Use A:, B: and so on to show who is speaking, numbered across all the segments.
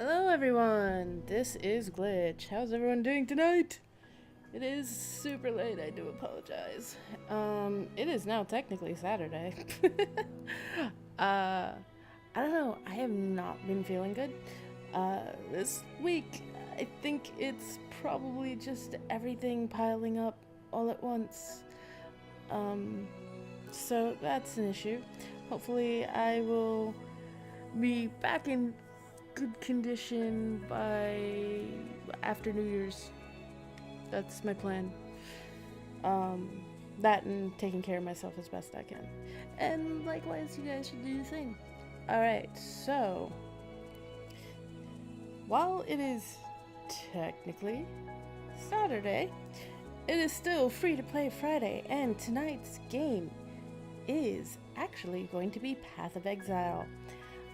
A: Hello everyone, this is Glitch. How's everyone doing tonight? It is super late, I do apologize. It is now technically Saturday. I don't know, I have not been feeling good. This week, I think it's probably just everything piling up all at once. So that's an issue. Hopefully I will be back in good condition by after New Year's. That's my plan. That and taking care of myself as best I can. And likewise, you guys should do the same. Alright, so while it is technically Saturday, it is still free to play Friday, and tonight's game is actually going to be Path of Exile.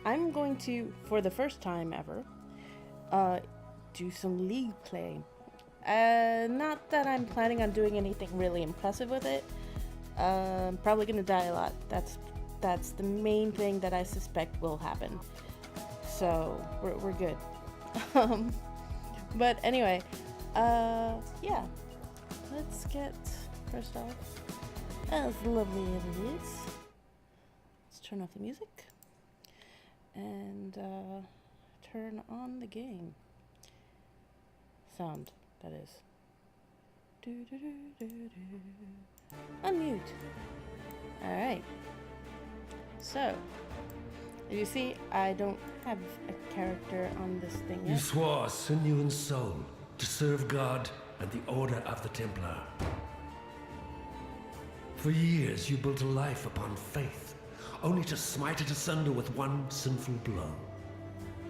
A: I'm going to, for the first time ever, do some League play. Not that I'm planning on doing anything really impressive with it. I'm probably going to die a lot. That's the main thing that I suspect will happen. So, we're good. But anyway, yeah. Let's get, first off, as lovely as it is, let's turn off the music. And turn on the game sound, that is. Unmute. Alright. So, you see, I don't have a character on this thing yet.
B: You swore sinew and soul to serve God and the Order of the Templar. For years you built a life upon faith, only to smite it asunder with one sinful blow.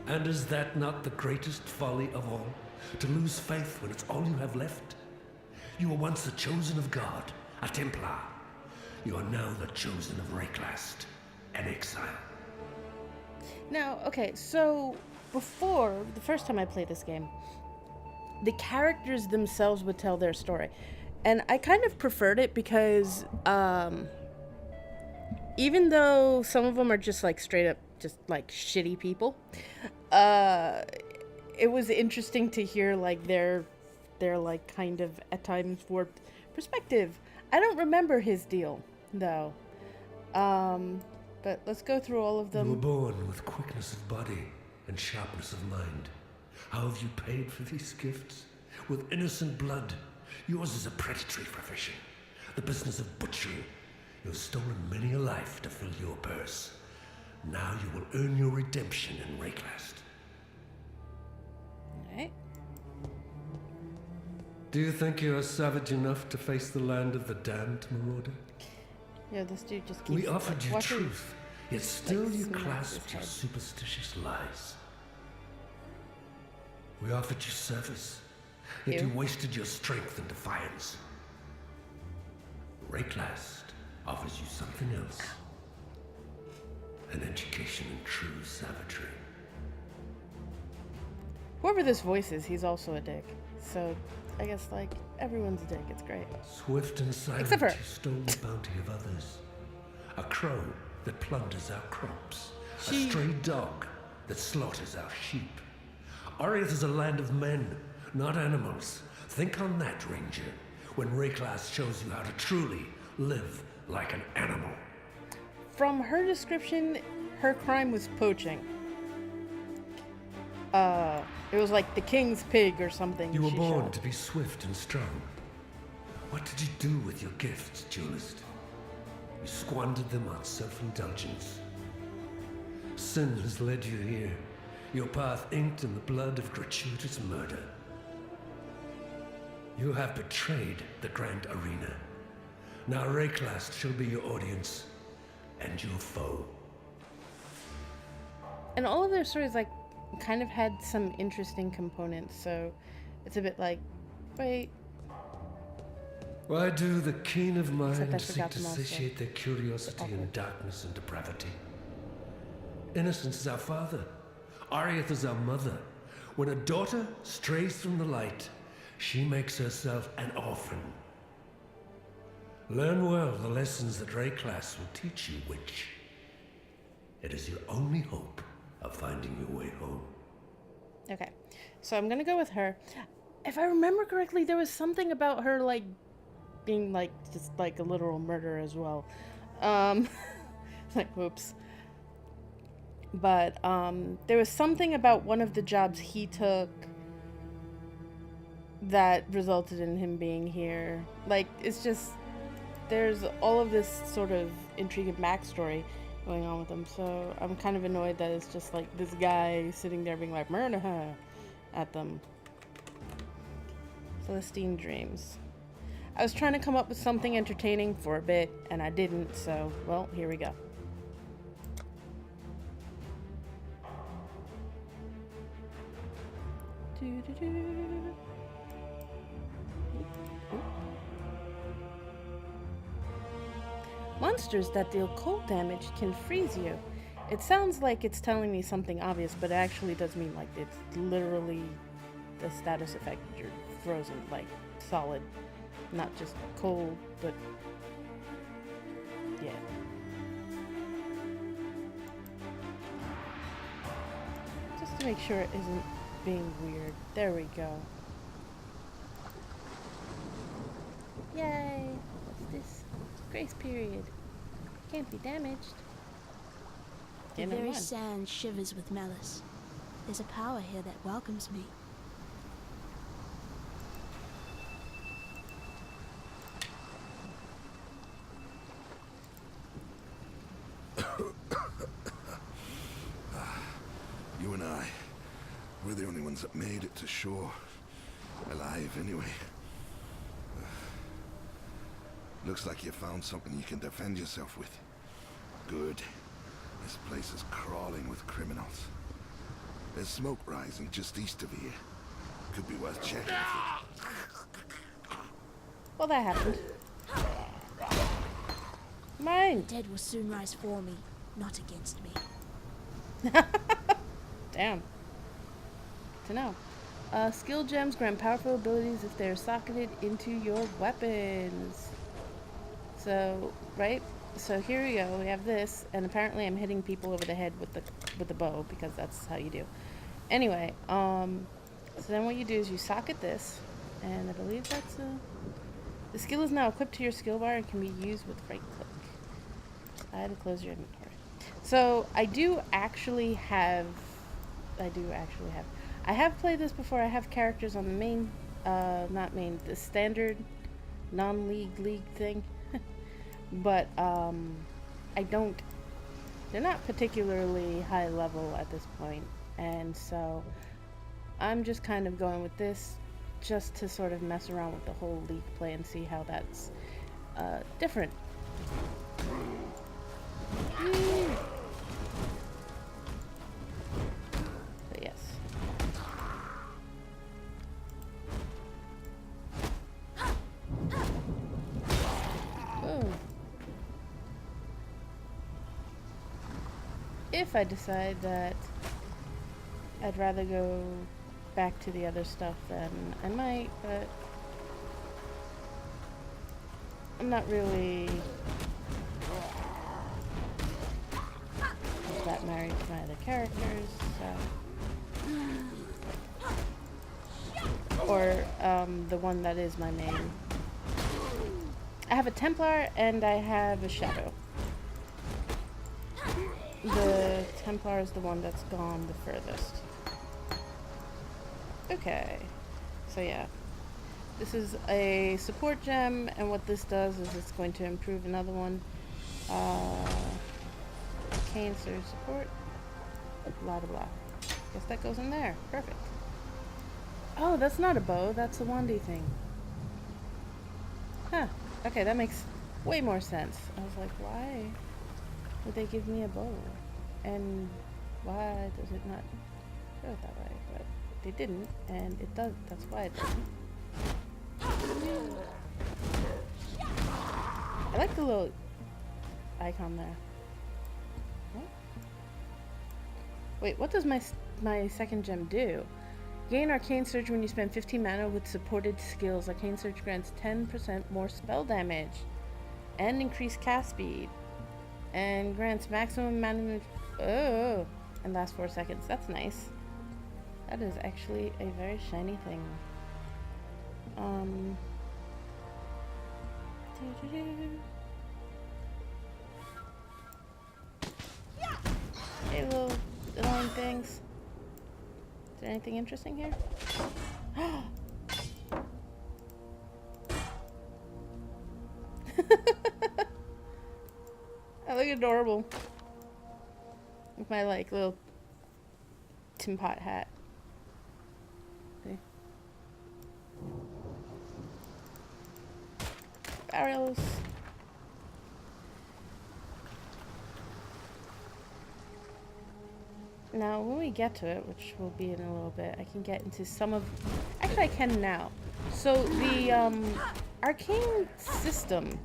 B: And is that not the greatest folly of all? To lose faith when it's all you have left? You were once the chosen of God, a Templar. You are now the chosen of Rayclast, an exile.
A: Now, okay, so before, the first time I played this game, the characters themselves would tell their story. And I kind of preferred it because, even though some of them are just like straight up just like shitty people, it was interesting to hear like their like kind of at times warped perspective. I don't remember his deal though. But let's go through all of them.
B: You were born with quickness of body and sharpness of mind. How have you paid for these gifts? With innocent blood. Yours is a predatory profession, the business of butchery. You have stolen many a life to fill your purse. Now you will earn your redemption in Rayclast.
A: Alright.
B: Do you think you are savage enough to face the land of the damned, Marauder?
A: Yeah, this dude just keeps...
B: We offered you truth, yet still
A: like,
B: you
A: smacks
B: clasped
A: his
B: your
A: head.
B: superstitious lies. We offered you service, yet you wasted your strength in defiance. Rayclast offers you something else. An education in true savagery.
A: Whoever this voice is, he's also a dick. So, I guess, like, everyone's a dick. It's great.
B: Swift and silent,
A: Except for...
B: you stole the bounty of others. A crow that plunders our crops. A stray dog that slaughters our sheep. Ariath is a land of men, not animals. Think on that, Ranger, when Rayclast shows you how to truly live like an animal.
A: From her description, her crime was poaching. It was like the king's pig or something.
B: You were
A: she
B: born
A: shot.
B: to be swift and strong. What did you do with your gifts, duelist? You squandered them on self-indulgence. Sin has led you here, your path inked in the blood of gratuitous murder. You have betrayed the Grand Arena. Now Rayclast shall be your audience and your foe.
A: And all of their stories, like, kind of had some interesting components, so it's a bit like, wait.
B: Why do the keen of
A: Except I
B: mind seek
A: forgot
B: to
A: them also.
B: satiate their curiosity in darkness and depravity? Innocence is our father. Ariath is our mother. When a daughter strays from the light, she makes herself an orphan. Learn well the lessons that Rayclast will teach you, witch. It is your only hope of finding your way home.
A: Okay, so I'm gonna go with her. If I remember correctly, there was something about her, like, being, like, just, like, a literal murderer as well. Like, whoops. But, there was something about one of the jobs he took that resulted in him being here. Like, it's just, there's all of this sort of intrigue and backstory going on with him, so I'm kind of annoyed that it's just, like, this guy sitting there being like, murder her at them. Celestine Dreams. I was trying to come up with something entertaining for a bit, and I didn't, so, well, here we go. Monsters that deal cold damage can freeze you. It sounds like it's telling me something obvious, but it actually does mean, like, it's literally the status effect. You're frozen, like, solid. Not just cold, but yeah. Just to make sure it isn't being weird. There we go. Yay! What's this? Grace period. Can't be damaged.
C: The very sand shivers with malice. There's a power here that welcomes me.
D: You and I, we're the only ones that made it to shore. Alive, anyway. Looks like you found something you can defend yourself with. Good. This place is crawling with criminals. There's smoke rising just east of here. Could be worth checking.
A: Well, that happened. Mine.
C: The dead will soon rise for me, not against me.
A: Damn. To know. Skill gems grant powerful abilities if they're socketed into your weapons. So, right? So here we go. We have this, and apparently I'm hitting people over the head with the bow because that's how you do. Anyway, so then what you do is you socket this, and I believe that's the skill is now equipped to your skill bar and can be used with right click. I had to close your inventory. So I have played this before. I have characters on the main, the standard non-league thing. But they're not particularly high level at this point, and so I'm just kind of going with this just to sort of mess around with the whole league play and see how that's different. But yes. Boom. If I decide that I'd rather go back to the other stuff, then I might, but I'm not really that married to my other characters, so. Or the one that is my main. I have a Templar and I have a Shadow. The Templar is the one that's gone the furthest. Okay, so yeah. This is a support gem, and what this does is it's going to improve another one. Cane surge support. Blah blah blah. Guess that goes in there. Perfect. Oh, that's not a bow, that's a 1D thing. Huh. Okay, that makes way more sense. I was like, why would they give me a bow? And why does it not show it that way? But they didn't, and it does. That's why it doesn't. I like the little icon there. What? Wait, what does my second gem do? Gain Arcane Surge when you spend 15 mana with supported skills. Arcane Surge grants 10% more spell damage and increased cast speed. And grants maximum mana and lasts 4 seconds. That's nice. That is actually a very shiny thing. Hey, little annoying things. Is there anything interesting here? I look adorable with my like little Tim Pot hat. See? Barrels. Now, when we get to it, which will be in a little bit, I can get into some of... Actually, I can now. So, the arcane system...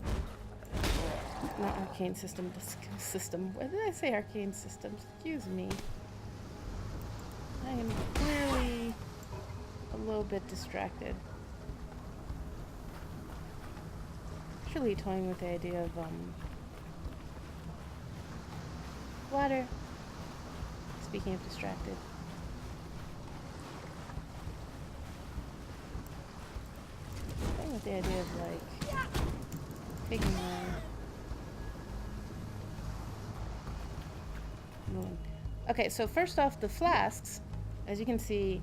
A: Not arcane system, the skill system. Why did I say arcane system? Excuse me. I am clearly a little bit distracted. Actually toying with the idea of, water. Speaking of distracted. Toying with the idea of, like, taking my... Okay, so first off, the flasks, as you can see,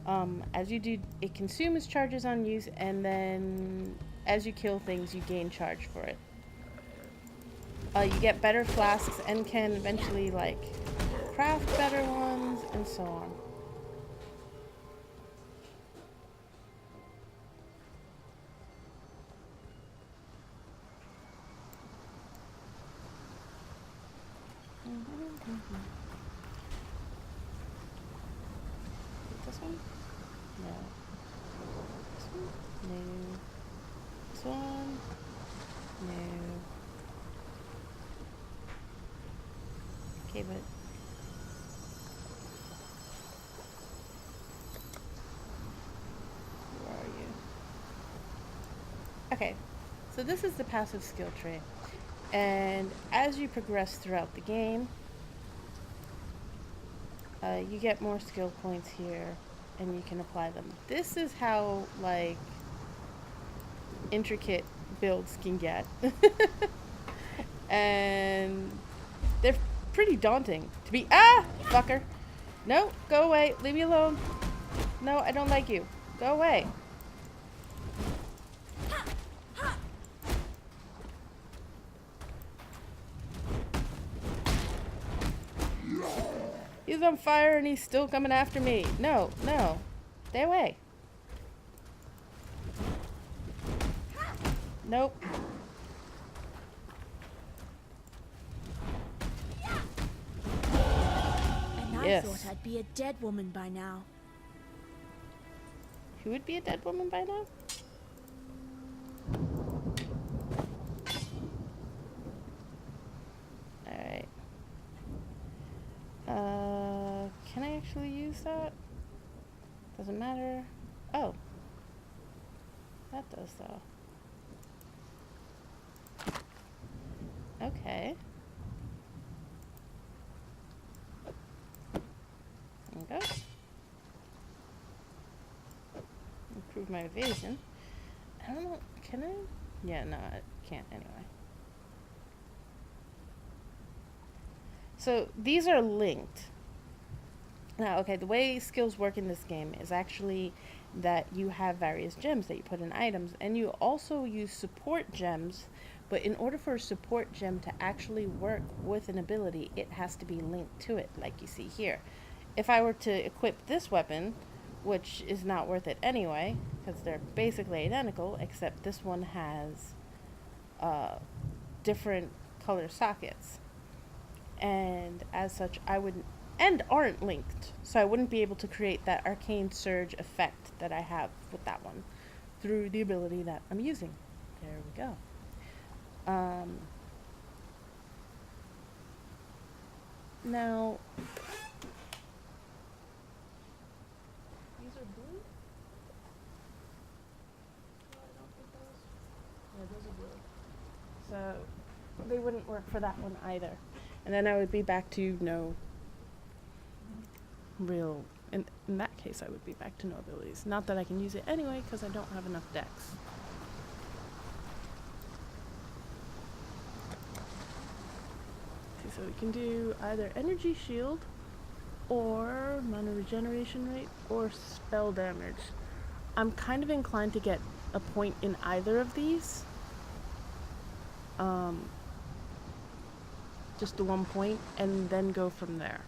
A: as you do, it consumes charges on use, and then as you kill things, you gain charge for it. You get better flasks and can eventually, like, craft better ones, and so on. This one? No. This one? No. This one? No. Okay, but... Where are you? Okay, so this is the passive skill tree. And as you progress throughout the game, you get more skill points here, and you can apply them. This is how, like, intricate builds can get. And they're pretty daunting to be— ah! Fucker! No, go away. Leave me alone. No, I don't like you. Go away. He's on fire and he's still coming after me. No, no. Stay away. Nope.
C: And I
A: Yes.
C: thought I'd be a dead woman by now.
A: Who would be a dead woman by now? Alright. Can I actually use that? Doesn't matter. Oh. That does, though. Okay. There we go. Improve my evasion. I don't know. Can I? Yeah, no, I can't anyway. So these are linked. Now, okay, the way skills work in this game is actually that you have various gems that you put in items, and you also use support gems, but in order for a support gem to actually work with an ability, it has to be linked to it, like you see here. If I were to equip this weapon, which is not worth it anyway, because they're basically identical, except this one has different color sockets. And as such, I wouldn't, and aren't linked, so I wouldn't be able to create that arcane surge effect that I have with that one through the ability that I'm using. There we go. Now, these are blue? No, I don't think those. Yeah, those are blue. So they wouldn't work for that one either. And then I would be back to no real in that case, I would be back to no abilities. Not that I can use it anyway, because I don't have enough dex. Okay, so we can do either energy shield, or mana regeneration rate, or spell damage. I'm kind of inclined to get a point in either of these. Just the 1 point, and then go from there.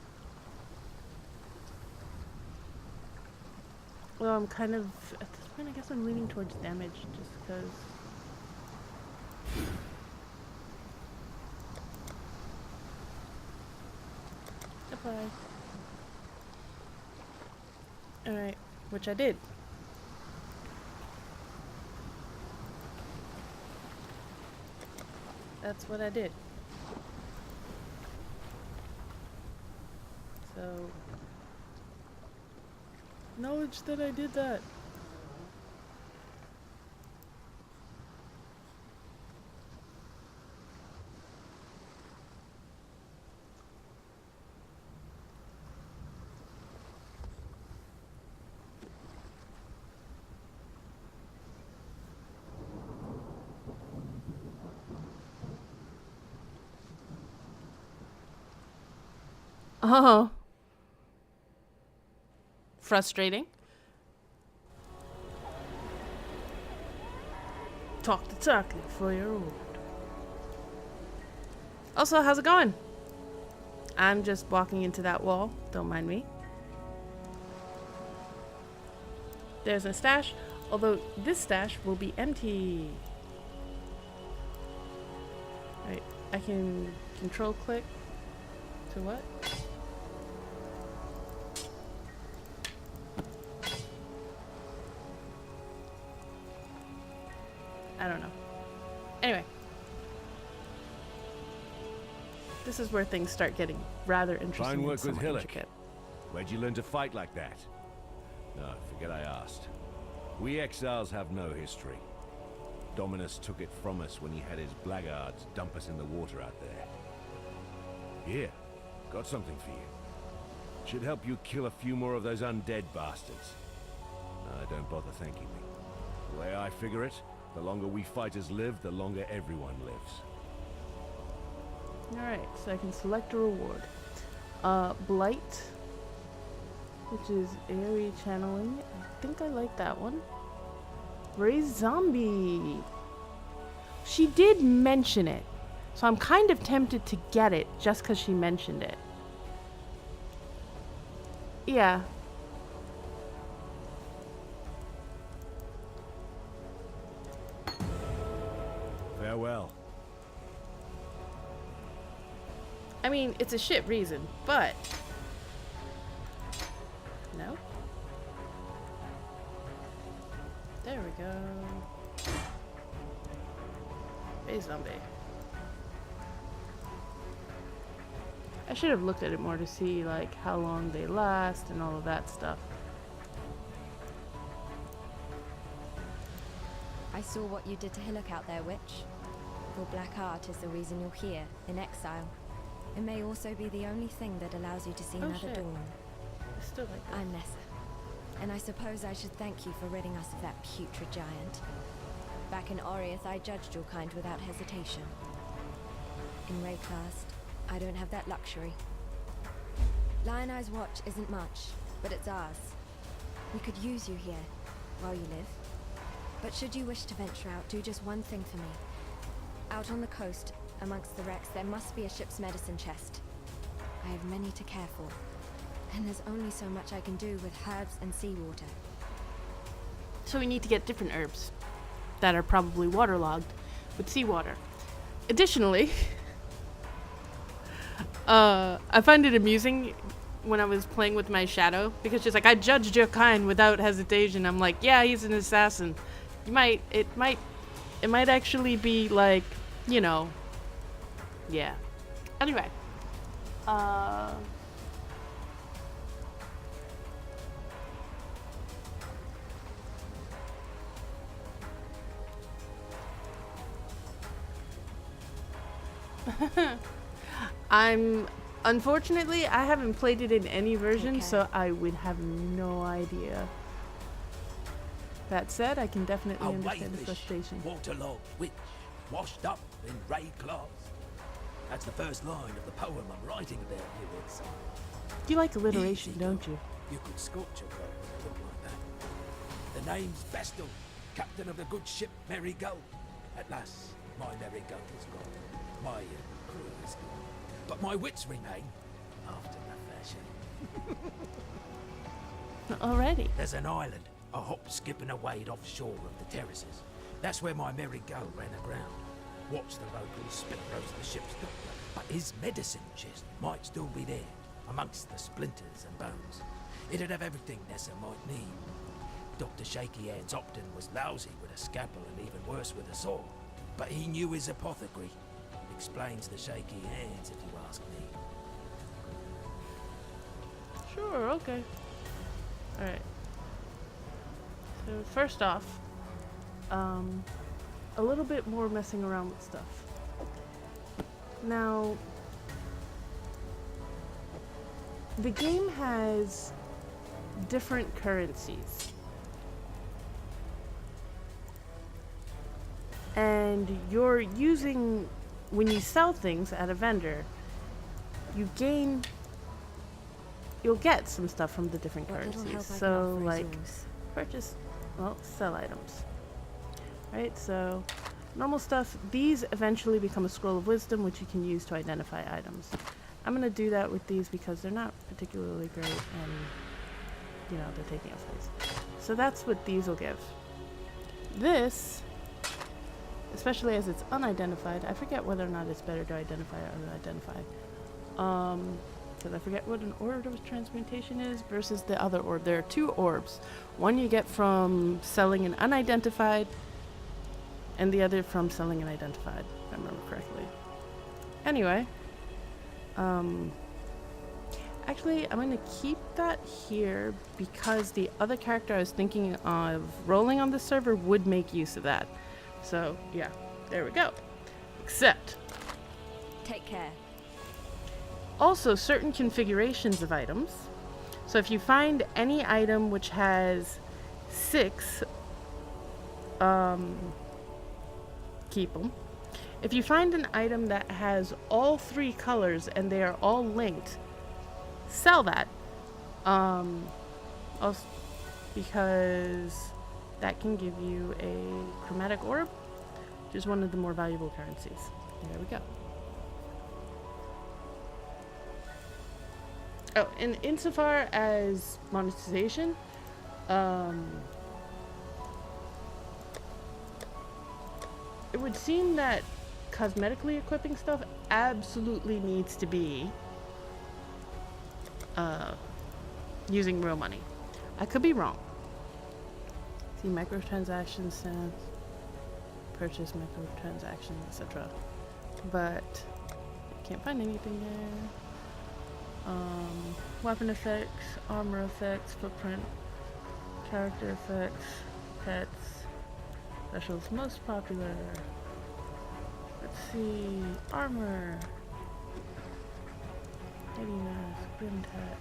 A: Well, I'm kind of, at this point, I guess I'm leaning towards damage, just because. Apply. Alright, which I did. That's what I did. So, knowledge that I did that. Oh. Frustrating. Talk the talk for your reward. Also, how's it going? I'm just walking into that wall. Don't mind me. There's a stash, although this stash will be empty. Right, I can control click to what? I don't know. Anyway. This is where things start getting rather interesting.
E: Fine work
A: and
E: with
A: somewhat
E: Hillock.
A: intricate.
E: Where'd you learn to fight like that? No, forget I asked. We exiles have no history. Dominus took it from us when he had his blackguards dump us in the water out there. Here, got something for you. Should help you kill a few more of those undead bastards. Don't bother thanking me. The way I figure it, the longer we fighters live, the longer everyone lives.
A: Alright, so I can select a reward. Blight, which is airy channeling. I think I like that one. Raise zombie. She did mention it, so I'm kind of tempted to get it just because she mentioned it. Yeah.
E: Farewell.
A: I mean, it's a shit reason, but... No? There we go. Hey, zombie. I should have looked at it more to see, like, how long they last and all of that stuff.
F: I saw what you did to Hillock out there, Witch. Your black art is the reason you're here, in exile. It may also be the only thing that allows you to see another dawn.
A: I still like that.
F: I'm Nessa, and I suppose I should thank you for ridding us of that putrid giant. Back in Oriath, I judged your kind without hesitation. In Rayclast, I don't have that luxury. Lion Eye's watch isn't much, but it's ours. We could use you here, while you live. But should you wish to venture out, do just one thing for me. Out on the coast, amongst the wrecks, there must be a ship's medicine chest. I have many to care for, and there's only so much I can do with herbs and seawater.
A: So we need to get different herbs that are probably waterlogged with seawater. Additionally, I find it amusing when I was playing with my shadow, because she's like, I judged your kind without hesitation. I'm like, yeah, he's an assassin. It might actually be like, you know, yeah. Anyway, I'm Unfortunately, I haven't played it in any version, so I would have no idea. That said, I can definitely understand the frustration.
G: Waterlogged witch, washed up in grey cloth. That's the first line of the poem I'm writing about you, exile.
A: You like alliteration, don't you?
G: You could scorch a girl with a look like that. The name's Vestal, captain of the good ship Merry Gull. At last, my Merry Gull is gone. My crew is gone. But my wits remain, after the fashion.
A: Already.
G: There's an island, a hop, skip and a wade offshore of the terraces. That's where my Merry Gull ran aground. Watched the locals spit roast the ship's doctor, but his medicine chest might still be there, amongst the splinters and bones. It'd have everything Nessa might need. Dr. Shaky Hands Opton was lousy with a scalpel and even worse with a saw, but he knew his apothecary. Explains the shaky hands, if you ask me.
A: Sure, okay. Alright. So first off, a little bit more messing around with stuff. Now, the game has different currencies. And you're using, when you sell things at a vendor, you'll get some stuff from the different currencies. So like purchase, well, sell items. Right, so normal stuff, these eventually become a scroll of wisdom, which you can use to identify items. I'm gonna do that with these because they're not particularly great and, you know, they're taking up space. So that's what these will give. This, especially as it's unidentified, I forget whether or not it's better to identify or unidentify. Because I forget what an orb of transmutation is versus the other orb. There are two orbs. One you get from selling an unidentified, and the other from selling an identified, if I remember correctly. Anyway, actually, I'm going to keep that here because the other character I was thinking of rolling on the server would make use of that. So, yeah, there we go. Except,
F: Take care.
A: also certain configurations of items. So if you find any item which has 6, keep them. If you find an item that has all 3 colors and they are all linked, sell that. Also, because that can give you a chromatic orb, which is one of the more valuable currencies. There we go. Oh, and insofar as monetization, it would seem that cosmetically equipping stuff absolutely needs to be using real money. I could be wrong. See microtransactions, sent, purchase microtransactions, etc. But can't find anything there. Weapon effects, armor effects, footprint, character effects, pets, specials most popular. Let's see, armor, readiness, grim tat,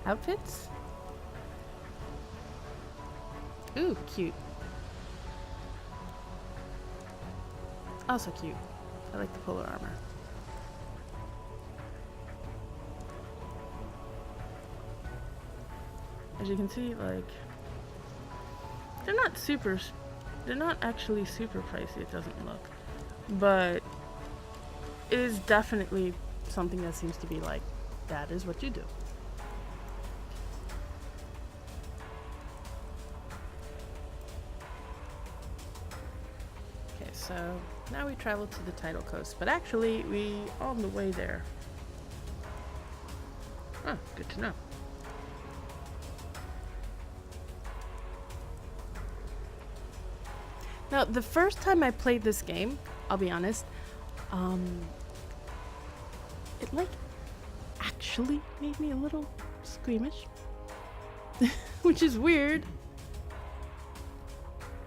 A: outfits. Ooh, cute. Also cute. I like the polar armor. As you can see, like, they're not actually super pricey, it doesn't look. But it is definitely something that seems to be like, that is what you do. Okay, so now we travel to the tidal coast, but actually we are on the way there. Oh, good to know. Now, the first time I played this game, I'll be honest, it like actually made me a little squeamish, which is weird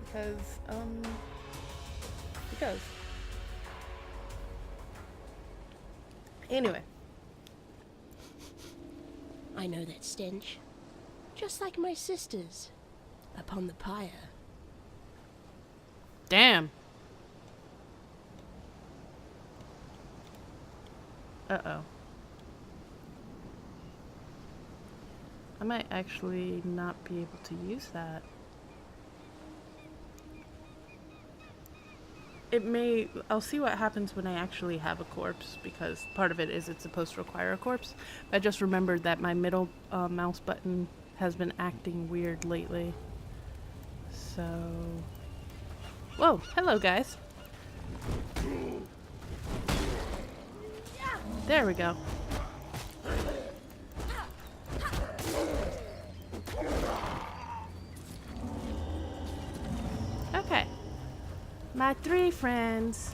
A: because anyway,
C: I know that stench. Just like my sisters upon the pyre.
A: Damn. Uh-oh. I might actually not be able to use that. I'll see what happens when I actually have a corpse, because part of it is it's supposed to require a corpse. I just remembered that my middle mouse button has been acting weird lately. So... Whoa, hello guys. There we go. Okay. My 3 friends.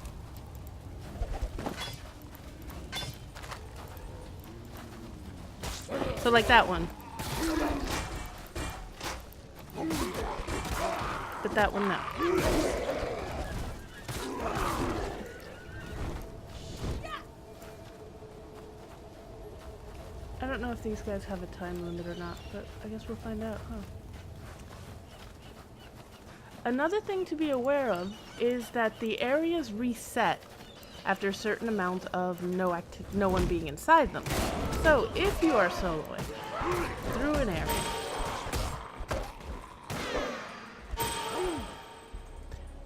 A: So like that one. But that one, no. I don't know if these guys have a time limit or not, but I guess we'll find out, huh? Another thing to be aware of is that the areas reset after a certain amount of no one being inside them. So if you are soloing through an area,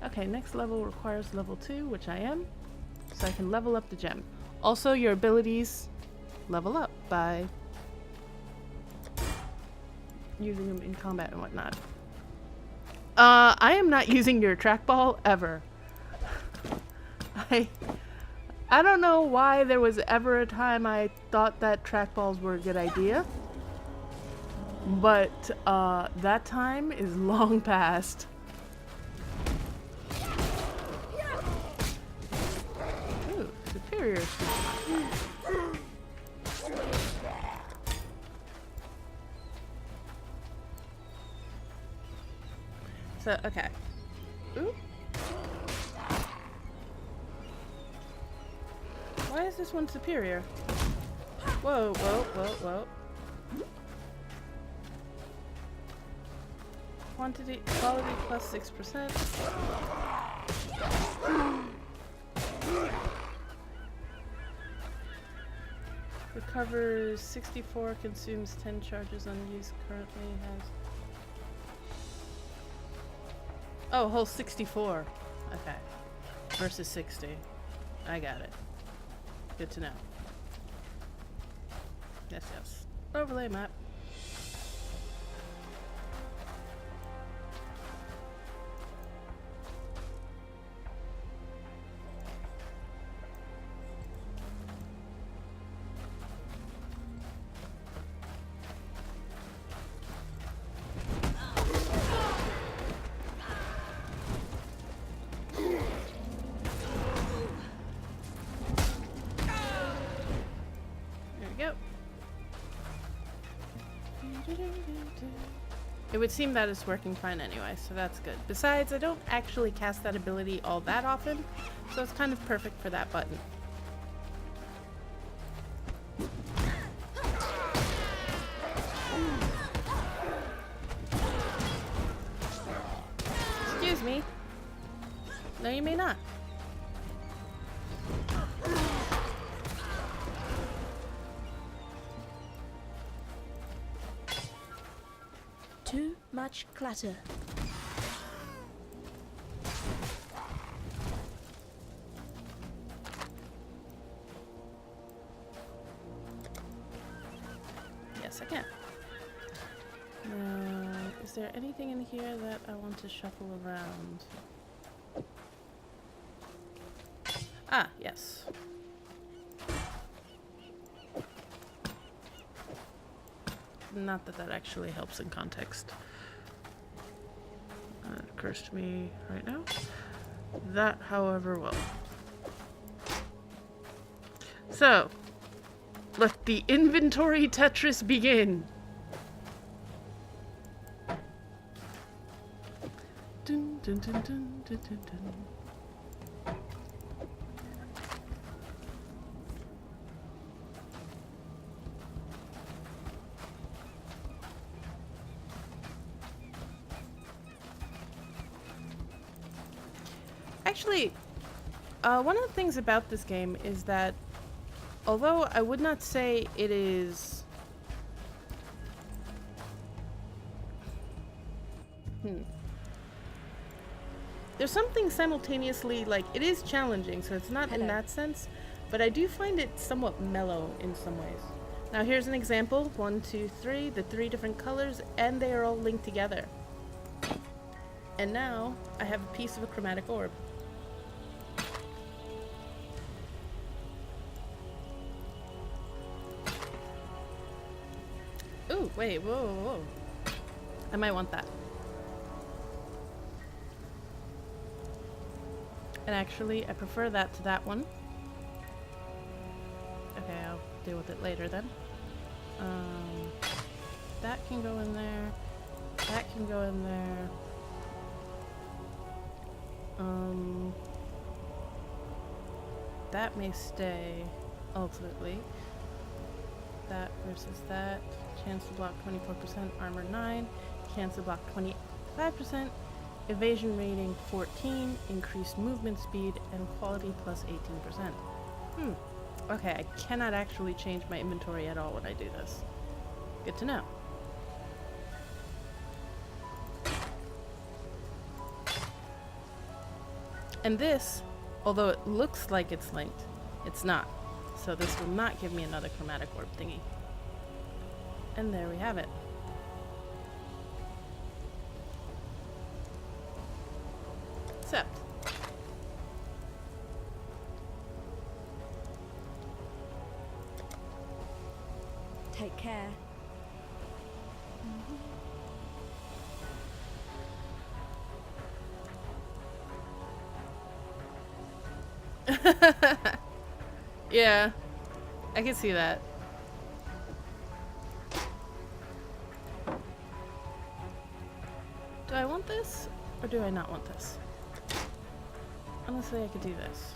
A: okay, next level requires level 2, which I am, so I can level up the gem. Also, your abilities level up by using them in combat and whatnot. I am not using your trackball ever. I don't know why there was ever a time I thought that trackballs were a good idea, but that time is long past. Ooh, superior. So, okay. Ooh. Why is this one superior? Whoa, whoa, whoa, whoa. Quality plus 6%. Recovers 64, consumes 10 charges unused, currently has... Oh, whole 64. Okay. Versus 60. I got it. Good to know. Yes, yes. Overlay map. It would seem that it's working fine anyway, so that's good. Besides, I don't actually cast that ability all that often, so it's kind of perfect for that button. Excuse me. No, you may not.
C: Too much clutter.
A: Yes, I can. Now, is there anything in here that I want to shuffle around? Ah, yes. Not that that actually helps in context. It occurs to me right now. That, however, will. So, let the inventory Tetris begin. Dun, dun, dun, dun, dun, dun, dun. Actually, one of the things about this game is that although I would not say it is... There's something simultaneously, like, it is challenging, so it's not in that sense, but I do find it somewhat mellow in some ways. Now here's an example. 1, 2, 3, the 3 different colors, and they are all linked together. And now I have a piece of a chromatic orb. Ooh, wait, whoa, whoa, whoa. I might want that. And actually, I prefer that to that one. Okay, I'll deal with it later then. That can go in there. That can go in there. That may stay, ultimately. That versus that. Chance to block 24%, armor 9. Chance to block 25%. Evasion rating 14, increased movement speed, and quality plus 18%. Okay, I cannot actually change my inventory at all when I do this. Good to know. And this, although it looks like it's linked, it's not. So this will not give me another chromatic orb thingy. And there we have it. Except
F: Take care.
A: yeah, I can see that. Do I want this or do I not want this? Honestly, I could do this.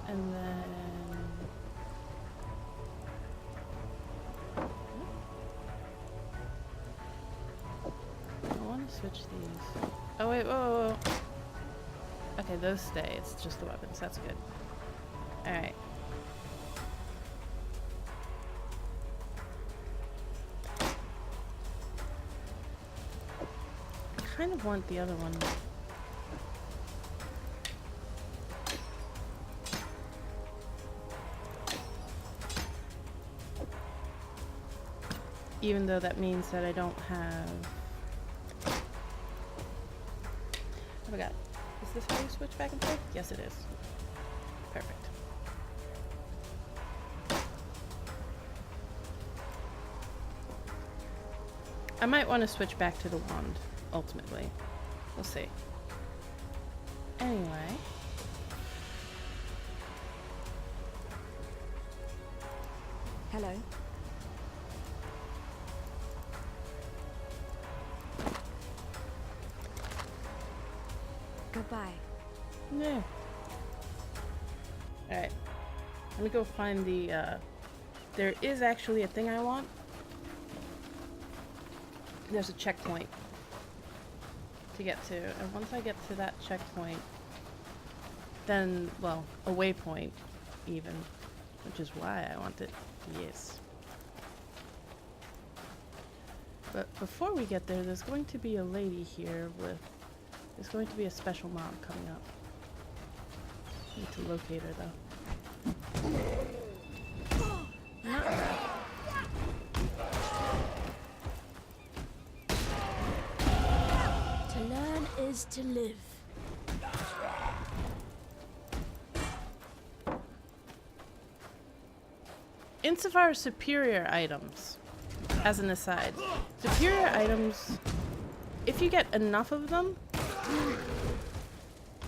A: And then... I want to switch these. Oh wait, whoa, whoa, whoa. Okay, those stay. It's just the weapons. That's good. Alright. I kind of want the other one. Even though that means that I don't have... I forgot. Is this how you switch back and forth? Yes, it is. Perfect. I might want to switch back to the wand, ultimately. We'll see. Anyway.
F: Hello. Goodbye.
A: No. Alright. Let me go find the, there is actually a thing I want. There's a checkpoint to get to. And once I get to that checkpoint, then, well, a waypoint, even. Which is why I want it. Yes. But before we get there, there's going to be a lady here with... There's going to be a special mob coming up. Need to locate her, though. Not her.
C: To learn is to live.
A: Insofar as superior items, as an aside, superior items, if you get enough of them,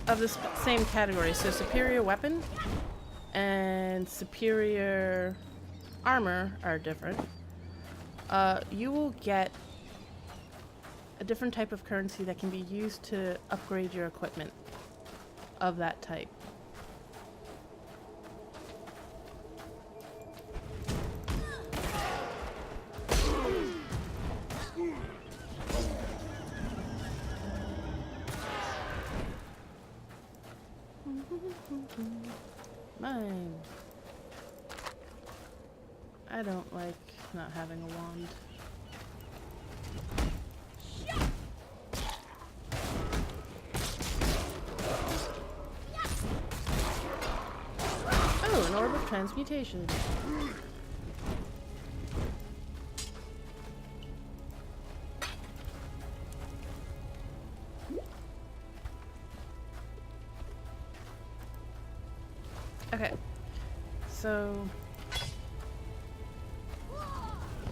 A: of the same category, so superior weapon and superior armor are different, you will get a different type of currency that can be used to upgrade your equipment of that type. I don't like not having a wand. Oh, an orb of transmutation. Okay, so...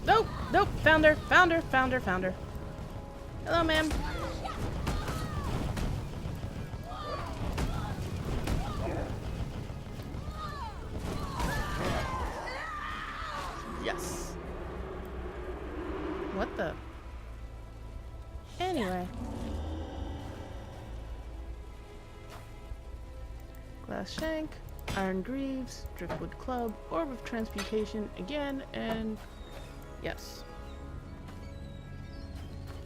A: Nope, nope, found her. Hello, ma'am. Yes. What the? Anyway. Glass shank, iron greaves, driftwood club, orb of transmutation again, and yes.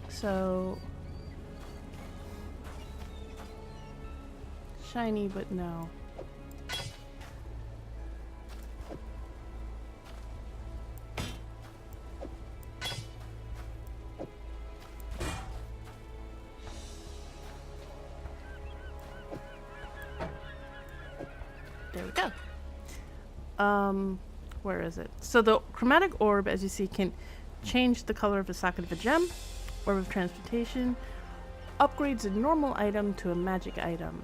A: So shiny, but no. There we go. Where is it? So the chromatic orb, as you see, can change the color of the socket of a gem. Orb of transmutation upgrades a normal item to a magic item.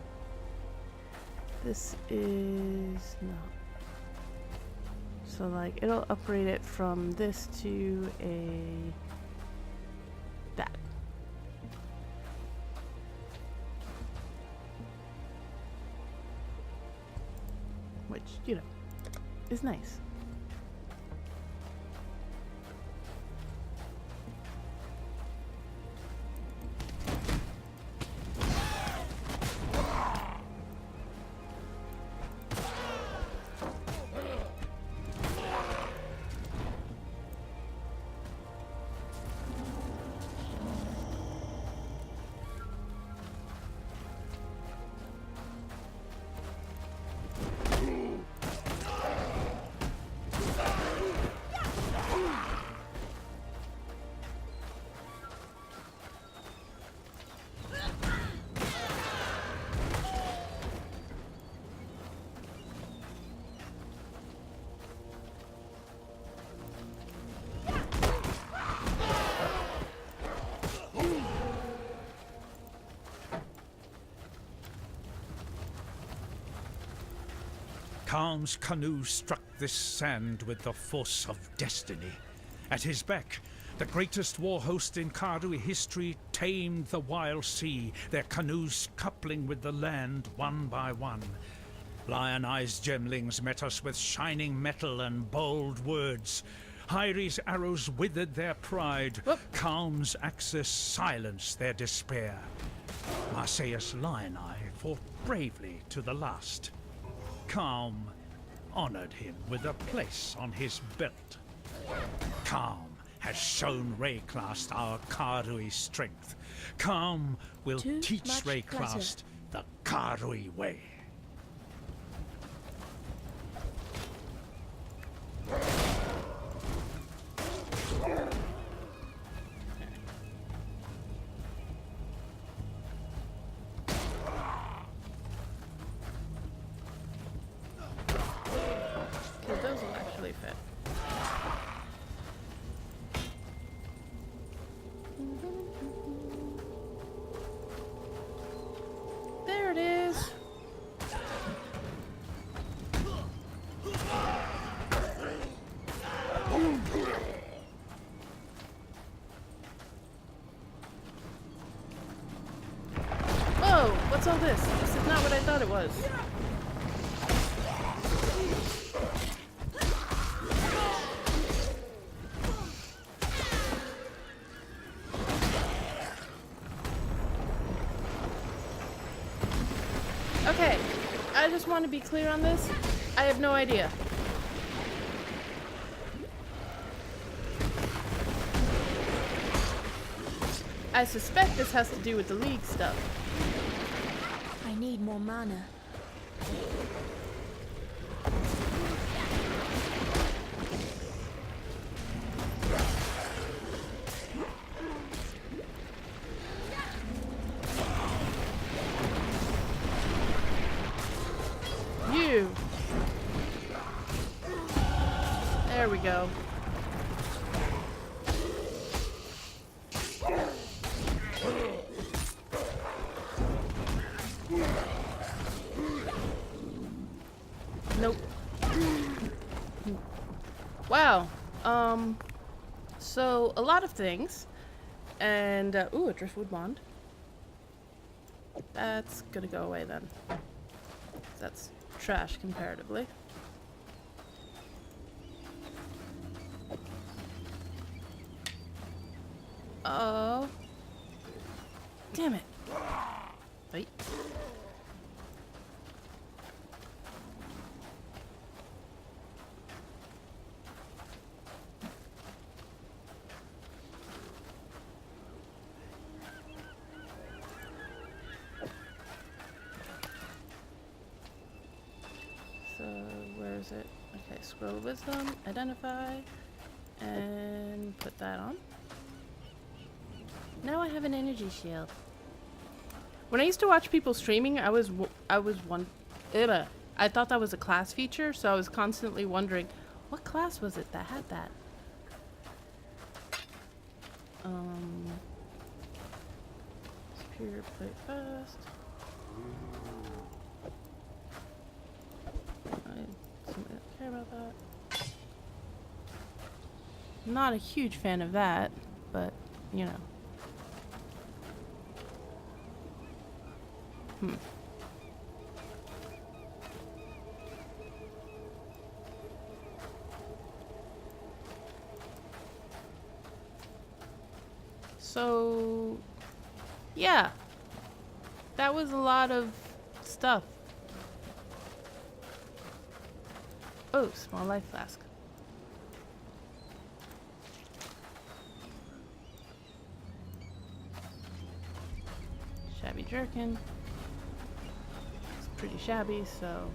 A: This is not. So like it'll upgrade it from this to a that. Which, you know, is nice.
H: Calm's canoe struck this sand with the force of destiny. At his beck, the greatest war host in Karui history tamed the wild sea, their canoes coupling with the land one by one. Lion-eyed gemlings met us with shining metal and bold words. Hyri's arrows withered their pride. Calm's axes silenced their despair. Marseilles Lion-Eye fought bravely to the last. Calm honored him with a place on his belt. Calm has shown Rayclast our Karui strength. Calm will teach Rayclast the Karui way.
A: Those will actually fit. There it is. Whoa, what's all this? This is not what I thought it was. Okay, I just want to be clear on this. I have no idea. I suspect this has to do with the League stuff.
C: I need more mana.
A: There we go. Nope. Wow. So a lot of things. And, ooh, a driftwood wand. That's gonna go away then. That's trash comparatively. Oh. Damn it. Wait. So, where is it? Okay, scroll of wisdom, identify, and put that on. Now I have an energy shield. When I used to watch people streaming, I thought that was a class feature, so I was constantly wondering, what class was it that had that? Superior play fast. I don't care about that. Not a huge fan of that, but you know. So, yeah, that was a lot of stuff. Oh, small life flask. Shabby jerkin. It's pretty shabby, so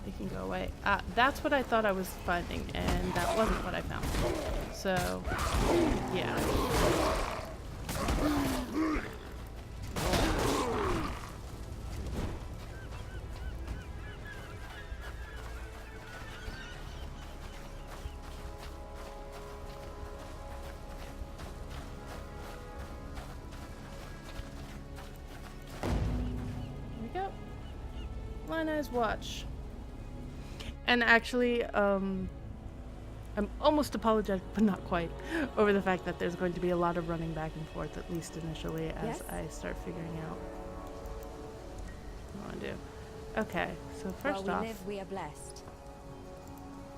A: they can go away. That's what I thought I was finding, and that wasn't what I found. So, yeah. Lana's watch. And actually, I'm almost apologetic, but not quite, over the fact that there's going to be a lot of running back and forth, at least initially, as I start figuring out what I want to do. Okay, so first
F: While
A: off,
F: we live, we are blessed.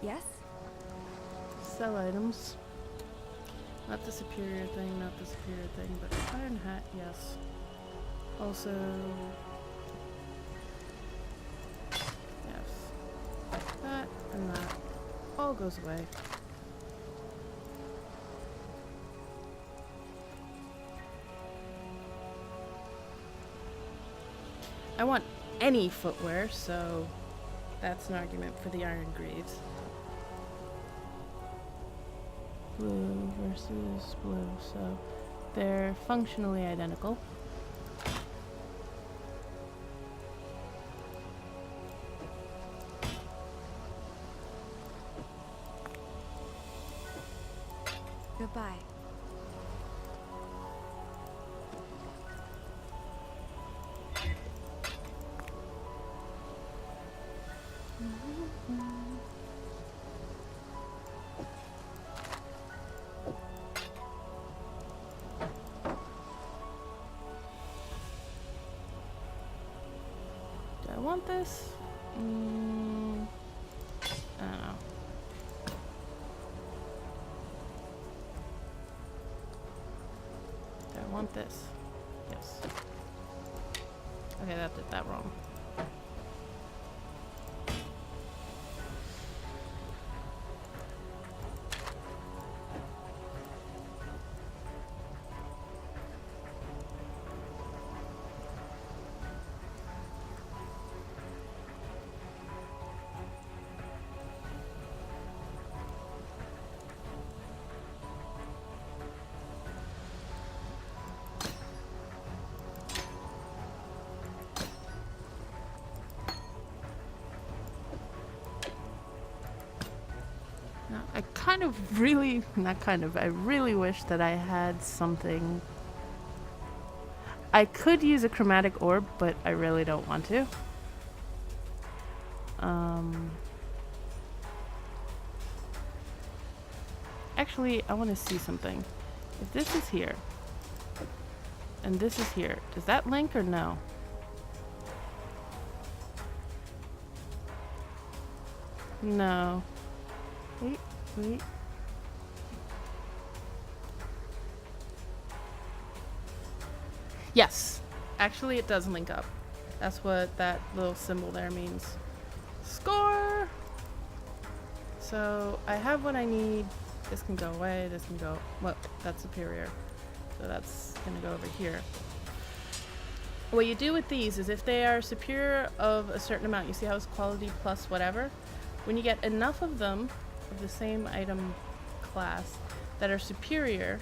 F: Yes?
A: sell items. Not the superior thing, not the superior thing, but iron hat, yes. Also, that and that all goes away. I want any footwear, so that's an argument for the iron greaves. Blue versus blue, so they're functionally identical.
F: Goodbye.
A: Do I want this? I don't know. Do I want this? Yes. Okay, that did that wrong. I kind of really, not kind of, I really wish that I had something. I could use a chromatic orb, but I really don't want to. Actually, I want to see something. If this is here, and this is here, does that link or no? No. Wait. Yes. Actually, it does link up. That's what that little symbol there means. Score! So, I have what I need. This can go away, this can go... Well, that's superior. So that's gonna go over here. What you do with these is if they are superior of a certain amount, you see how it's quality plus whatever? When you get enough of them, of the same item class, that are superior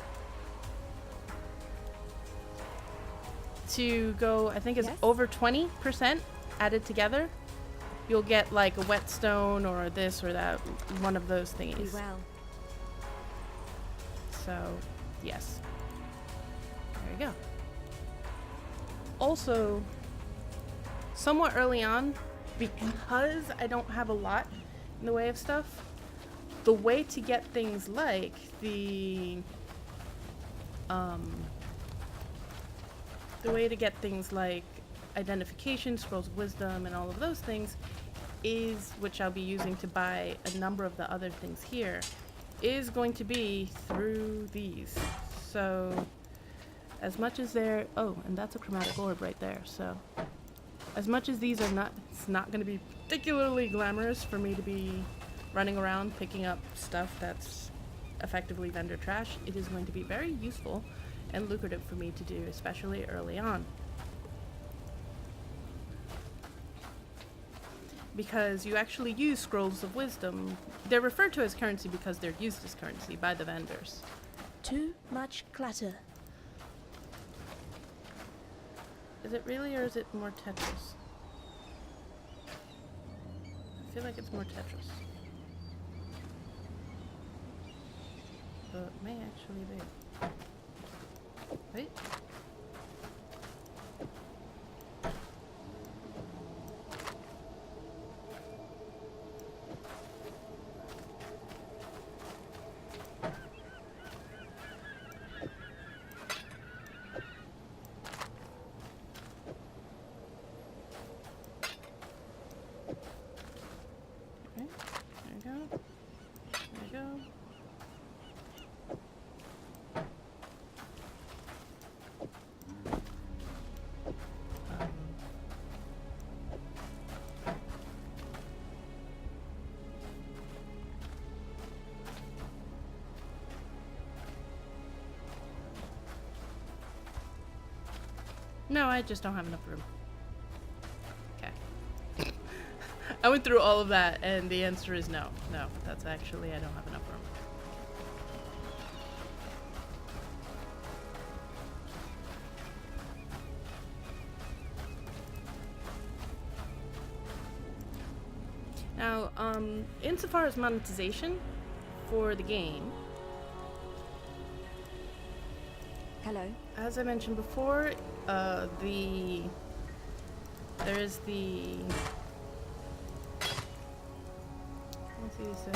A: to go, I think it's over 20% added together, you'll get like a whetstone or this or that, one of those thingies.
F: Well.
A: So, yes. There you go. Also, somewhat early on, because I don't have a lot in the way of stuff, the way to get things like the way to get things like identification, scrolls of wisdom, and all of those things is, which I'll be using to buy a number of the other things here, is going to be through these. So as much as they're, oh, and that's a chromatic orb right there. So as much as these are not, it's not going to be particularly glamorous for me to be running around picking up stuff that's effectively vendor trash, it is going to be very useful and lucrative for me to do, especially early on. Because you actually use scrolls of wisdom. They're referred to as currency because they're used as currency by the vendors.
C: Too much clutter.
A: Is it really, or is it more Tetris? I feel like it's more Tetris. But it may actually be. Wait. No, I just don't have enough room. Okay. I went through all of that, and the answer is no. No, that's actually, I don't have enough room. Now, insofar as monetization for the game,
F: hello.
A: As I mentioned before, there's the, let's see, so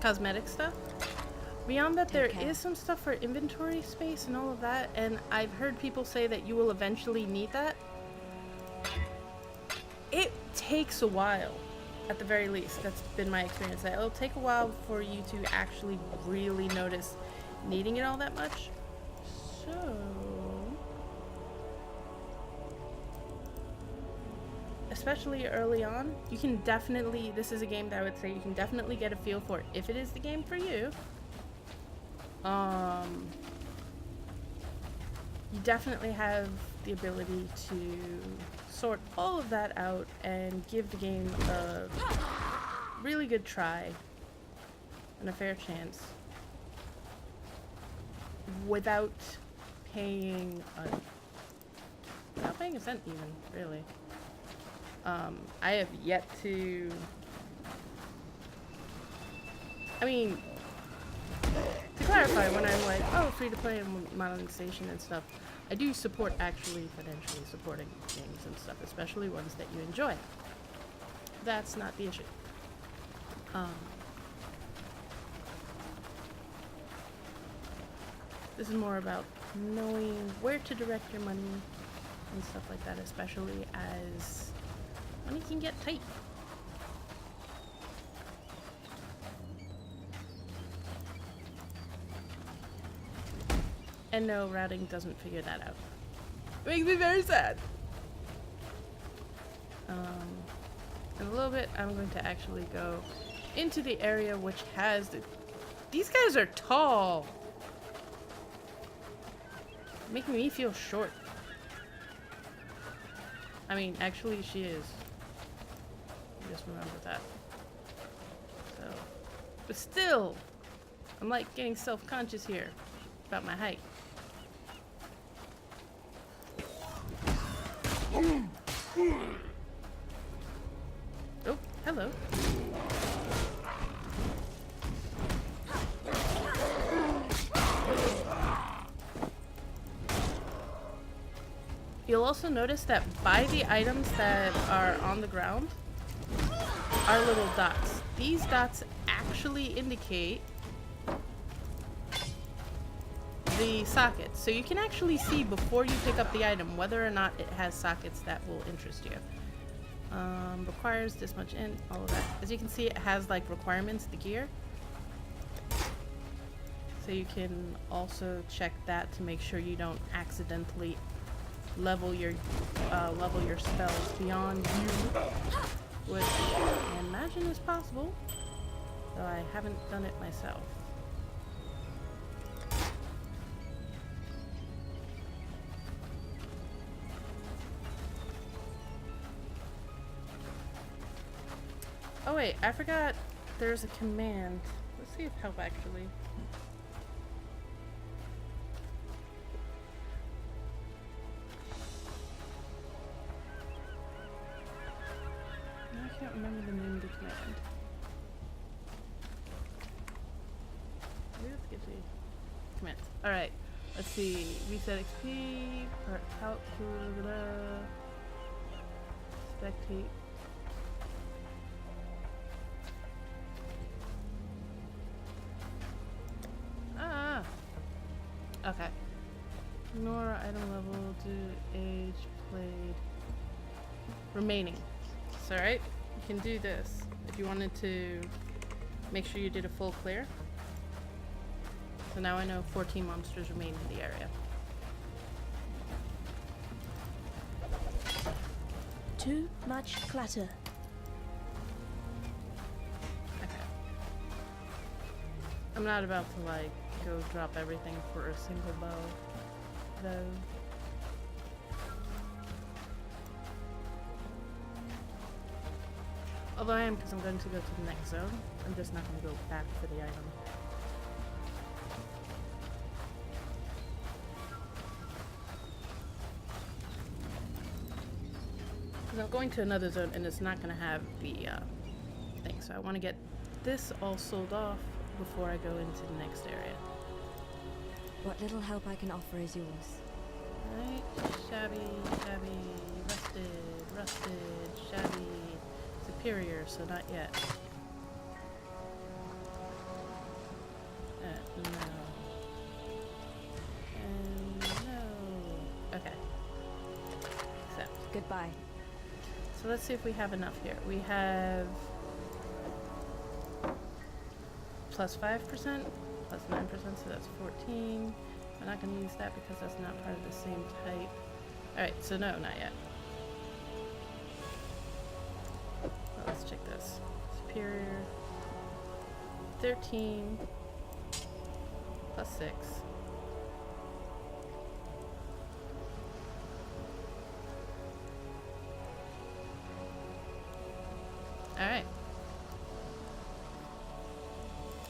A: cosmetic stuff. Beyond that, there is some stuff for inventory space and all of that, and I've heard people say that you will eventually need that. It takes a while, at the very least. That's been my experience. That it'll take a while for you to actually really notice needing it all that much. So, especially early on, you can definitely, this is a game that I would say you can definitely get a feel for if it is the game for you. You definitely have the ability to sort all of that out and give the game a really good try and a fair chance. without paying a cent even, really. I have yet to... I mean, to clarify, when I'm like, oh, free to play and modeling station and stuff, I do support actually financially supporting games and stuff, especially ones that you enjoy. That's not the issue. This is more about knowing where to direct your money and stuff like that, especially as money can get tight. And no, routing doesn't figure that out. It makes me very sad. In a little bit, I'm going to actually go into the area which has the... These guys are tall! Making me feel short. I mean, actually she is. Just remember that. So, but still, I'm like getting self-conscious here about my height. Oh, hello. You'll also notice that by the items that are on the ground are little dots. These dots actually indicate the sockets. So you can actually see before you pick up the item whether or not it has sockets that will interest you. Requires this much in, all of that. As you can see, it has like requirements, the gear. So you can also check that to make sure you don't accidentally level your spells beyond you, which I imagine is possible, though I haven't done it myself. Oh wait, I forgot there's a command. Let's see if help actually. I can't remember the name of the command. Maybe let's get the commands. Alright, let's see. Reset XP, part out, spectate. Okay. Ignore item level, do age, played. Remaining. So, right? You can do this if you wanted to make sure you did a full clear. So now I know 14 monsters remain in the area.
C: Too much clutter.
A: Okay. I'm not about to like go drop everything for a single bow, though. Although I am, because I'm going to go to the next zone. I'm just not going to go back for the item. Because I'm going to another zone and it's not going to have the thing. So I want to get this all sold off before I go into the next area.
F: What little help I can offer is yours.
A: Alright, shabby, shabby, rusted, shabby, superior, so not yet. No. And no. Okay. So.
F: Goodbye.
A: So let's see if we have enough here. We have plus 5%, plus 9%, so that's 14. I'm not going to use that because that's not part of the same type. Alright, so no, not yet. Well, let's check this. Superior. 13. Plus 6. Alright.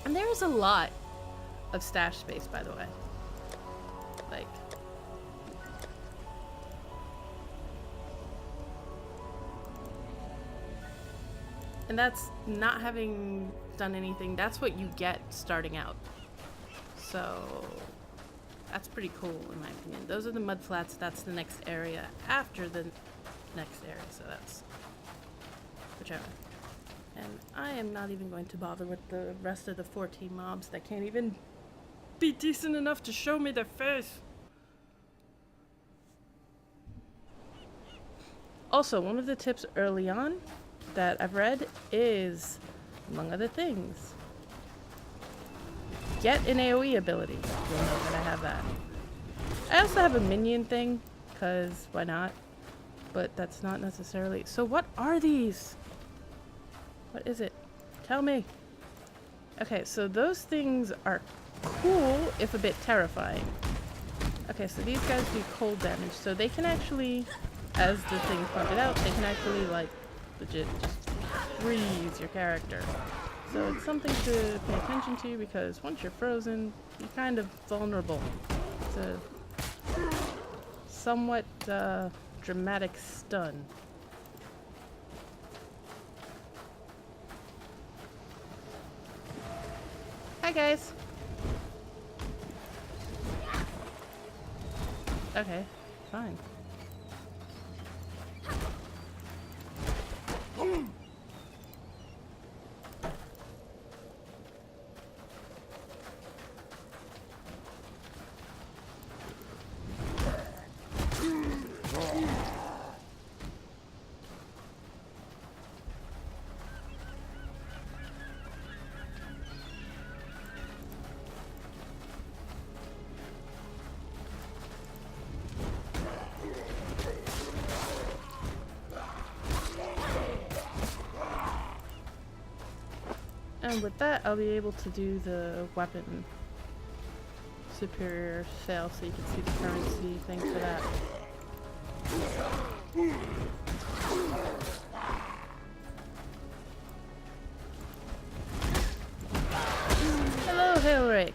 A: And there is a lot of stash space, by the way. spike. And that's not having done anything. That's what you get starting out. So that's pretty cool in my opinion. Those are the mud flats. That's the next area after the next area. So that's whichever. And I am not even going to bother with the rest of the 14 mobs that can't even be decent enough to show me their face. Also, one of the tips early on that I've read is, among other things, get an AoE ability. You'll know that I have that. I also have a minion thing, because why not? But that's not necessarily... So what are these? What is it? Tell me. Okay, so those things are cool, if a bit terrifying. Okay, so these guys do cold damage, so they can actually, as the thing pointed out, they can actually, like, legit just freeze your character. So it's something to pay attention to, because once you're frozen, you're kind of vulnerable. It's a somewhat dramatic stun. Hi guys! Okay, fine. And with that, I'll be able to do the weapon superior sale, so you can see the currency thing for that. Hello, Hailrake.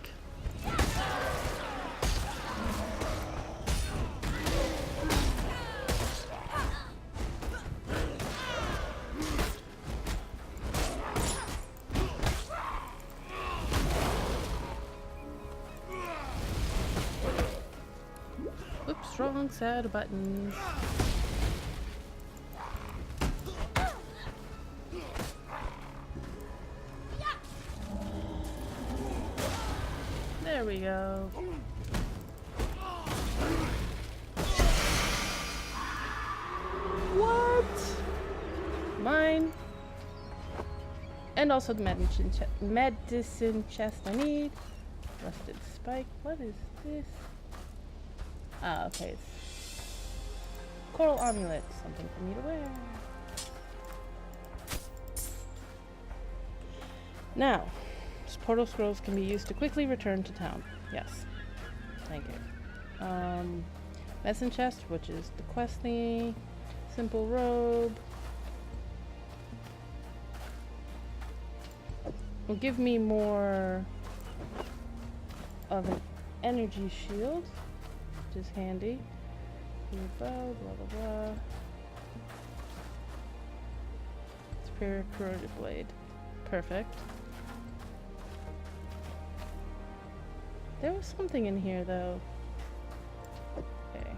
A: Oops, wrong set of buttons. There we go. What? Mine. And also the medicine chest I need. Rusted spike. What is this? Ah, okay. It's coral amulet. Something for me to wear. Now, portal scrolls can be used to quickly return to town. Yes. Thank you. Medicine chest, which is the quest thingy. Simple robe. Will give me more of an energy shield, which is handy. New bow, blah blah blah. Superior corrosive blade. Perfect. There was something in here though. Okay.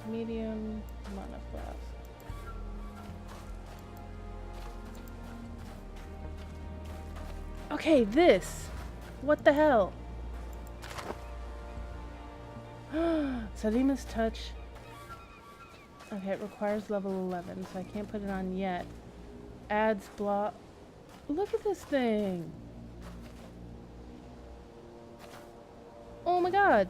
A: Medium mana flask. Okay, this. What the hell? Salima's touch. Okay, it requires level 11, so I can't put it on yet. Adds block. Look at this thing. Oh my god.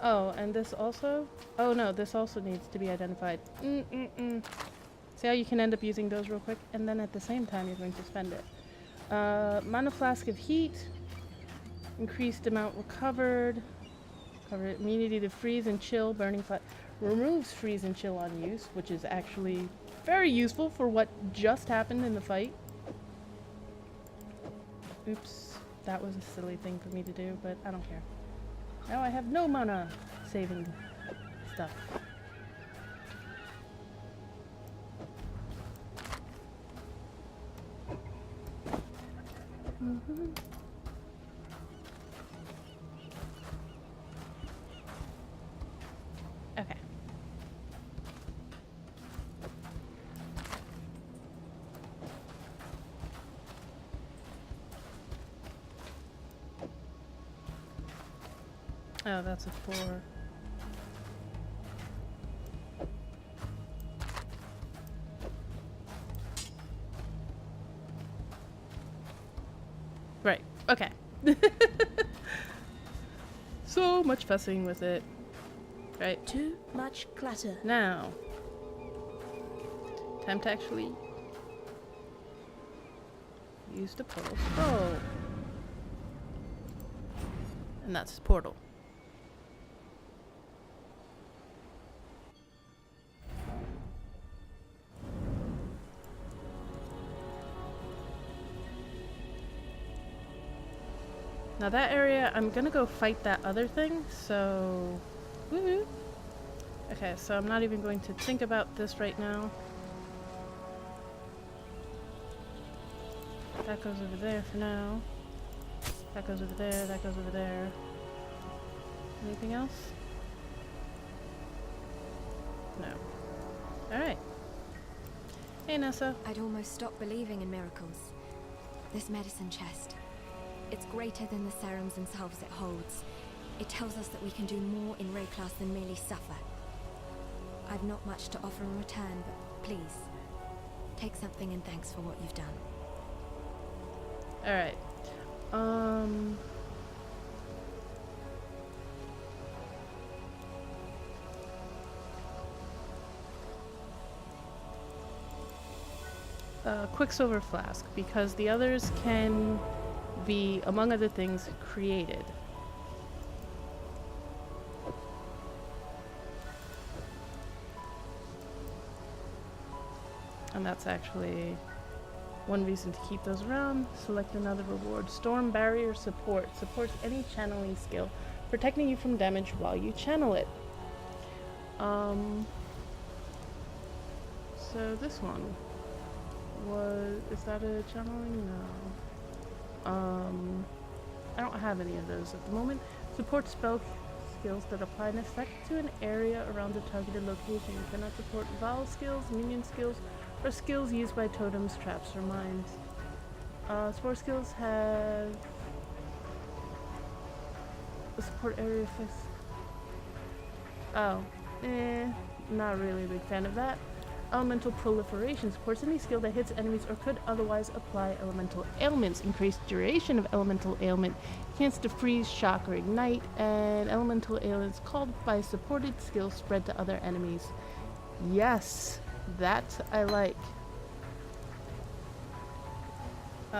A: Oh, and this also? Oh no, this also needs to be identified. See how you can end up using those real quick, and then at the same time you're going to spend it. Mana flask of heat. Increased amount recovered. Cover immunity to freeze and chill. Burning flat. Removes freeze and chill on use, which is actually very useful for what just happened in the fight. Oops. That was a silly thing for me to do, but I don't care. Now I have no mana saving stuff. Okay. Oh, that's a 4. Right. Okay. So much fussing with it. Right.
C: Too much clutter.
A: Now. Time to actually use the portal scroll. And that's the portal. Now that area, I'm gonna go fight that other thing, so... Woohoo! Okay, so I'm not even going to think about this right now. That goes over there for now. That goes over there, that goes over there. Anything else? No. Alright. Hey, Nessa.
F: I'd almost stopped believing in miracles. This medicine chest. It's greater than the serums themselves it holds. It tells us that we can do more in Rayclass than merely suffer. I've not much to offer in return, but please, take something in thanks for what you've done.
A: Alright. Quicksilver flask, because the others can be, among other things, created. And that's actually one reason to keep those around. Select another reward. Storm Barrier Support. Supports any channeling skill, protecting you from damage while you channel it. So this one is that a channeling? No. I don't have any of those at the moment. Support spell skills that apply an effect to an area around the targeted location. You cannot support vowel skills, minion skills, or skills used by totems, traps, or mines. Support skills have a support area effects. Oh, not really a big fan of that. Elemental Proliferation supports any skill that hits enemies or could otherwise apply elemental ailments. Increased duration of elemental ailment. Chance to freeze, shock, or ignite. And elemental ailments called by supported skills spread to other enemies. Yes, that I like.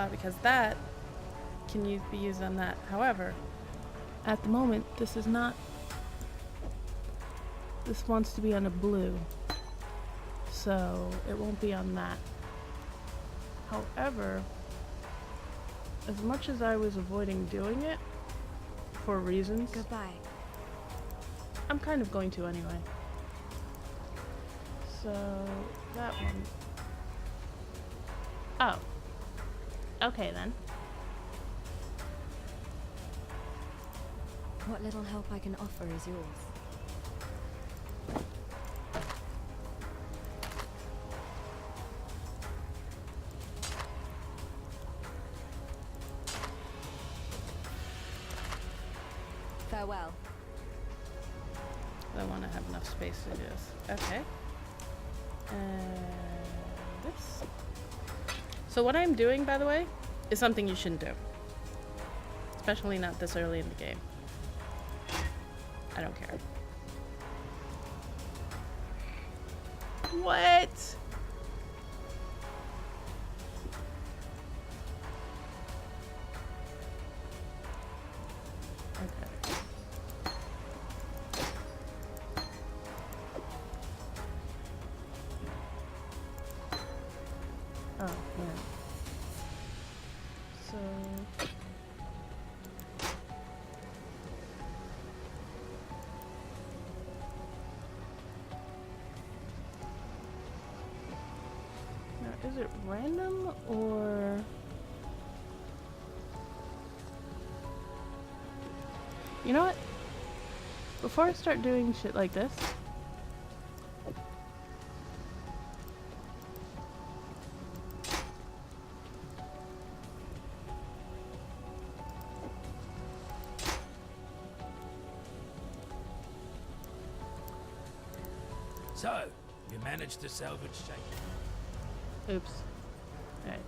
A: Because that can be used on that. However, at the moment, this is not. This wants to be on a blue. So it won't be on that. However, as much as I was avoiding doing it for reasons,
F: Goodbye.
A: I'm kind of going to anyway. So that one. Oh. Okay then.
F: What little help I can offer is yours. Farewell.
A: I want to have enough space to do this. Okay. This. So what I'm doing, by the way, is something you shouldn't do. Especially not this early in the game. I don't care. What? Okay. Oh, yeah. So... is it random or... You know what? Before I start doing shit like this,
G: So, you managed to salvage Shane.
A: oops. Alright.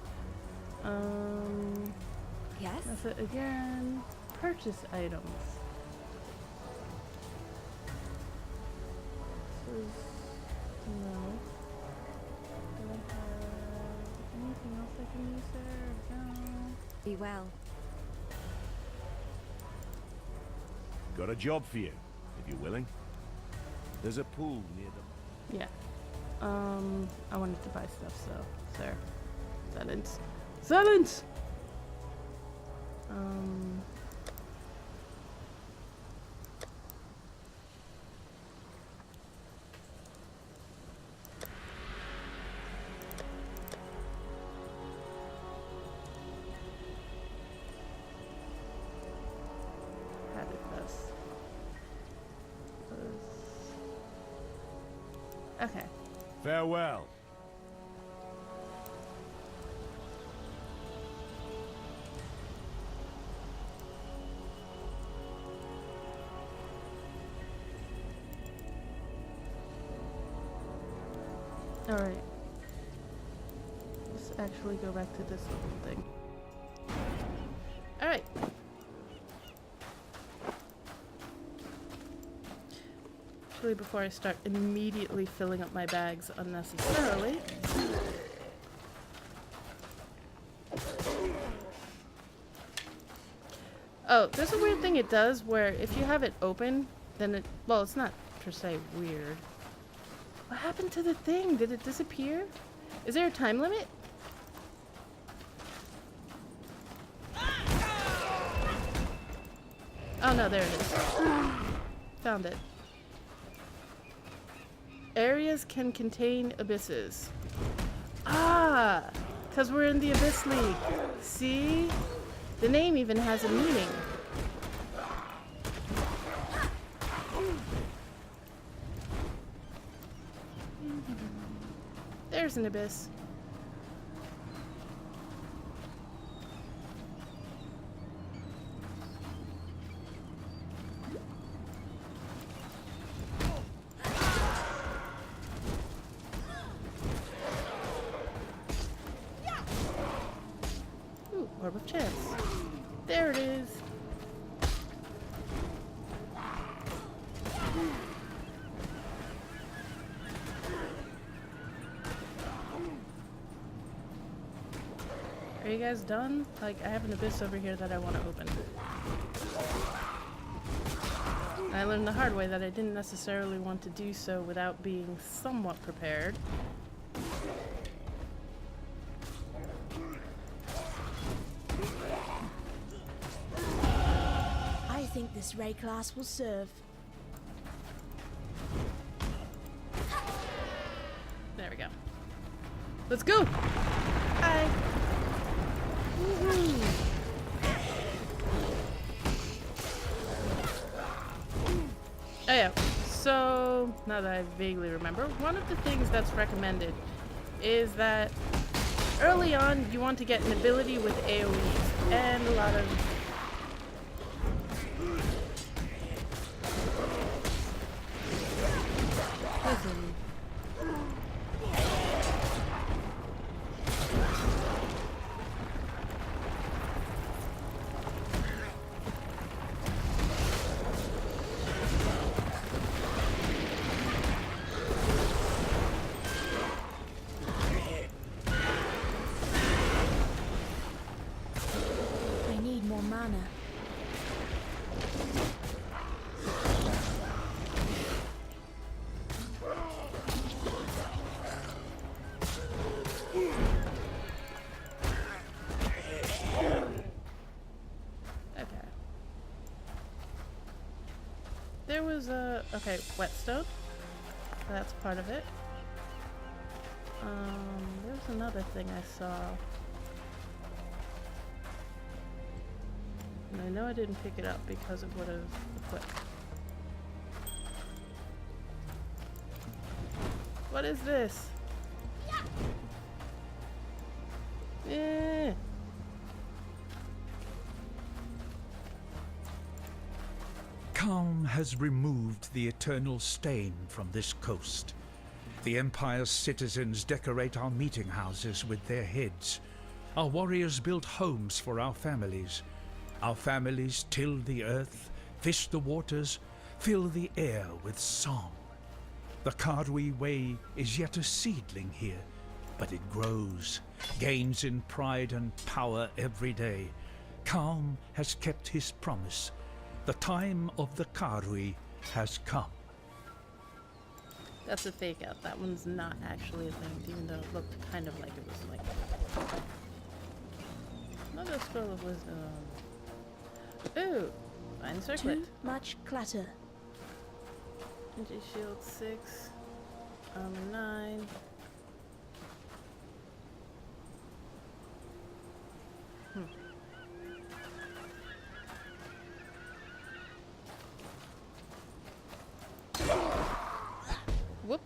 F: Yes?
A: That's it again. Purchase items. This is... No. Do I have anything else I can use there? No.
F: Be well.
E: Got a job for you, if you're willing. There's a pool near them.
A: Yeah. I wanted to buy stuff, so... Sir. Silence. Silence! How did this? Okay.
E: Farewell.
A: Alright. Let's actually go back to this little thing. Alright. Actually, before I start immediately filling up my bags unnecessarily. Oh, there's a weird thing it does where if you have it open, then it... Well, it's not per se weird. What happened to the thing? Did it disappear? Is there a time limit? Oh no, there it is. Found it. Areas can contain abysses. Ah! Because we're in the Abyss League. See? The name even has a meaning. There's an abyss. Ooh, orb of chance. There it is. Are you guys done? Like, I have an abyss over here that I want to open. I learned the hard way that I didn't necessarily want to do so without being somewhat prepared.
C: I think this ray class will serve.
A: There we go. Let's go! Hi! Woohoo! Oh yeah, so now that I vaguely remember, one of the things that's recommended is that early on you want to get an ability with AoEs and a lot of listen.
C: I need more mana.
A: Okay. There was a... Okay, whetstone. That's part of it. There was another thing I saw. And I know I didn't pick it up because of what I've equipped. What is this? Eh.
H: Calm has removed the eternal stain from this coast. The Empire's citizens decorate our meeting houses with their heads. Our warriors build homes for our families. Our families till the earth, fish the waters, fill the air with song. The Kardwi way is yet a seedling here, but it grows, gains in pride and power every day. Calm has kept his promise. The time of the Kardwi has come.
A: That's a fake out. That one's not actually a thing, even though it looked kind of like it was like that. Another scroll of wisdom. Ooh, fine circlet.
C: Too much clutter.
A: Energy shield 6, armor 9. Whoops.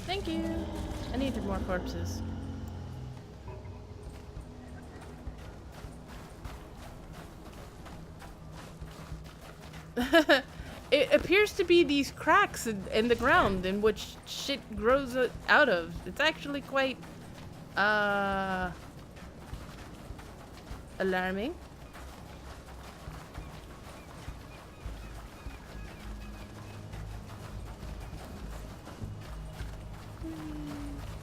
A: Thank you. I needed more corpses. It appears to be these cracks in the ground in which shit grows out of. It's actually quite alarming.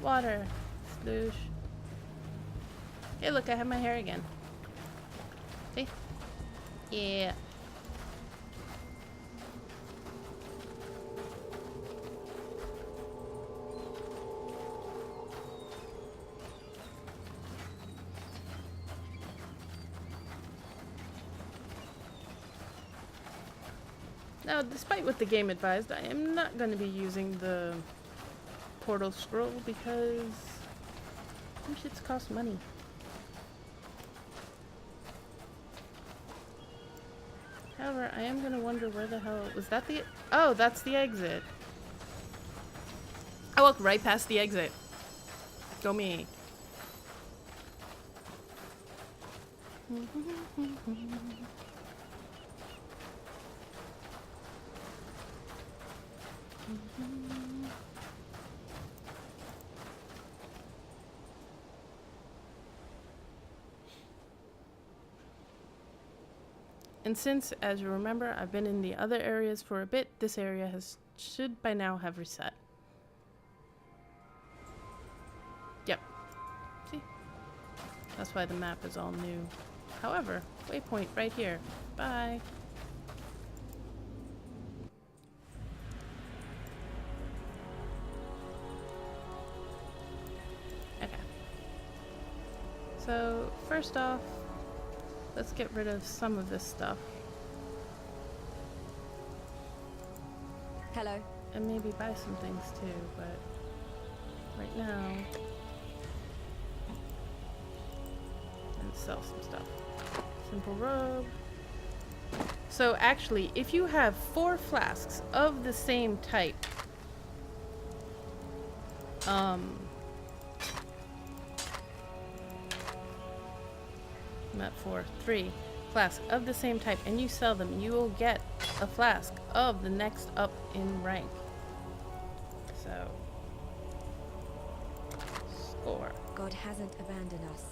A: Water. Sploosh. Hey, look, I have my hair again. See? Yeah. Now, despite what the game advised, I am not going to be using the portal scroll because them shits cost money. However, I am going to wonder where the hell... Was that the... Oh, that's the exit. I walked right past the exit. Go me. And since, as you remember, I've been in the other areas for a bit, this area should by now have reset. Yep. See? That's why the map is all new. However, waypoint right here. Bye. Okay. So, first off, let's get rid of some of this stuff.
F: Hello.
A: And maybe buy some things too, but right now... And sell some stuff. Simple robe. So actually, if you have 4 flasks of the same type, I'm at 4, 3 flasks of the same type, and you sell them, you will get a flask of the next up in rank. So, score.
F: God hasn't abandoned us.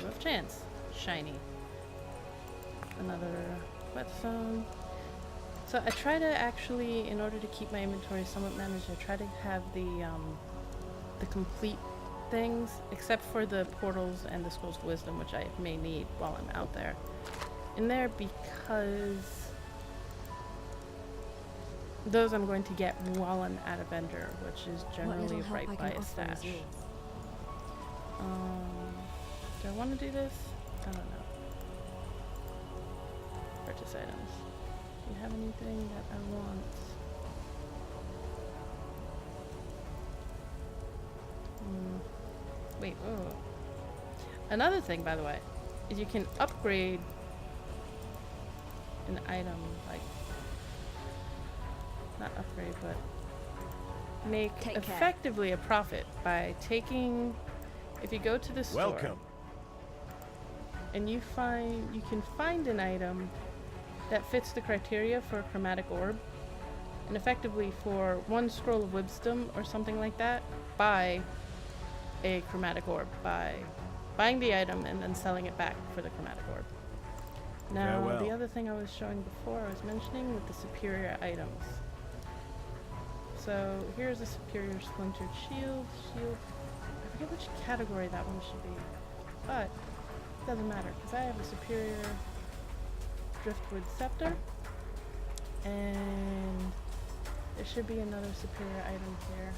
A: No chance. Shiny. Another whetstone. So I try to actually, in order to keep my inventory somewhat managed, I try to have the complete things, except for the portals and the scrolls of wisdom, which I may need while I'm out there, in there, because Those I'm going to get while I'm at a vendor, which is
F: What
A: generally
F: little help
A: right
F: I
A: by
F: can
A: a
F: offer is
A: stash.
F: yours.
A: Do I want to do this? I don't know. Purchase items. Do you have anything that I want? Wait, oh. Another thing, by the way, is you can upgrade an item, like, not upgrade, but make effectively a profit by taking, if you go to the store.
E: Welcome.
A: And you can find an item that fits the criteria for a chromatic orb, and effectively for 1 scroll of wisdom or something like that, buy a chromatic orb by buying the item and then selling it back for the chromatic orb. Now,
E: Farewell.
A: the other thing I was showing before, I was mentioning with the superior items. So here's a superior splintered shield. I forget which category that one should be, but it doesn't matter because I have a superior driftwood scepter, and there should be another superior item here.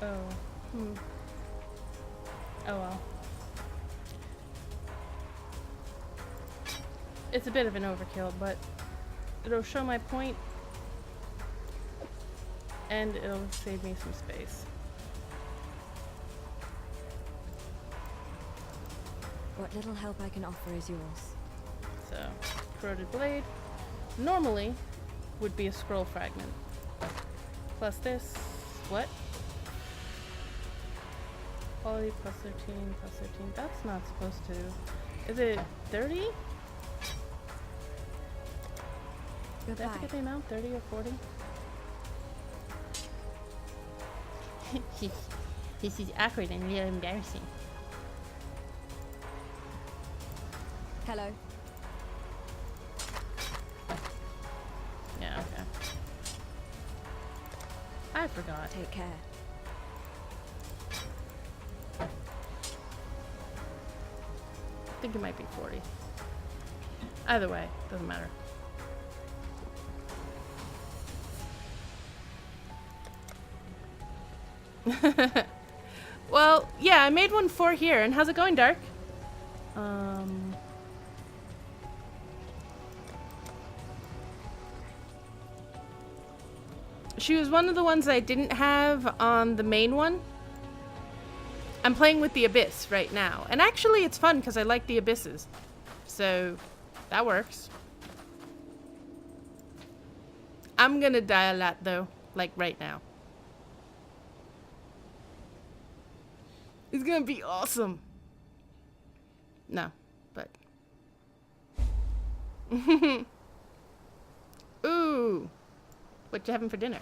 A: Oh, oh well. It's a bit of an overkill, but it'll show my point, and it'll save me some space.
F: What little help I can offer is yours.
A: So, corroded blade normally would be a scroll fragment. Plus this, what? Quality plus 13, plus 13. That's not supposed to. Is it 30? Did I have to get the amount? 30 or 40? This is awkward and really embarrassing.
F: Hello.
A: Yeah, okay. I forgot.
F: Take care.
A: I think it might be 40. Either way, doesn't matter. Well, yeah, I made one for here. And how's it going, Dark? She was one of the ones I didn't have on the main one. I'm playing with the Abyss right now. And actually, it's fun because I like the Abysses. So, that works. I'm gonna die a lot, though. Like, right now. It's gonna be awesome. No, but... Ooh! What you having for dinner?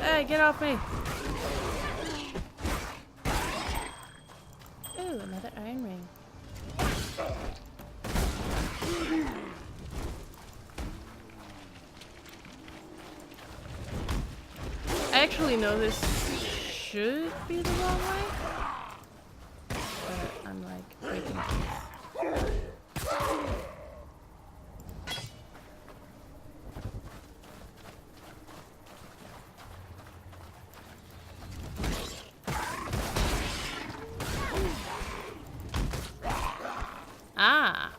A: Hey, get off me! Ooh, another iron ring. I actually know this should be the wrong way, but I'm like breaking things. Ah.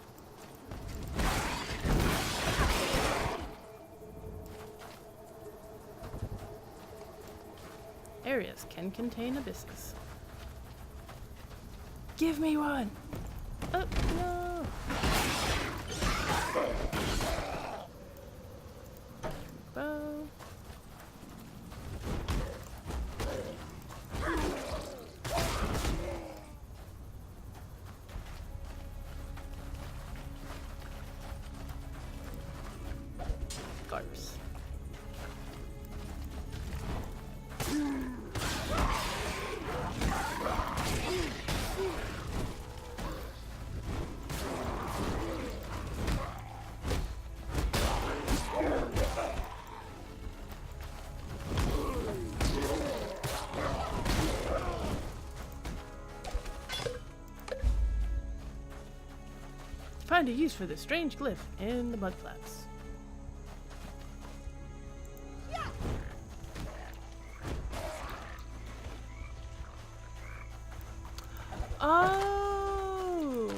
A: Areas can contain abysses. Give me one! Oh, no! Bow. Garps. find a use for this strange glyph in the mudflats. Oh,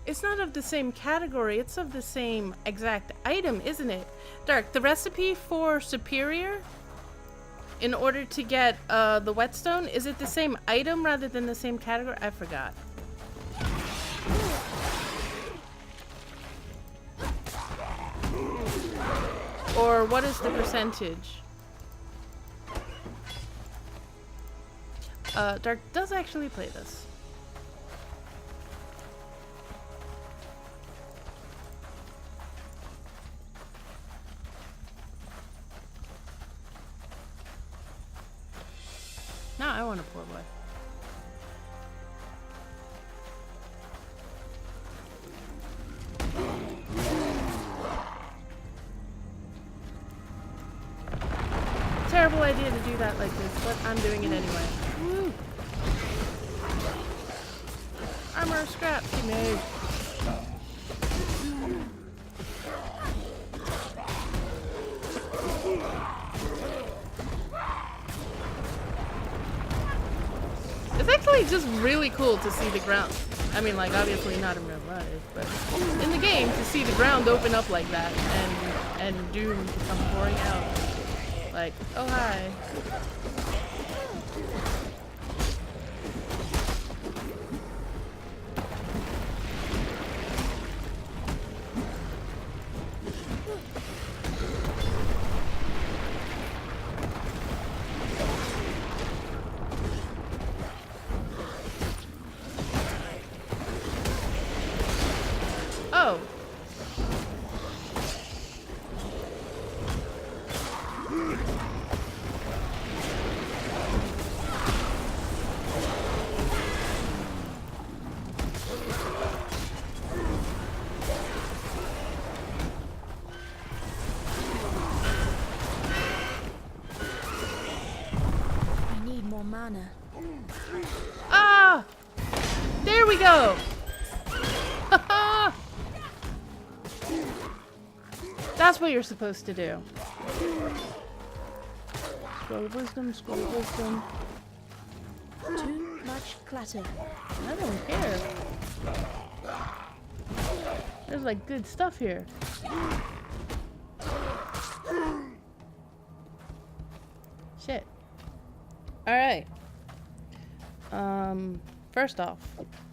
A: it's not of the same category, it's of the same exact item, isn't it? Dark, the recipe for superior, in order to get the whetstone, is it the same item rather than the same category? I forgot. Or what is the percentage? Dark does actually play this. Now I want a poor boy. Terrible idea to do that like this, but I'm doing it anyway. Woo. Armor scrap, he made. It's actually just really cool to see the ground. I mean, like, obviously not in real life, but in the game, to see the ground open up like that and doom come pouring out. Like, oh hi. Oh.
C: I need more mana.
A: Ah! There we go! That's what you're supposed to do. Scroll of wisdom, scroll of wisdom.
C: Too much clutter.
A: I don't care. There's like good stuff here. Shit. Alright. First off,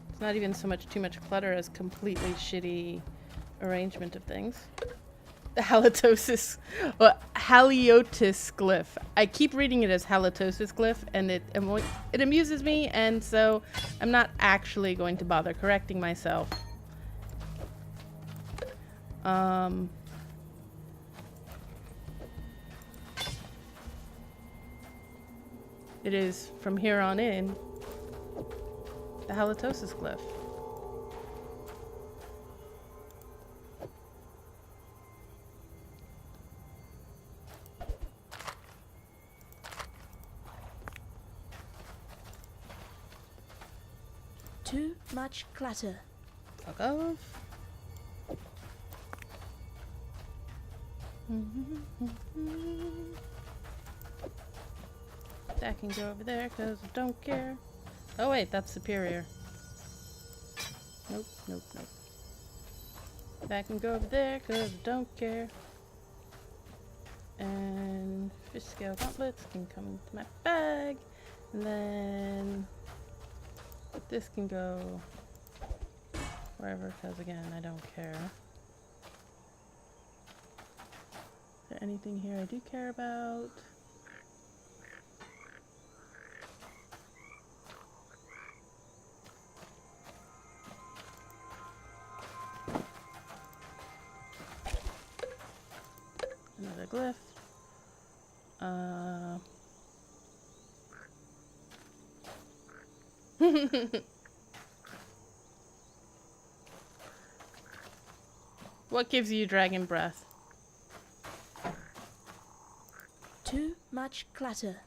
A: it's not even so much too much clutter as completely shitty arrangement of things. The halitosis, well, haliotis glyph. I keep reading it as halitosis glyph, and it amuses me, and so I'm not actually going to bother correcting myself. It is from here on in the halitosis glyph.
C: Too much clutter.
A: Fuck off. That can go over there because I don't care. Oh wait, that's superior. Nope, nope, nope. That can go over there because I don't care. And fish scale gauntlets can come into my bag. And then this can go wherever, because again, I don't care. Is there anything here I do care about? Another glyph. What gives you dragon breath?
C: Too much clutter.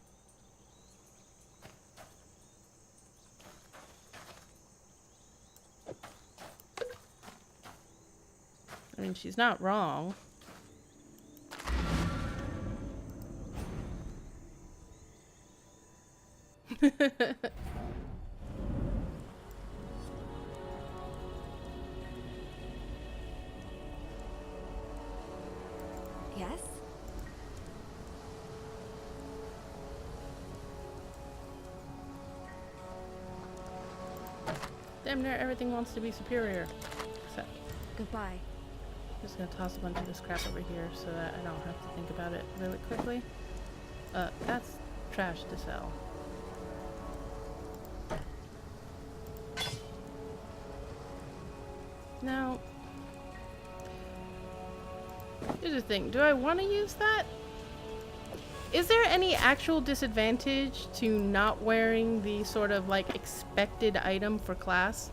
A: I mean, she's not wrong.
F: Yes?
A: Damn near everything wants to be superior. Except,
F: Goodbye.
A: I'm just gonna toss a bunch of this crap over here so that I don't have to think about it really quickly. That's trash to sell. Now, here's the thing. Do I want to use that? Is there any actual disadvantage to not wearing the sort of like expected item for class?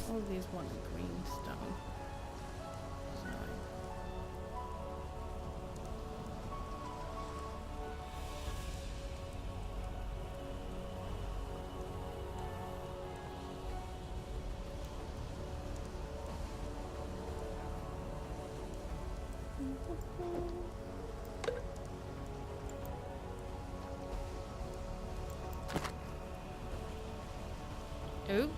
A: All of these want green stone. Ooh.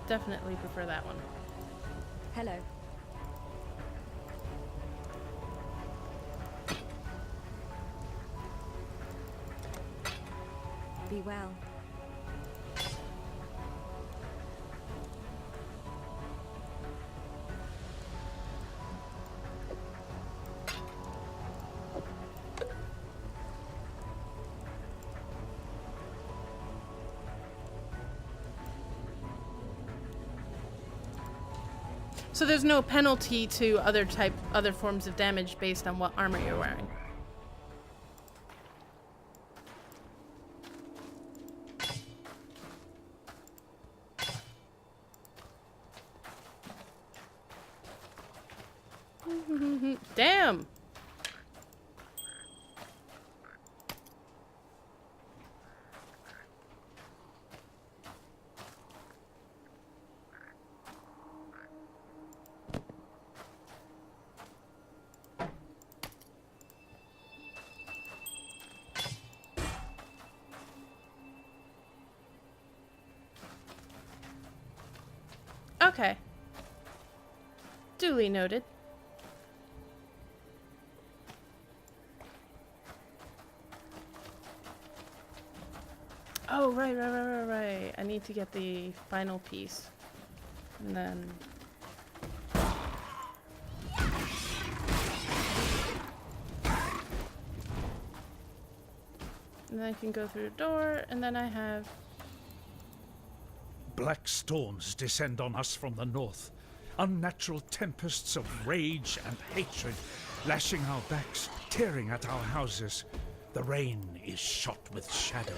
A: Definitely prefer that one.
F: Hello. Be well.
A: So there's no penalty to other forms of damage based on what armor you're wearing. Damn! Okay. Duly noted. Oh, right. I need to get the final piece. And then... and then I can go through the door, and then I have...
H: Black storms descend on us from the north. Unnatural tempests of rage and hatred, lashing our backs, tearing at our houses. The rain is shot with shadow.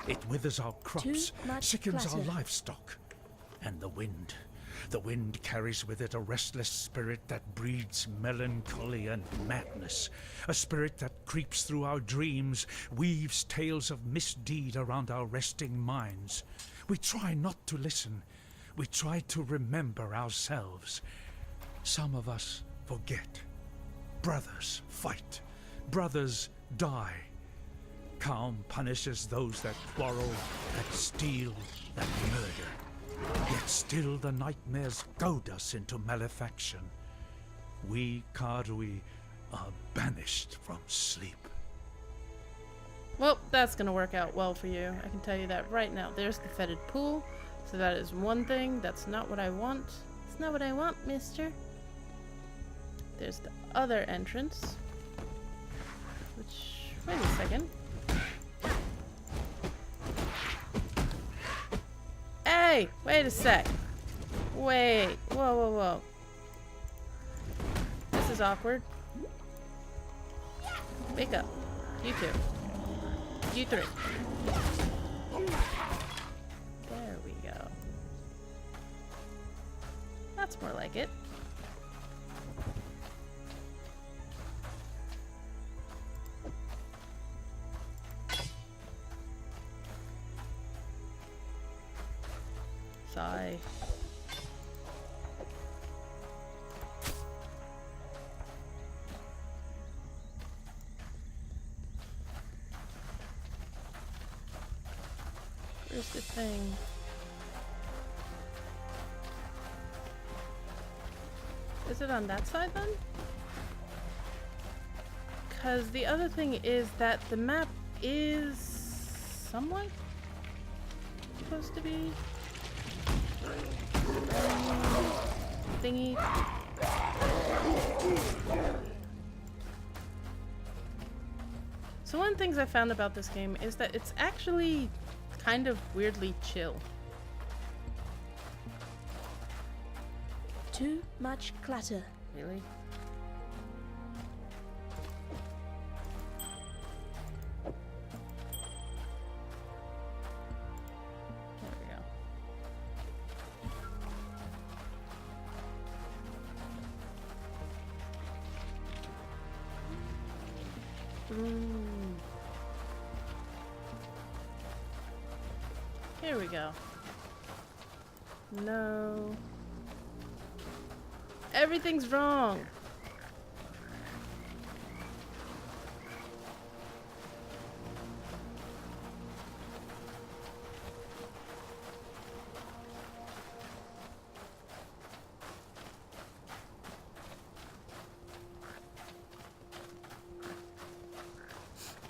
H: It withers our crops, sickens our livestock. And the wind carries with it a restless spirit that breeds melancholy and madness. A spirit that creeps through our dreams, weaves tales of misdeed around our resting minds. We try not to listen. We try to remember ourselves. Some of us forget. Brothers fight. Brothers die. Calm punishes those that quarrel, that steal, that murder. Yet still the nightmares goad us into malefaction. We Kardui are banished from sleep.
A: Well, that's gonna work out well for you. I can tell you that right now. There's the fetid pool. So that is one thing. That's not what I want. It's not what I want, mister. There's the other entrance. Which... wait a second. Hey! Wait a sec. Wait. Whoa. is awkward. Wake up. You two. You three. There we go. That's more like it. Sigh. Where's the thing? Is it on that side then? Because the other thing is that the map is somewhat supposed to be thingy. So one of the things I found about this game is that it's actually kind of weirdly chill.
C: Too much clutter.
A: Really? There we go. Here we go. No. Everything's wrong.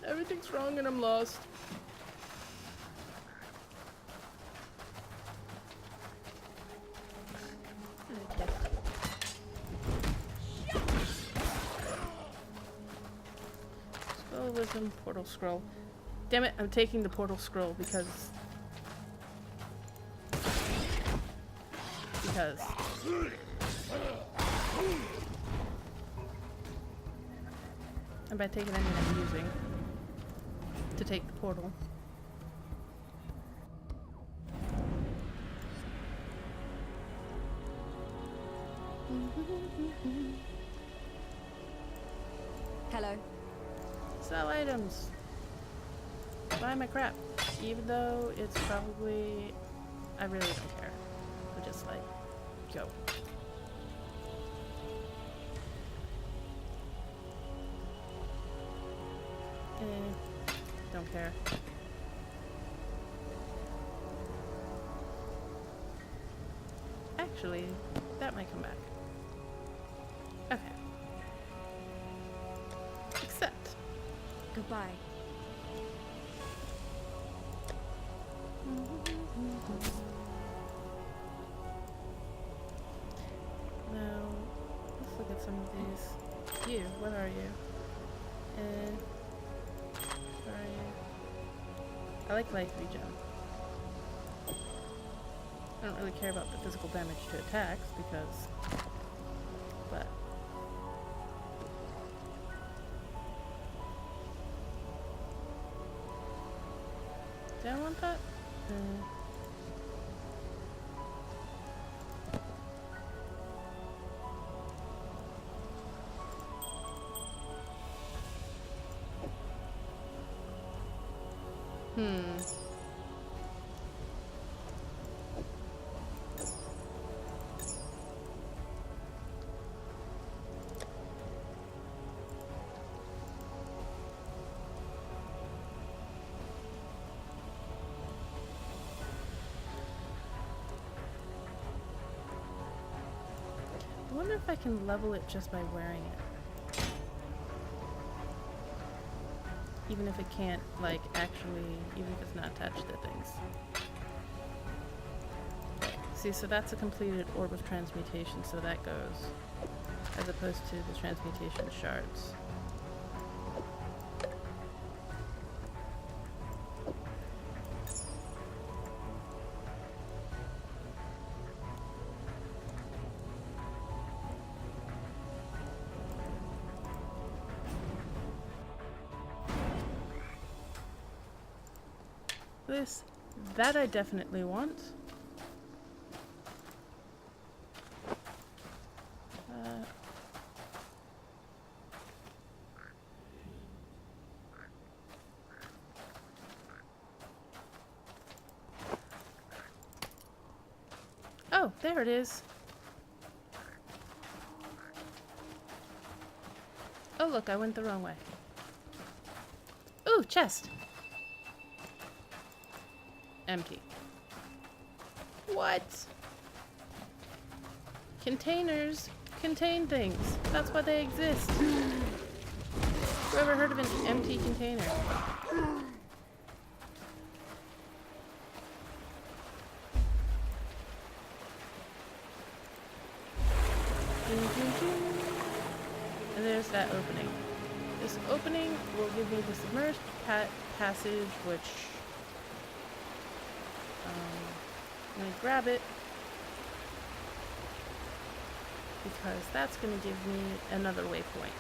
A: Everything's wrong and I'm lost. Okay. Scroll wisdom, portal scroll. Damn it, I'm taking the portal scroll because and by taking I mean I'm using to take the portal.
F: Hello.
A: Sell items. Buy my crap. Even though it's probably... I really don't care. I'm just like, go. Don't care. Actually, that might come back. Okay. Accept.
F: Goodbye.
A: Now, let's look at some of these. You, what are you? Where are you? I like light regen. I don't really care about the physical damage to attacks because... But... Do I want that? I wonder if I can level it just by wearing it. Even if it can't, like, actually, even if it's not attached to things. See, so that's a completed orb of transmutation, so that goes. As opposed to the transmutation shards. This, that I definitely want. Oh, there it is. Oh, look, I went the wrong way. Ooh, chest. Empty. What? Containers contain things. That's why they exist. Who ever heard of an empty container? And there's that opening. This opening will give me the submerged passage, which I'm going to grab it because that's going to give me another waypoint.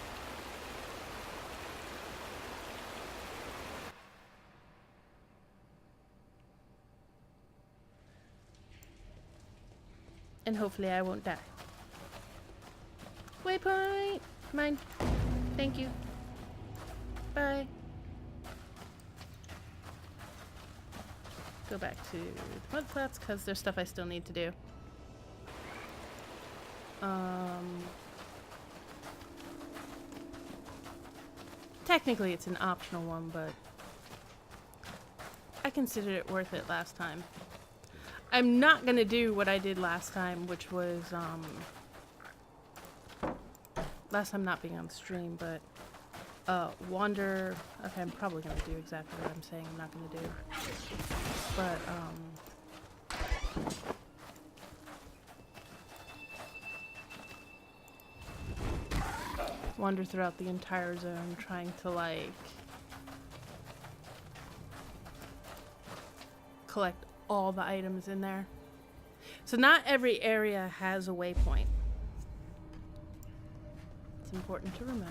A: And hopefully I won't die. Waypoint! Mine. Thank you. Bye. Go back to the mud flats because there's stuff I still need to do. Technically it's an optional one, but I considered it worth it last time. I'm not gonna do what I did last time, which was last time not being on stream, but wander. Okay, I'm probably gonna do exactly what I'm saying I'm not gonna do. But wander throughout the entire zone trying to like collect all the items in there. So not every area has a waypoint. It's important to remember.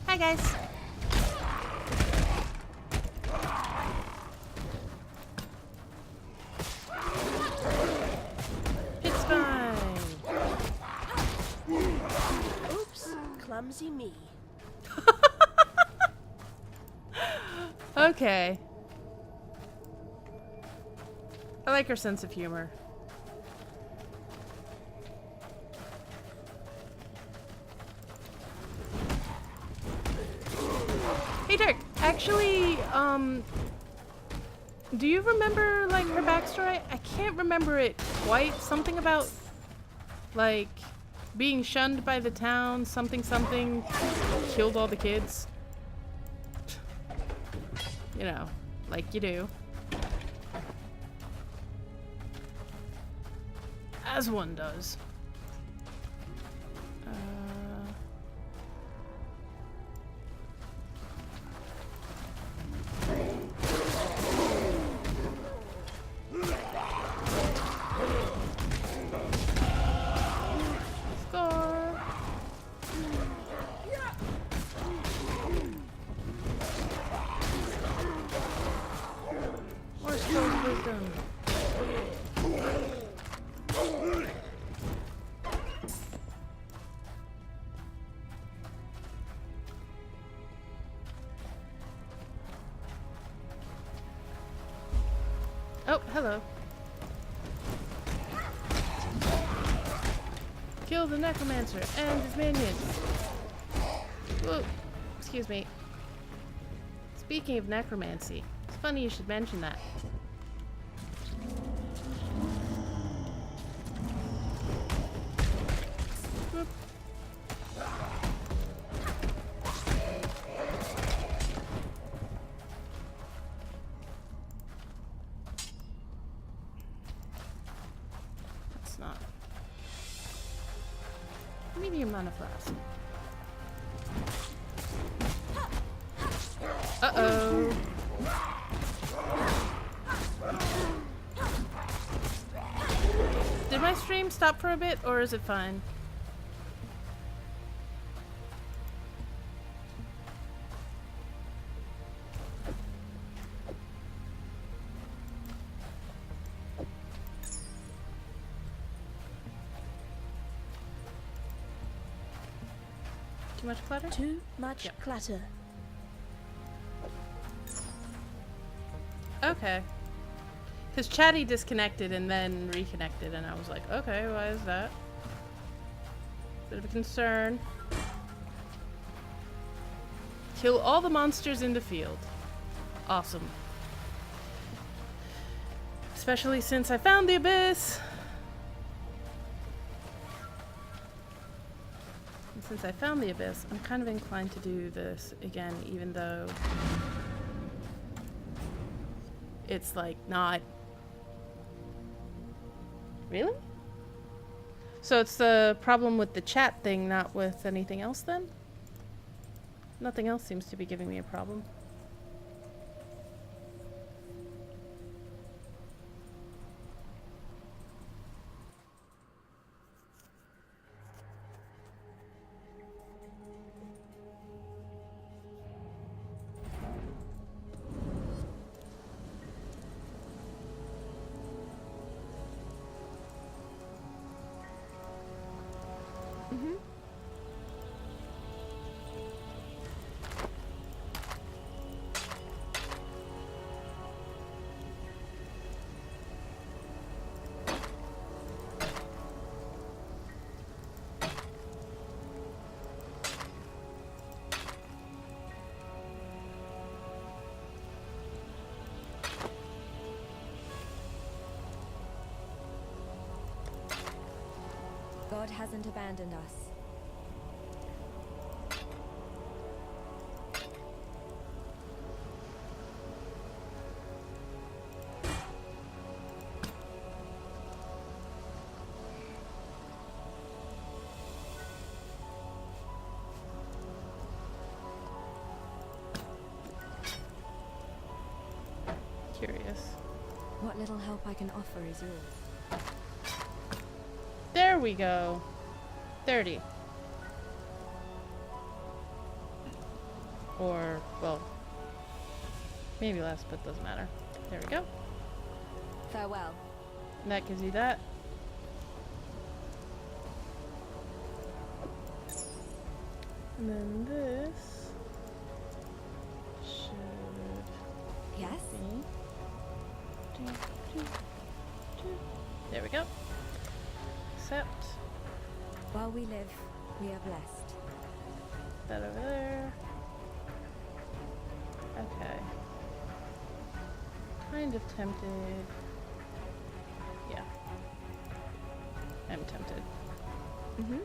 A: Hi guys. It's fine.
C: Oops, clumsy me.
A: Okay. I like her sense of humor. Hey Dirk, actually, do you remember, like, her backstory? I can't remember it quite. Something about, like, being shunned by the town, something, killed all the kids. You know, like you do. As one does. Oh, hello. Kill the necromancer and his minions. Whoa, excuse me. Speaking of necromancy, it's funny you should mention that. Whoop. That's not. Medium mana flask. Uh-oh. Did my stream stop for a bit, or is it fine? Too much clutter?
C: Too much clutter.
A: Okay. Because Chatty disconnected and then reconnected, and I was like, okay, why is that? Bit of a concern. Kill all the monsters in the field. Awesome. Especially since I found the abyss. And since I found the abyss, I'm kind of inclined to do this again, even though it's like not. Really? So it's the problem with the chat thing, not with anything else then? Nothing else seems to be giving me a problem.
F: God hasn't abandoned us.
A: Curious.
F: What little help I can offer is yours.
A: There we go. 30. Or, well, maybe less, but doesn't matter. There we go.
F: Farewell.
A: And that gives you that. And then this should
F: Yes?
A: be. There we go. Accept.
F: While we live, we are blessed.
A: That over there. Okay. Kind of tempted. Yeah. I'm tempted.
F: Mm-hmm.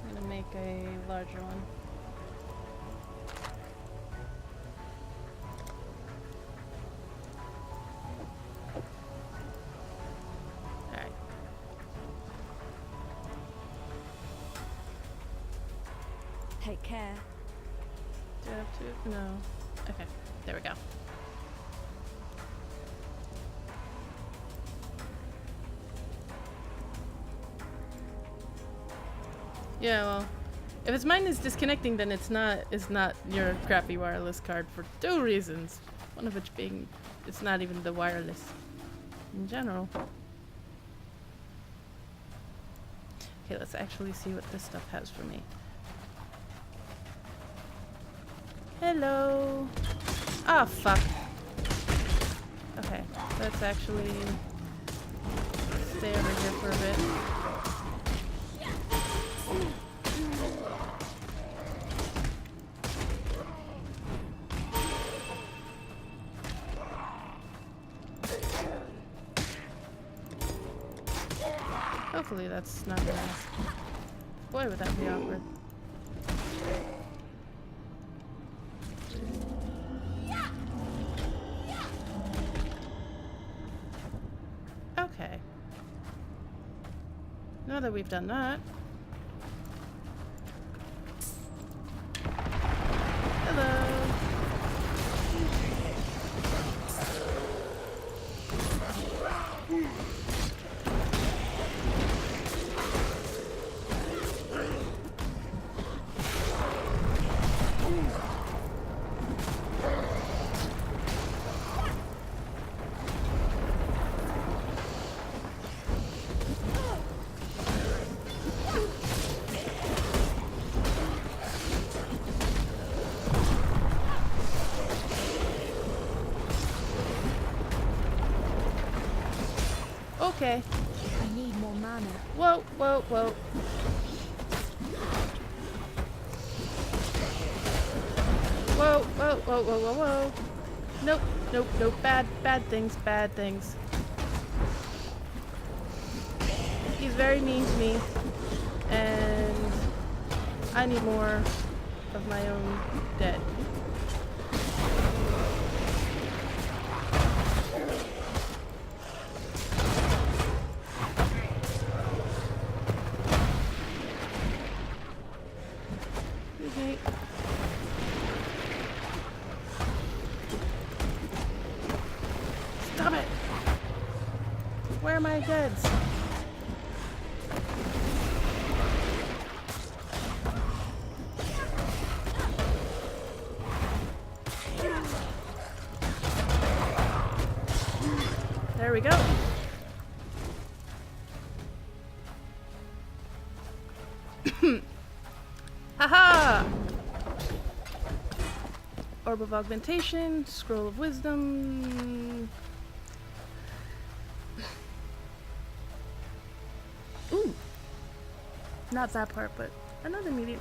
A: I'm gonna make a larger one. Alright.
F: Take care.
A: Do I have to? No. Okay. There we go. Yeah, well, if it's mine is disconnecting, then it's not your crappy wireless card for 2 reasons. One of which being it's not even the wireless in general. Okay, let's actually see what this stuff has for me. Hello. Ah, fuck. Okay, let's actually stay over here for a bit. Hopefully that's not gonna... Boy, would that be awkward. Okay. Now that we've done that... Hello! Okay.
C: I need more mana.
A: Whoa, whoa, whoa. Whoa, whoa, whoa, whoa, whoa, whoa. Nope, nope, nope. Bad things, bad things. He's very mean to me. And I need more of my own dead. Okay. Stop it! Where are my deads? There we go. Haha! Orb of Augmentation, Scroll of Wisdom. Ooh! Not that part, but another medium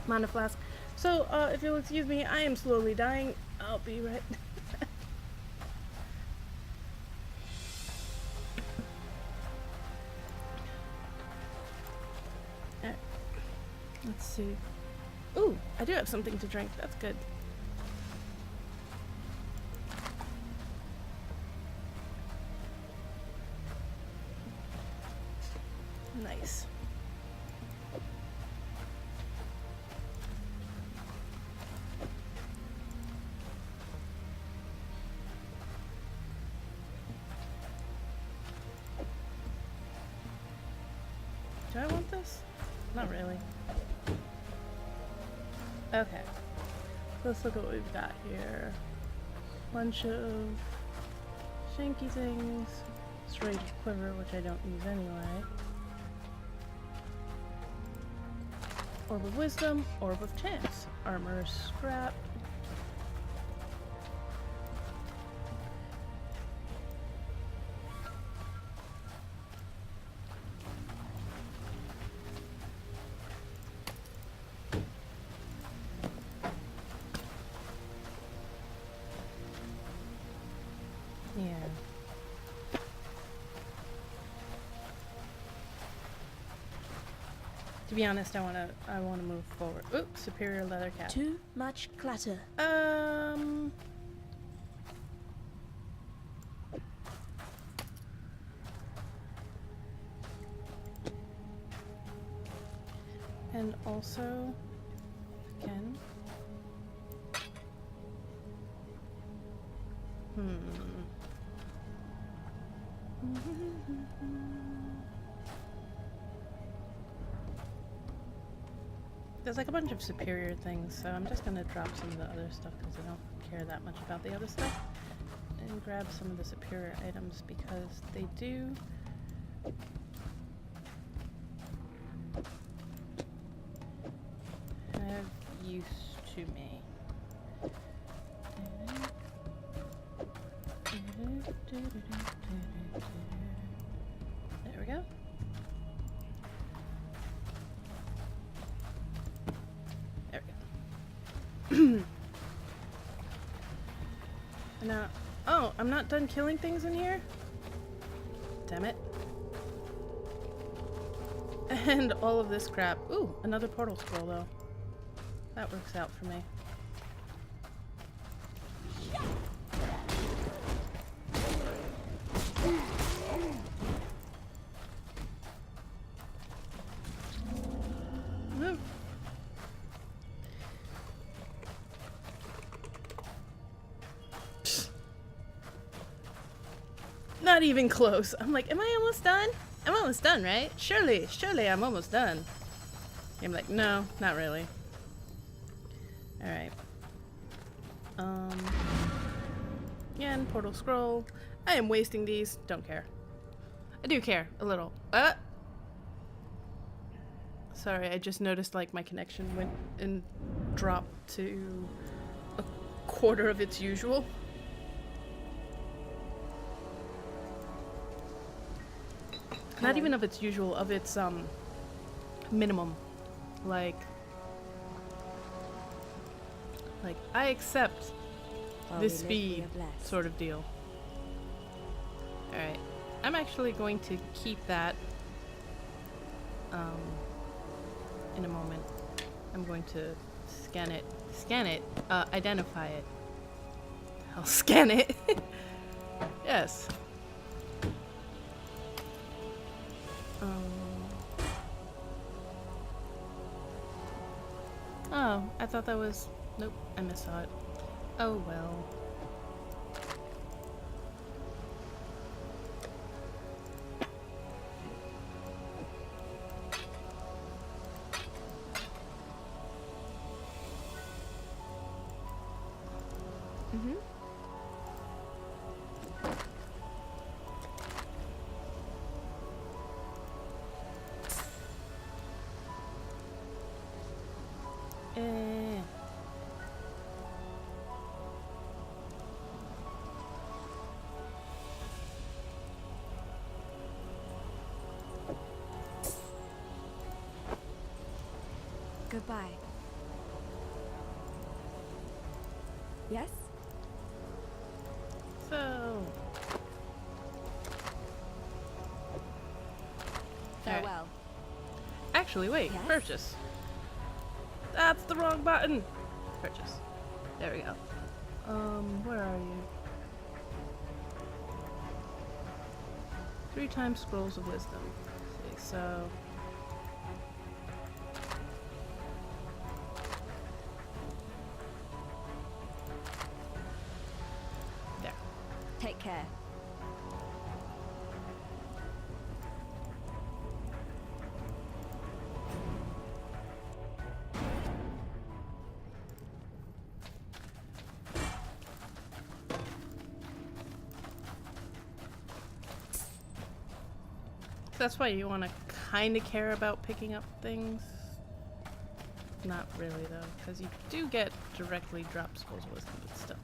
A: mana flask. So, if you'll excuse me, I am slowly dying. I'll be right. Let's see. Ooh, I do have something to drink. That's good. Nice. Do I want this? Not really. Okay. Let's look at what we've got here. Bunch of shanky things. Straight quiver, which I don't use anyway. Orb of Wisdom, Orb of Chance, Armor Scrap. Yeah. To be honest, I wanna move forward. Oops, superior leather cap.
C: Too much clutter.
A: And also, again. There's like a bunch of superior things, so I'm just gonna drop some of the other stuff because I don't care that much about the other stuff. And grab some of the superior items because they do have use to me. There we go. There we go. Now, oh, I'm not done killing things in here? Damn it. And all of this crap. Ooh, another portal scroll though. That works out for me. Woo. Not even close. I'm like, am I almost done? I'm almost done, right? Surely I'm almost done. I'm like, no, not really. Alright. Again, portal scroll. I am wasting these. Don't care. I do care, a little. Sorry, I just noticed like my connection went and dropped to a quarter of its usual. Not even of its usual, of its minimum. Like I accept this speed sort of deal. Alright. I'm actually going to keep that in a moment. I'm going to scan it, identify it. I'll scan it. Yes. Oh, I thought that was... Nope, I missaw it. Oh well.
F: Goodbye. Yes?
A: So...
F: Farewell.
A: Actually, wait.
F: Yes?
A: Purchase. That's the wrong button. Purchase. There we go. Where are you? 3 times scrolls of wisdom. Let's see, so... There.
F: Take care.
A: That's why you want to kind of care about picking up things. Not really, though, because you do get directly drop scrolls of wisdom, but still.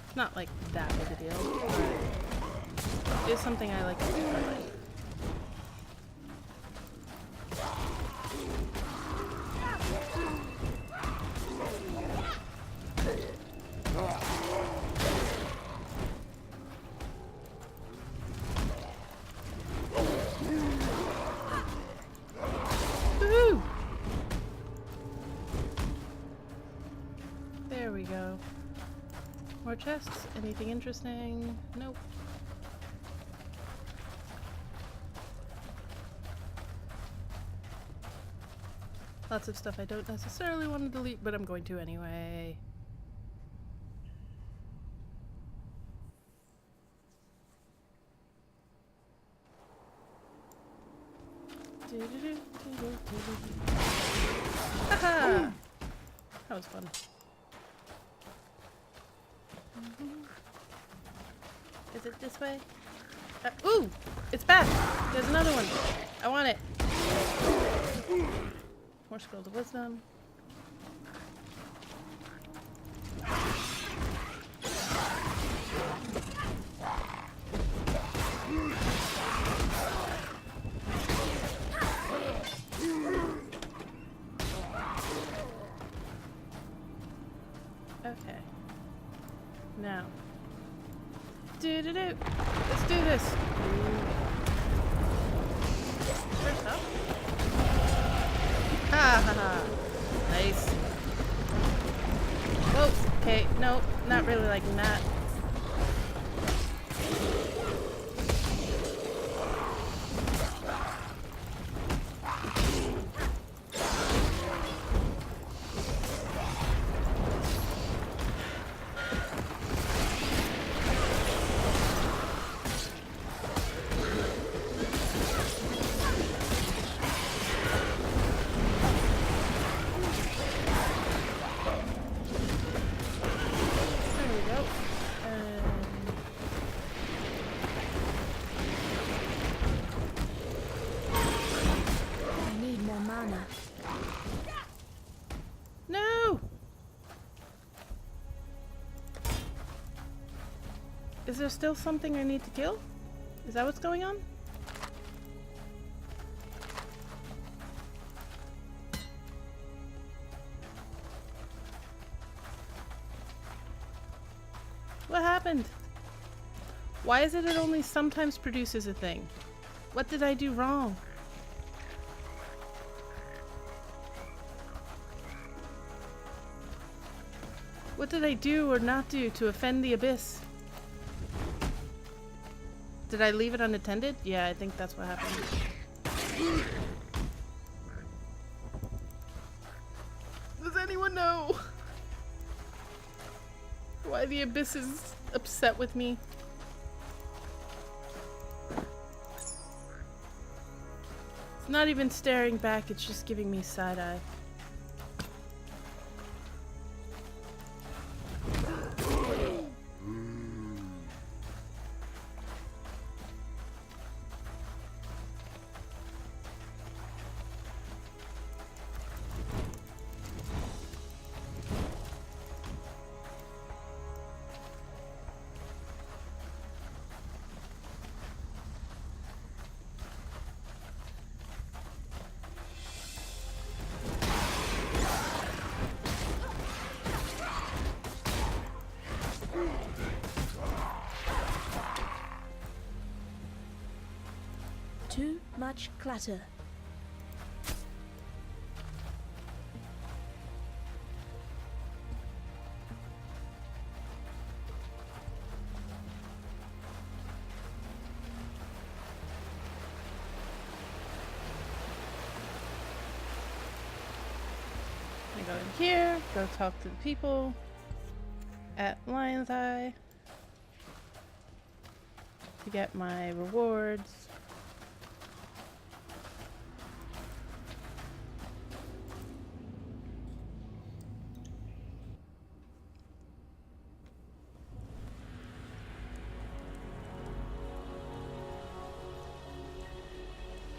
A: It's not like that big a deal, but it is something I like to do for life. There we go. More chests? Anything interesting? Nope. Lots of stuff I don't necessarily want to delete, but I'm going to anyway. Haha! That was fun. Is it this way? Ooh! It's back! There's another one! I want it! More scrolls of wisdom. Okay. Now. Let's do this. First up. Ha ha ha. Nice. Whoa. Okay. No, not really liking that. Is there still something I need to kill? Is that what's going on? What happened? Why is it only sometimes produces a thing? What did I do wrong? What did I do or not do to offend the abyss? Did I leave it unattended? Yeah, I think that's what happened. Does anyone know why the abyss is upset with me? It's not even staring back, it's just giving me side eye.
C: Too much clutter.
A: I go in here, go talk to the people at Lion's Eye to get my rewards.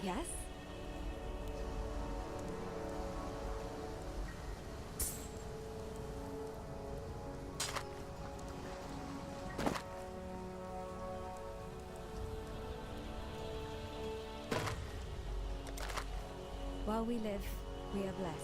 F: Yes? While we live, we are blessed.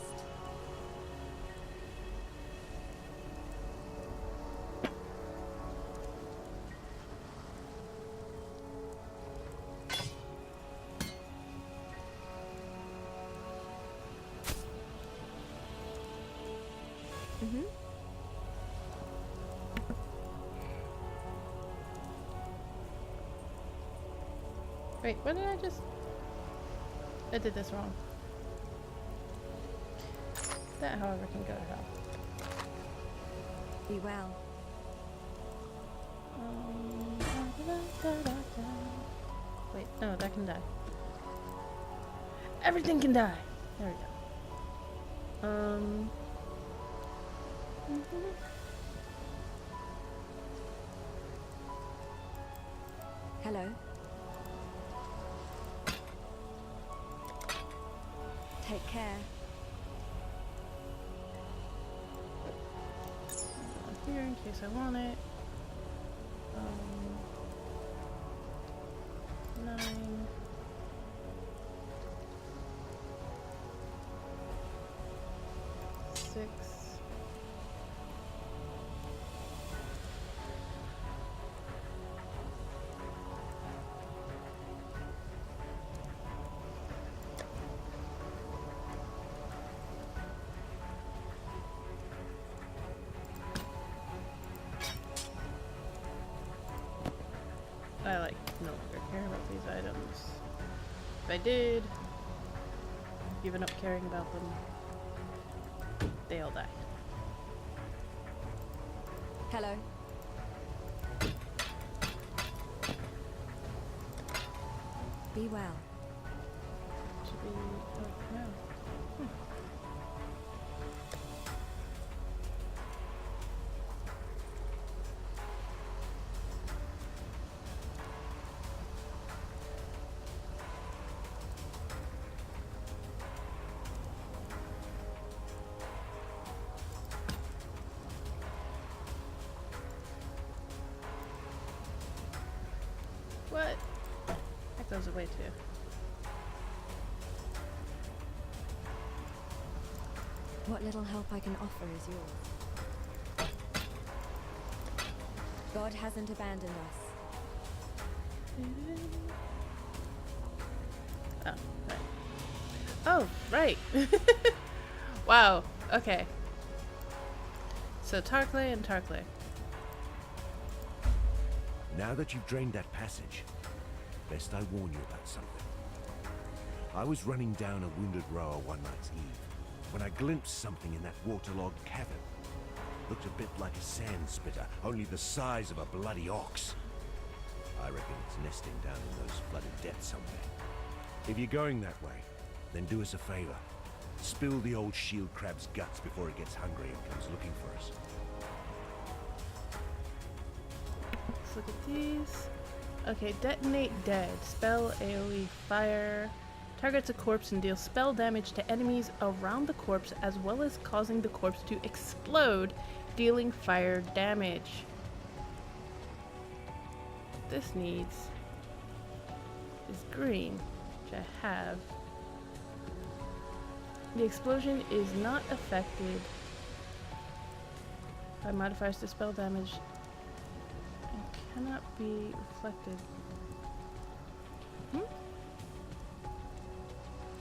F: Mm-hmm.
A: Wait, what did I just... I did this wrong. That, however, can go to hell.
F: Be well.
A: Wait, no, that can die. Everything can die! There we go.
F: Hello. Take care.
A: Here in case I want it. 9. 6. I like no longer care about these items. If I did, given up caring about them, they all die.
F: Hello. Be well.
A: Should be. Oh, no. What? there's a way to.
F: What little help I can offer is yours. God hasn't abandoned us.
A: Oh, right. Oh, right. Wow. Okay. So Tarkley and Tarkley.
E: Now that you've drained that passage, best I warn you about something. I was running down a wounded rower one night's eve when I glimpsed something in that waterlogged cavern. Looked a bit like a sand spitter, only the size of a bloody ox. I reckon it's nesting down in those flooded depths somewhere. If you're going that way, then do us a favor. Spill the old shield crab's guts before it gets hungry and comes looking for us.
A: Let's look at these. Okay, detonate dead. Spell AoE fire. Targets a corpse and deals spell damage to enemies around the corpse as well as causing the corpse to explode, dealing fire damage. This needs is green, which I have. The explosion is not affected by modifiers to spell damage and cannot be reflected.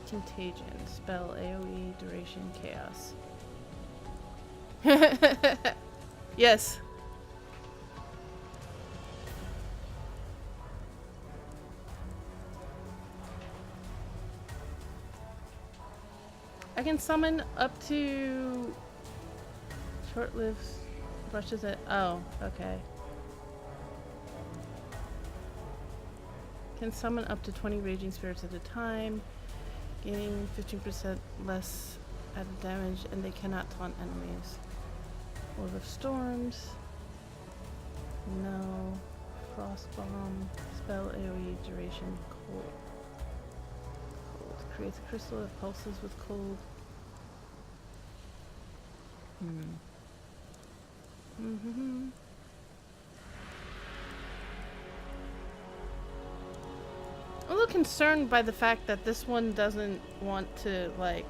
A: Contagion. Spell AoE duration chaos. Yes. I can summon up to short-lived brushes at. Oh, okay. Can summon up to 20 raging spirits at a time, gaining 15% less added damage, and they cannot taunt enemies. Orb of Storms. No. Frost Bomb. Spell AoE duration cold. Creates a crystal that pulses with cold. I'm a little concerned by the fact that this one doesn't want to, like,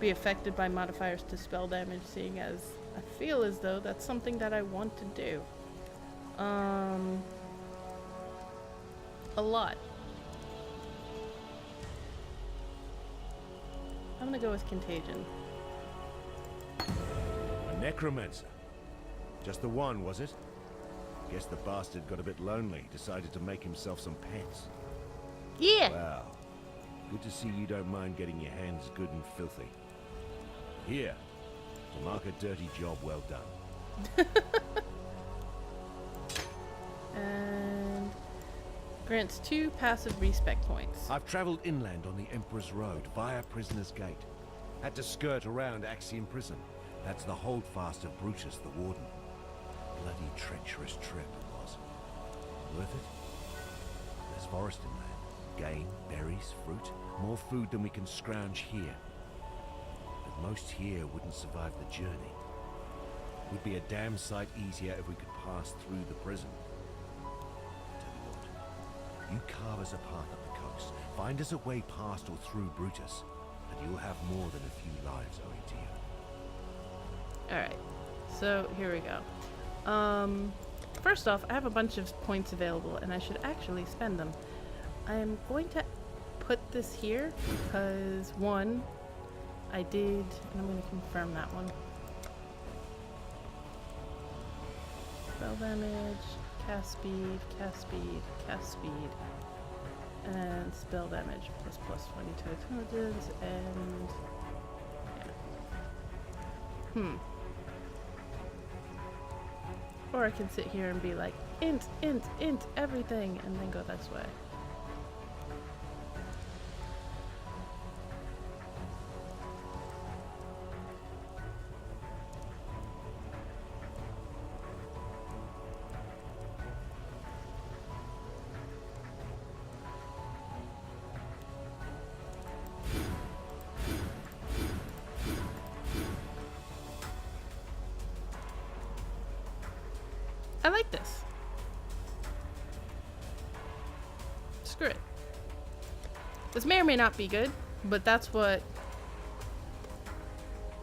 A: be affected by modifiers to spell damage, seeing as I feel as though that's something that I want to do. A lot. I'm gonna go with Contagion.
E: A necromancer. Just the one, was it? Guess the bastard got a bit lonely, decided to make himself some pets.
A: Yeah!
E: Wow. Good to see you don't mind getting your hands good and filthy. Here, to mark a dirty job well done.
A: And grants 2 passive respect points.
E: I've traveled inland on the Emperor's Road via Prisoner's Gate. Had to skirt around Axiom Prison. That's the holdfast of Brutus the Warden. Bloody treacherous trip it was. Worth it? There's forest inland. Game, berries, fruit. More food than we can scrounge here. But most here wouldn't survive the journey. Would be a damn sight easier if we could pass through the prison. Tell you what, you carve us a path up the coast, find us a way past or through Brutus, and you'll have more than a few lives owing to you.
A: Alright, so here we go. First off, I have a bunch of points available and I should actually spend them. I'm going to put this here because, one, I did, and I'm going to confirm that one. Spell damage, cast speed, cast speed, cast speed, and spell damage plus 20 to intelligence, and yeah. Or I can sit here and be like, int, everything, and then go this way. I like this. Screw it. This may or may not be good, but that's what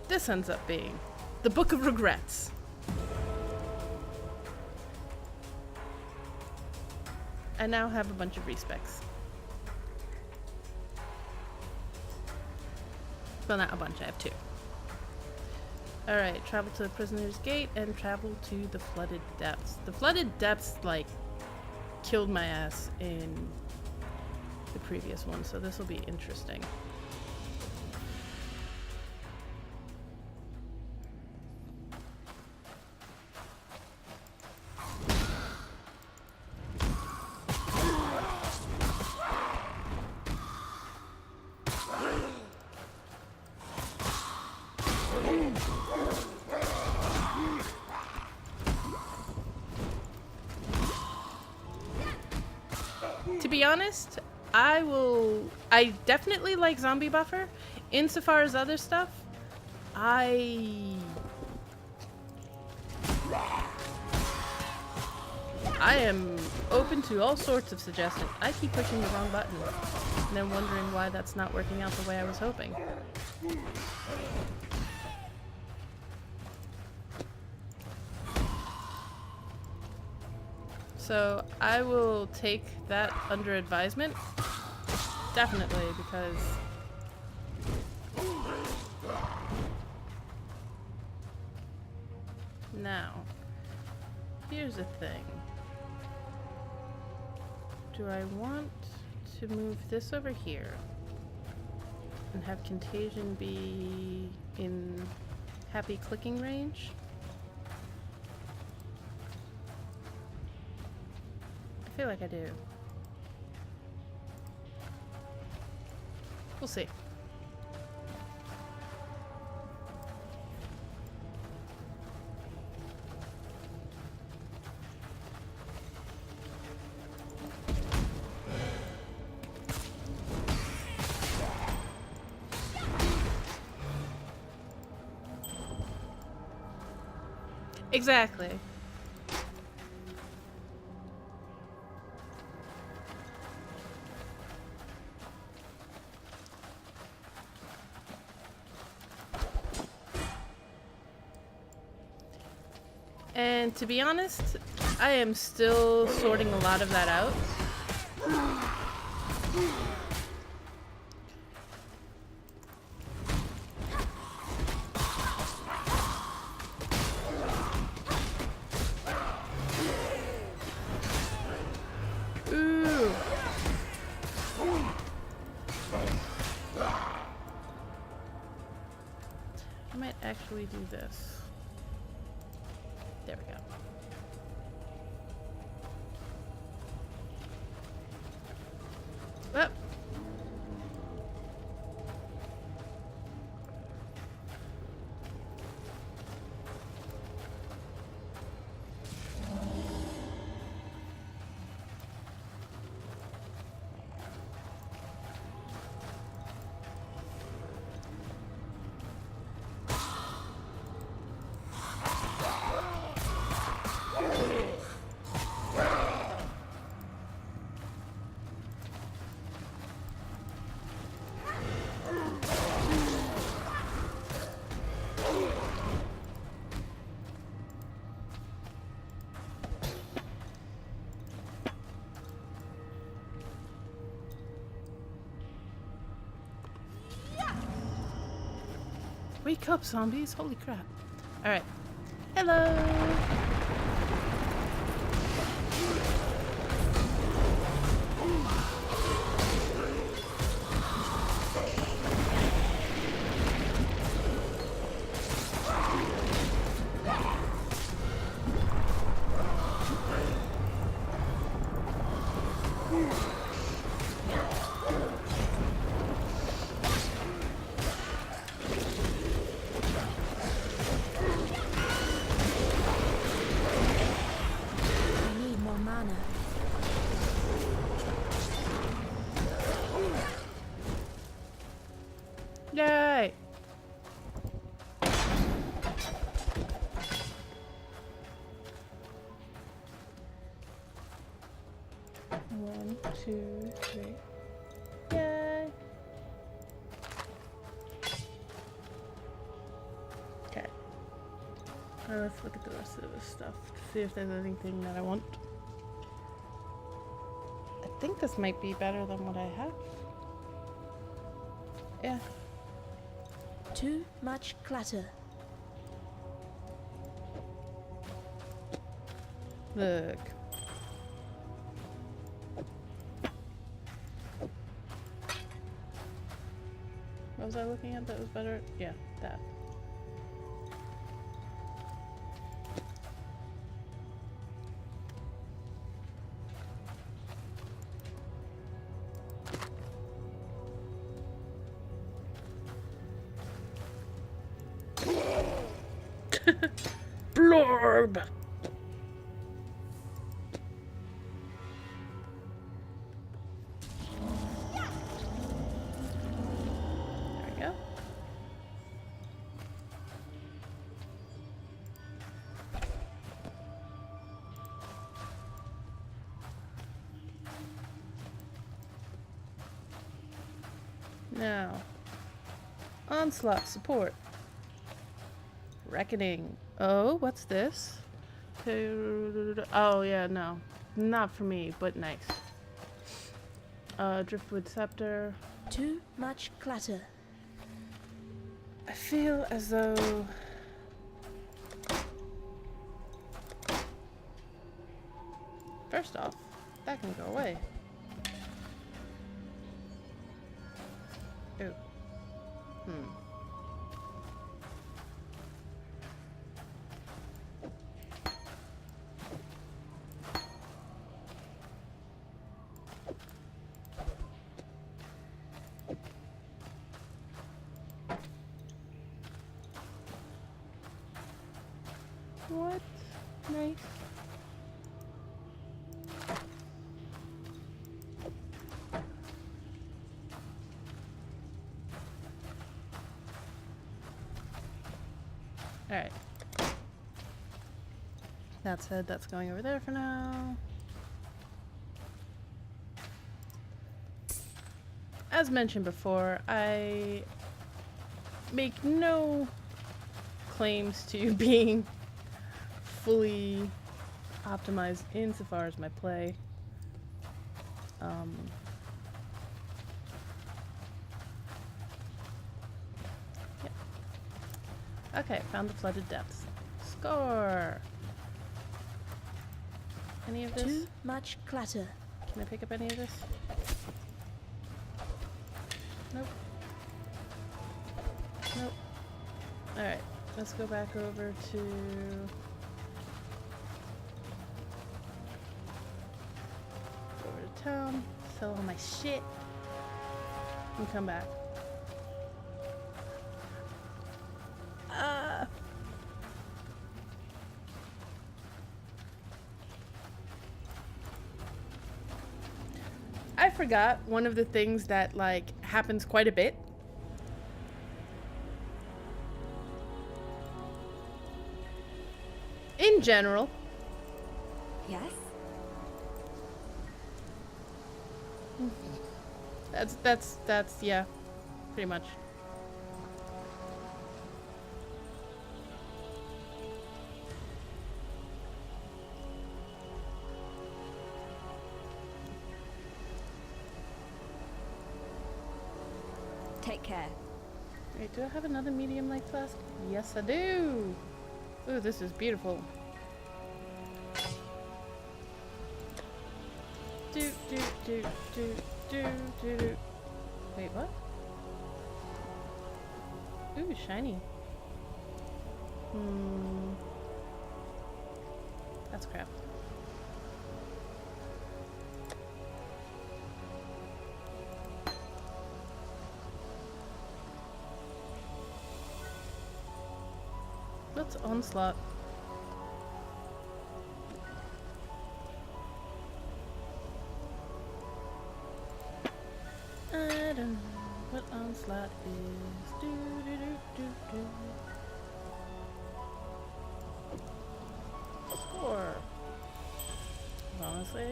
A: this ends up being. The Book of Regrets. I now have a bunch of respecs. Well, not a bunch, I have 2. Alright, travel to the Prisoner's Gate and travel to the Flooded Depths. The Flooded Depths, like, killed my ass in the previous one, so this will be interesting. To be honest, I definitely like Zombie Buffer. Insofar as other stuff, I am open to all sorts of suggestions. I keep pushing the wrong button and then wondering why that's not working out the way I was hoping. So I will take that under advisement, definitely, because now, here's the thing. Do I want to move this over here and have Contagion be in happy clicking range? I feel like I do. We'll see. Exactly. And to be honest, I am still sorting a lot of that out. Ooh. I might actually do this. There we go. Well. Wake up, zombies. Holy crap. Alright. Hello. Yay! One, two, three. Yay! Let's look at the rest of this stuff to see if there's anything that I want. I think this might be better than what I have. Yeah.
C: Too much clutter.
A: Look. What was I looking at that was better? Yeah, that. Blorb! There we go. Now, onslaught support. Reckoning. Oh, what's this? Oh, yeah, no. Not for me, but nice. Driftwood Scepter.
C: Too much clutter.
A: I feel as though... First off, that can go away. Ew. What? Nice. Alright. That said, that's going over there for now. As mentioned before, I make no claims to being fully optimized insofar as my play. Yeah. Okay, found the flooded depths. Score! Any of this?
C: Too much clutter.
A: Can I pick up any of this? Nope. Nope. Alright, let's go back over to... over to town, sell all my shit, and come back. I forgot one of the things that, like, happens quite a bit. In general.
F: Yes?
A: That's yeah, pretty much.
F: Take care.
A: Wait, do I have another medium light flask? Yes, I do. Ooh, this is beautiful. Do do do do do do do. Wait, what? Ooh, shiny. That's crap. What's onslaught? I don't know what onslaught is. Do do do do do. Score. Honestly,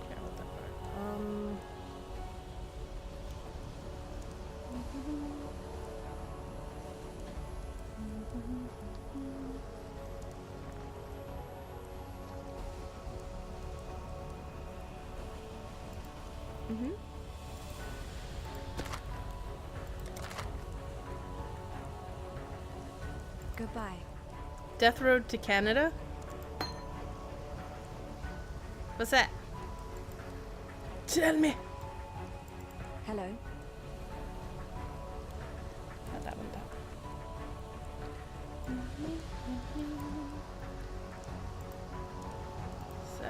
A: care about that part. Mm-hmm.
F: Goodbye.
A: Death Road to Canada? What's that? Tell me.
F: Hello.
A: Not that one, though. So,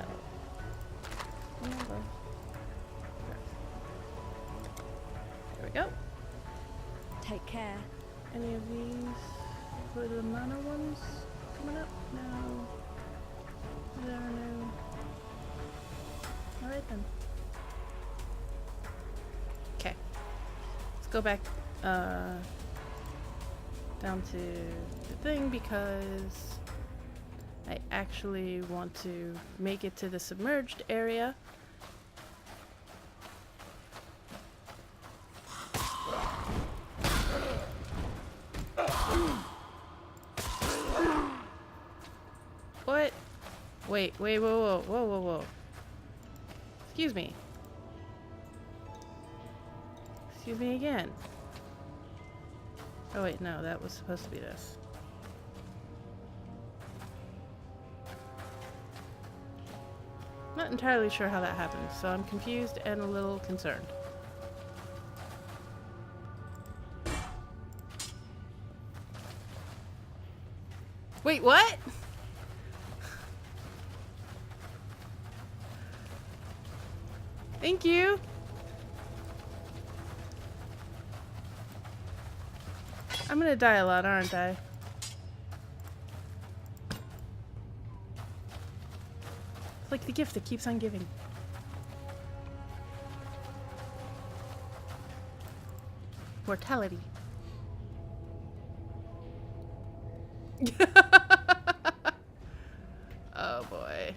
A: remember. There we go.
F: Take care.
A: Any of these for the mana ones coming up? No. No, no. Alright then. Okay. Let's go back down to the thing because I actually want to make it to the submerged area. What? Wait, whoa. Excuse me. Excuse me again. Oh wait, no, that was supposed to be this. Not entirely sure how that happened, so I'm confused and a little concerned. Wait, what? Thank you. I'm gonna die a lot, aren't I? It's like the gift that keeps on giving. Mortality. Oh boy.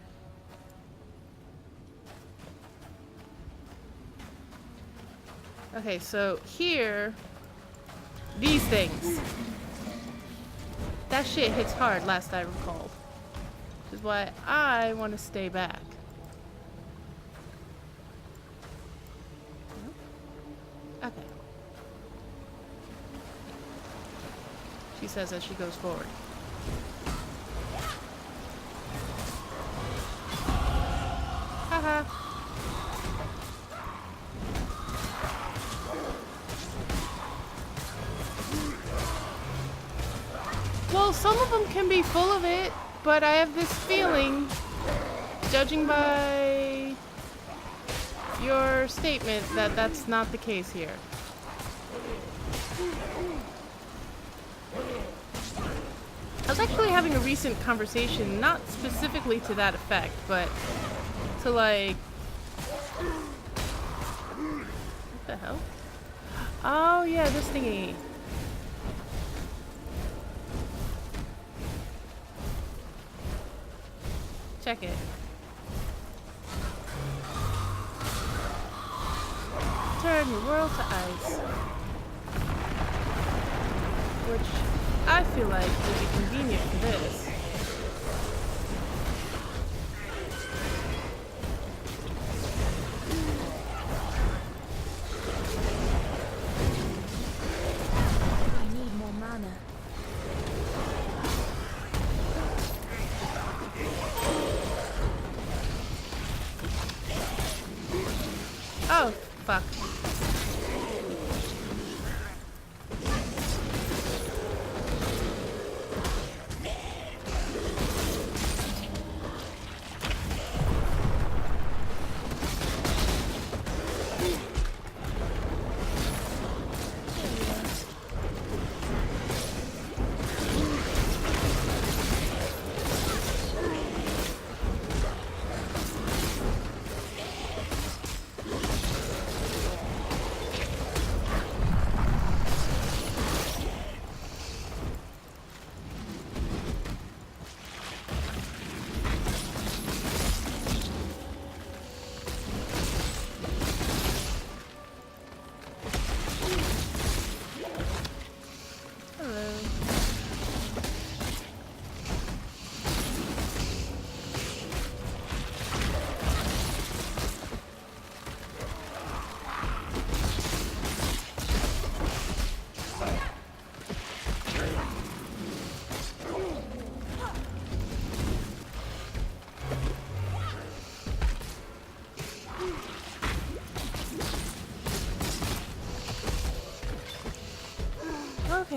A: Okay, so here, these things. That shit hits hard, last I recalled. Which is why I want to stay back. Okay. She says as she goes forward. Haha. Well, some of them can be full of it, but I have this feeling, judging by your statement, that that's not the case here. I was actually having a recent conversation, not specifically to that effect, but to like... What the hell? Oh yeah, this thingy. Check it. Turn your world to ice. Which I feel like would be convenient for this.
C: I need more mana.
A: Oh, fuck.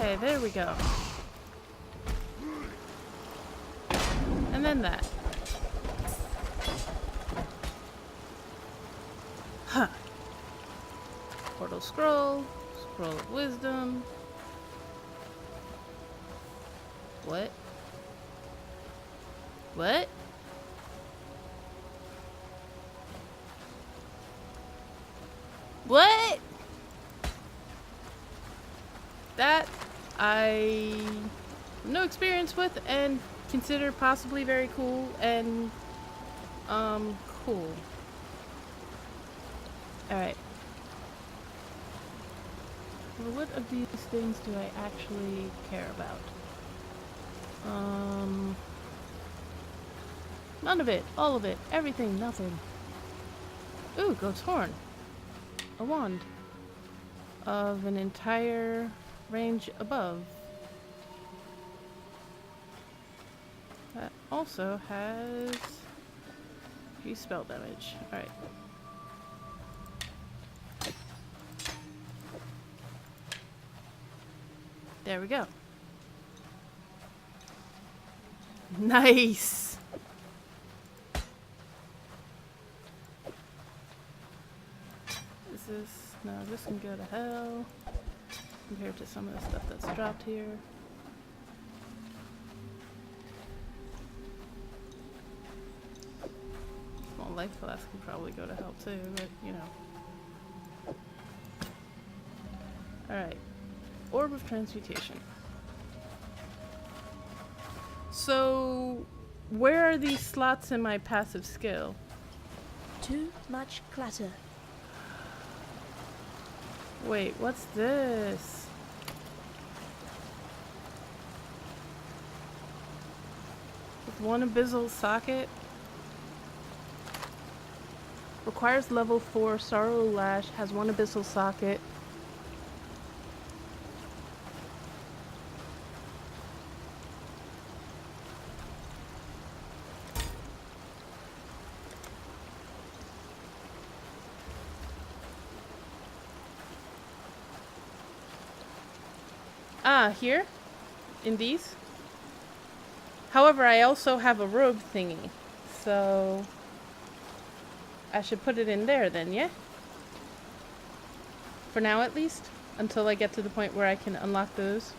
A: Okay, there we go. And then that. Huh. Portal scroll. Scroll of wisdom. What? What? What? That I have no experience with and consider possibly very cool and cool. Alright. Well, what of these things do I actually care about? None of it. All of it. Everything. Nothing. Ooh, goat's horn. A wand. Of an entire range above. That also has 3 spell damage. Alright. There we go. Nice! Is this... no, this can go to hell. Compared to some of the stuff that's dropped here. Small life glass can probably go to hell too, but you know. Alright. Orb of Transmutation. So, where are these slots in my passive skill?
C: Too much clutter.
A: Wait, what's this? With 1 abyssal socket. Requires level 4 Sorrow Lash, has 1 abyssal socket. Ah, here? In these? However, I also have a robe thingy. So... I should put it in there then, yeah? For now at least. Until I get to the point where I can unlock those.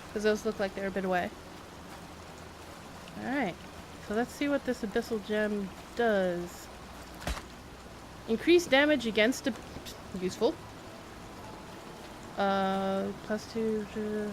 A: Because those look like they're a bit away. Alright. So let's see what this abyssal gem does. Increase damage against a... useful. +2...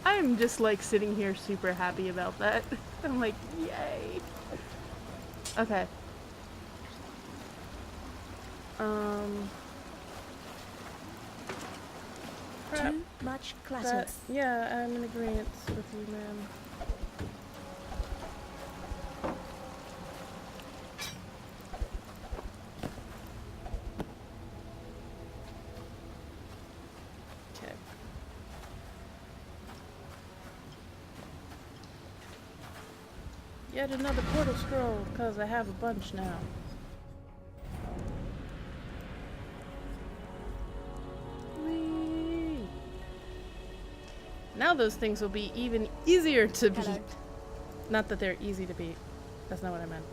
A: I'm just like sitting here super happy about that. I'm like, yay. Okay. Crap.
C: Too much clutter.
A: Yeah, I'm in agreement with you, ma'am. Yet another portal scroll, because I have a bunch now. Whee! Now those things will be even easier to beat. Not that they're easy to beat. That's not what I meant.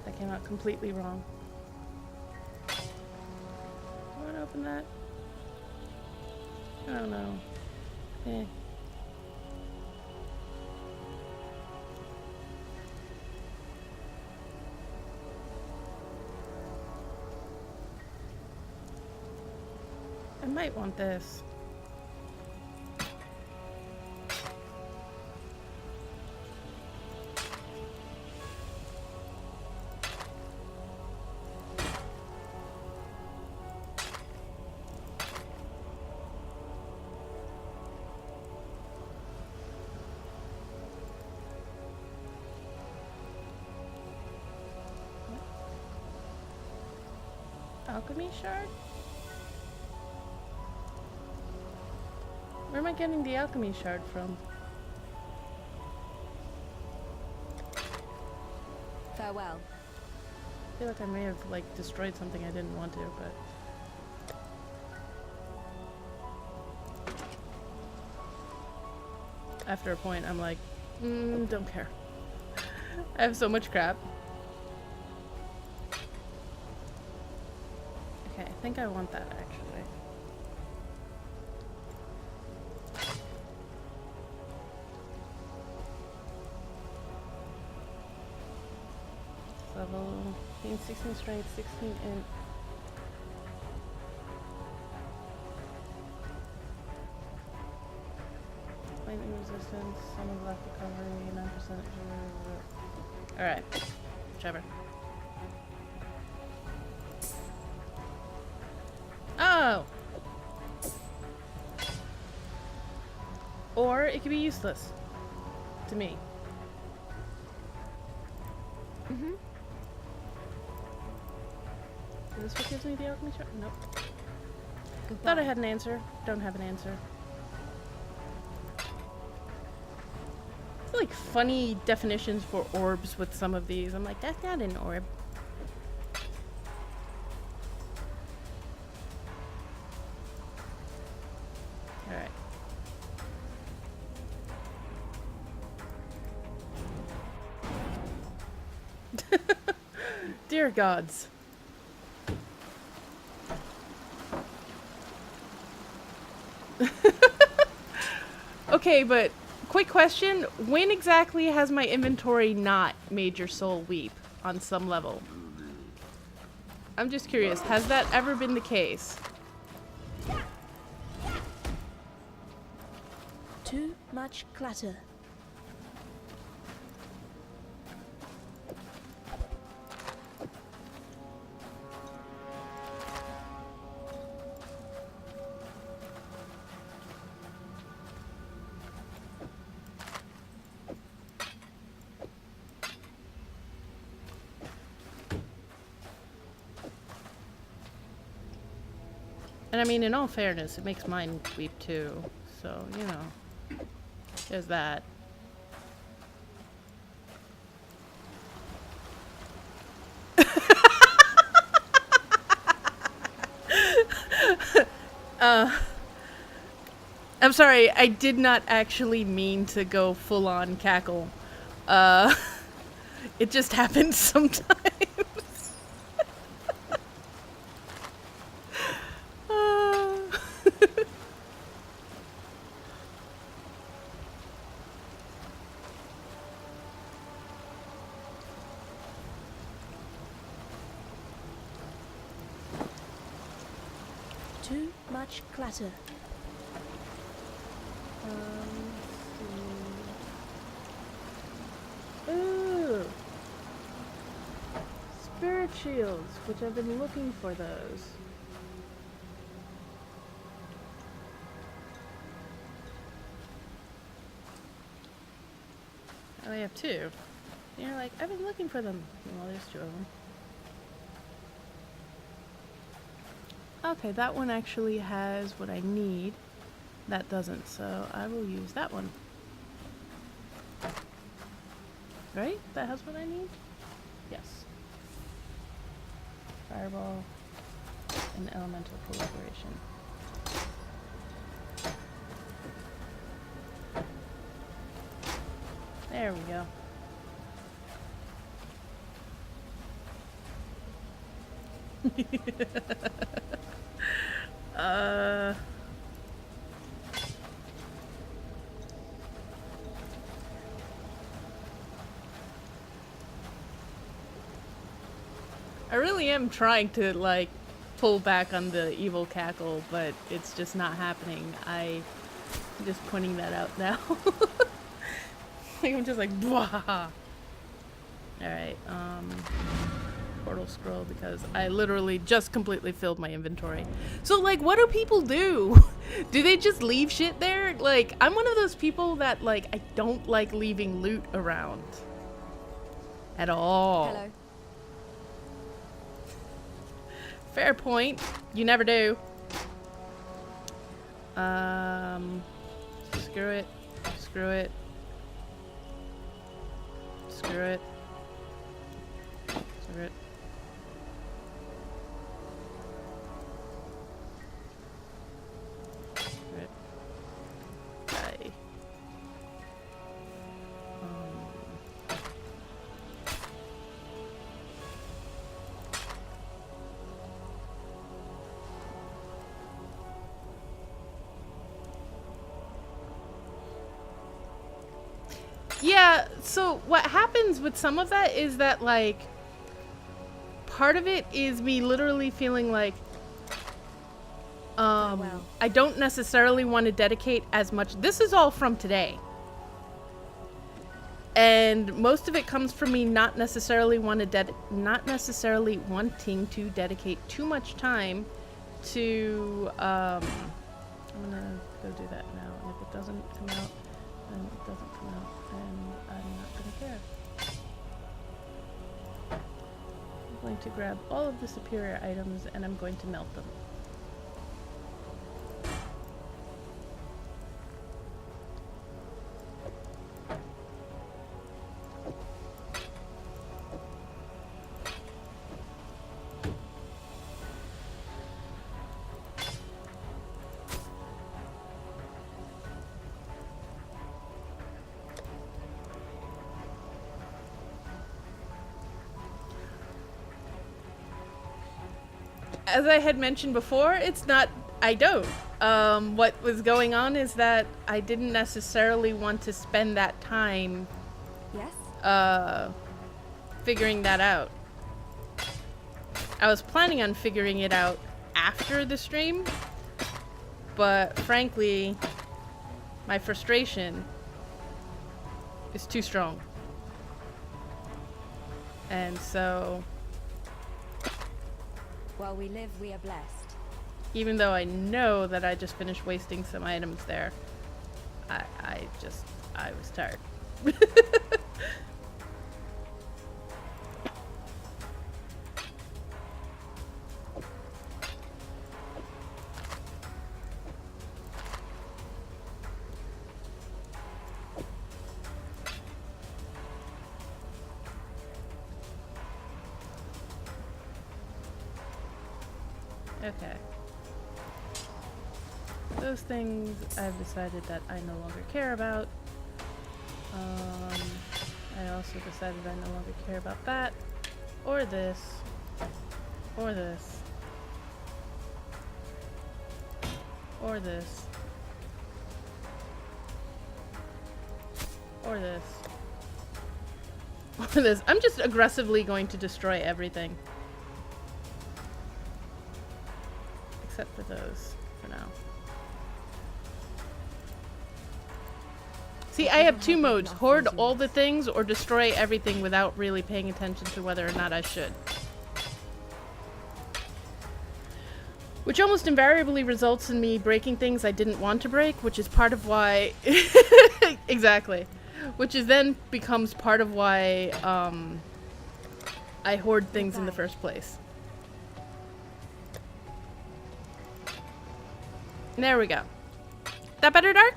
A: That came out completely wrong. I want to open that? I don't know. Eh. I might want this. alchemy shard? Where am I getting the alchemy shard from?
F: Farewell.
A: I feel like I may have like destroyed something I didn't want to, but after a point I'm like, don't care. I have so much crap. Okay, I think I want that actually. Level 16 strength, 16 int. Lightning resistance, some of left recovery, 9%. Alright, Trevor. Oh! Or it could be useless. To me. Mm-hmm. Is this what gives me the alchemy shard? Nope.
F: Goodbye.
A: Thought I had an answer. Don't have an answer. It's like funny definitions for orbs with some of these. I'm like, that's not an orb. Alright. Dear gods. Okay, but quick question. When exactly has my inventory not made your soul weep on some level? I'm just curious. Has that ever been the case?
C: Too much clutter.
A: And I mean, in all fairness, it makes mine weep too. So, you know, there's that. I'm sorry, I did not actually mean to go full-on cackle. It just happens sometimes.
C: Too much clutter.
A: Ooh. Spirit shields, which I've been looking for those. I only have 2. And you're like, I've been looking for them. Well, there's 2 of them. Okay, that one actually has what I need. That doesn't, so I will use that one. Right? That has what I need? Yes. Fireball and elemental proliferation. There we go. I really am trying to, like, pull back on the evil cackle, but it's just not happening. I'm just pointing that out now. Like, I'm just like, blah. Alright, portal scroll, because I literally just completely filled my inventory. So, like, what do people do? Do they just leave shit there? Like, I'm one of those people that, like, I don't like leaving loot around. At all.
F: Hello.
A: Fair point. You never do. Screw it. Screw it. Screw it. Screw it. Screw it. Okay. Yeah, so what happens with some of that is that, like, part of it is me literally feeling like, I don't necessarily want to dedicate as much. This is all from today. And most of it comes from me not necessarily wanting to dedicate too much time to, I'm gonna go do that now, and if it doesn't come out, then it doesn't come out, and I'm not gonna care. I'm going to grab all of the superior items and I'm going to melt them. As I had mentioned before, it's not, I don't. What was going on is that I didn't necessarily want to spend that time figuring that out. I was planning on figuring it out after the stream, but frankly, my frustration is too strong. And so,
F: while we live, we are blessed.
A: even though I know that I just finished wasting some items there, I was tired. Okay. Those things I've decided that I no longer care about. I also decided I no longer care about that, or this, or this, or this, or this, or this. I'm just aggressively going to destroy everything. Except for those, for now. See, I have two modes. Hoard all the things or destroy everything without really paying attention to whether or not I should. Which almost invariably results in me breaking things I didn't want to break, which is part of why... Exactly. Which is then becomes part of why I hoard things in the first place. There we go. That better, Dark?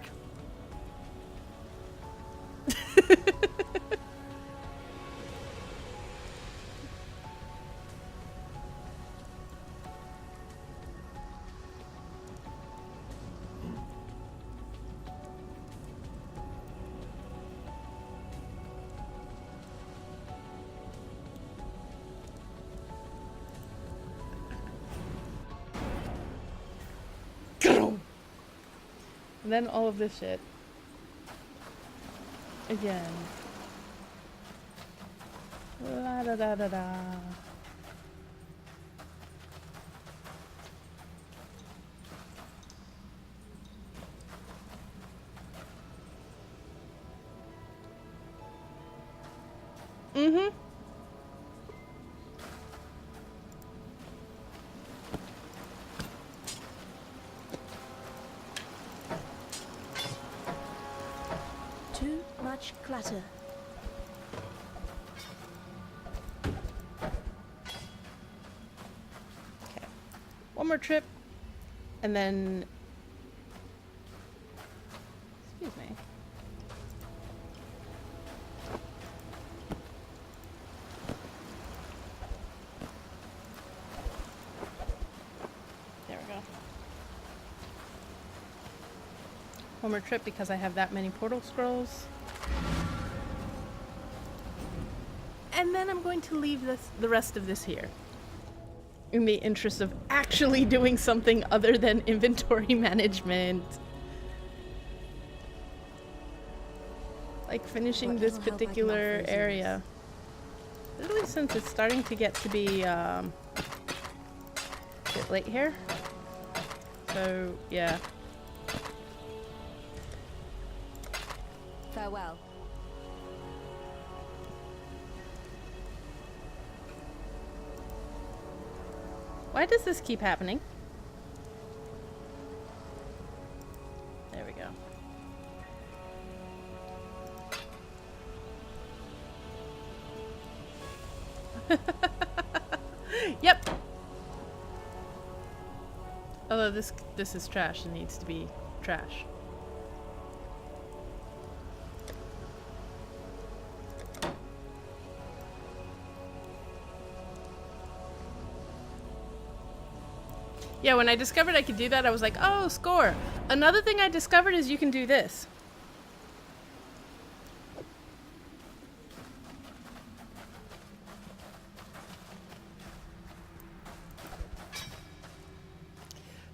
A: And then all of this shit. Again. La da da da da. Mm-hmm.
C: Too much clutter.
A: Okay. one more trip, and then, excuse me. There we go. One more trip because I have that many portal scrolls. And then I'm going to leave the rest of this here, in the interest of actually doing something other than inventory management. Like finishing this particular area. Especially since it's starting to get to be a bit late here. So, yeah.
F: Farewell.
A: Why does this keep happening? There we go. Yep. Although this is trash and needs to be trash. Yeah, when I discovered I could do that, I was like, oh, score. Another thing I discovered is you can do this.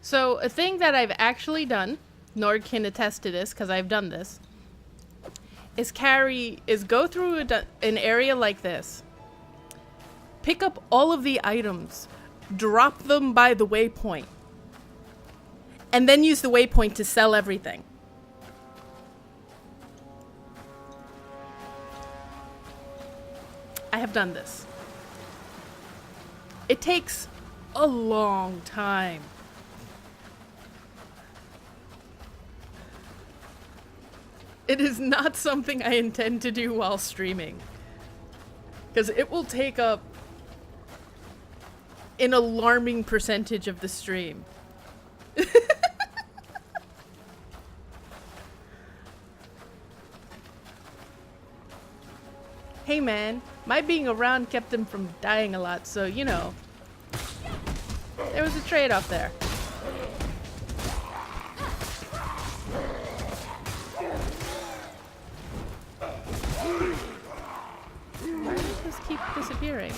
A: So a thing that I've actually done, Nord can attest to this because I've done this, is go through an area like this, pick up all of the items, drop them by the waypoint, and then use the waypoint to sell everything. I have done this. It takes a long time. It is not something I intend to do while streaming, because it will take up an alarming percentage of the stream. Hey man, my being around kept him from dying a lot, so you know, there was a trade-off there. Why does this keep disappearing?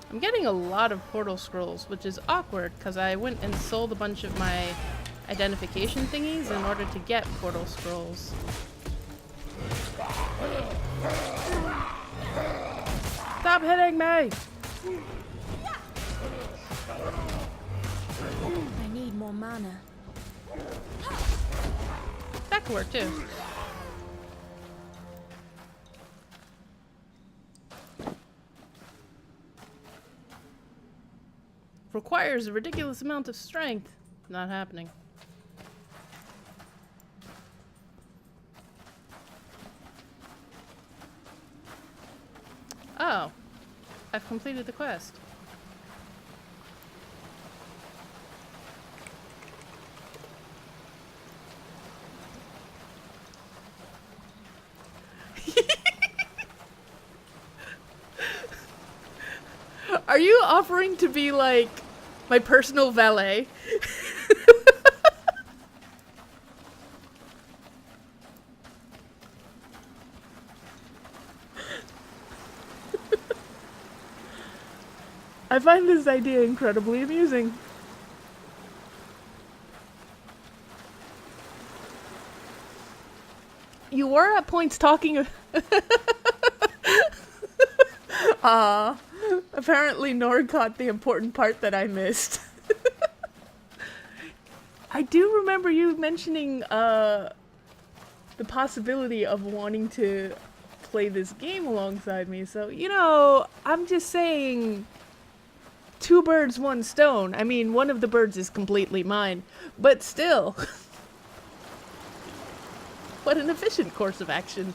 A: I'm getting a lot of portal scrolls, which is awkward because I went and sold a bunch of my identification thingies in order to get portal scrolls. Stop hitting me!
C: I need more mana.
A: That could work too. Requires a ridiculous amount of strength. Not happening. Oh, I've completed the quest. Are you offering to be like my personal valet? I find this idea incredibly amusing. You were at points talking. Apparently Nord caught the important part that I missed. I do remember you mentioning the possibility of wanting to play this game alongside me, so, you know, I'm just saying, two birds, one stone. I mean, one of the birds is completely mine, but still. What an efficient course of action.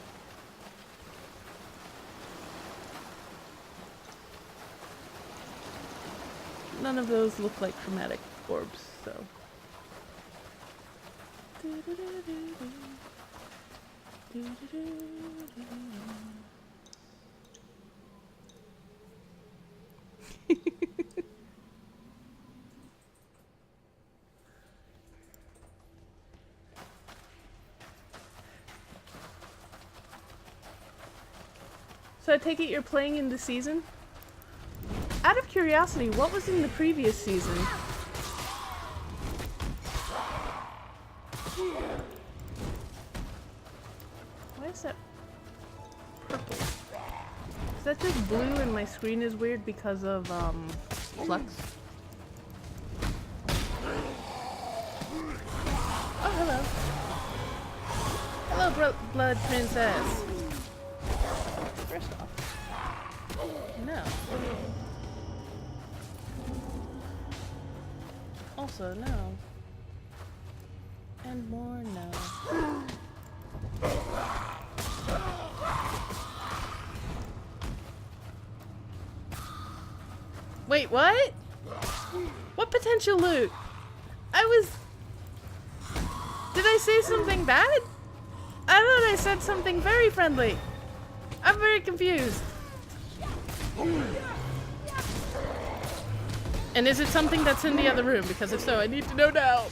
A: none of those look like chromatic orbs, so. So I take it you're playing in the season? Out of curiosity, what was in the previous season? Why is that purple? Is that just blue and my screen is weird because of, flux? Oh, hello. Hello, Blood Princess. First off, no. Also, no. And more, no. Wait, what? What potential loot? Did I say something bad? I thought I said something very friendly. I'm very confused. And is it something that's in the other room? Because if so, I need to know now.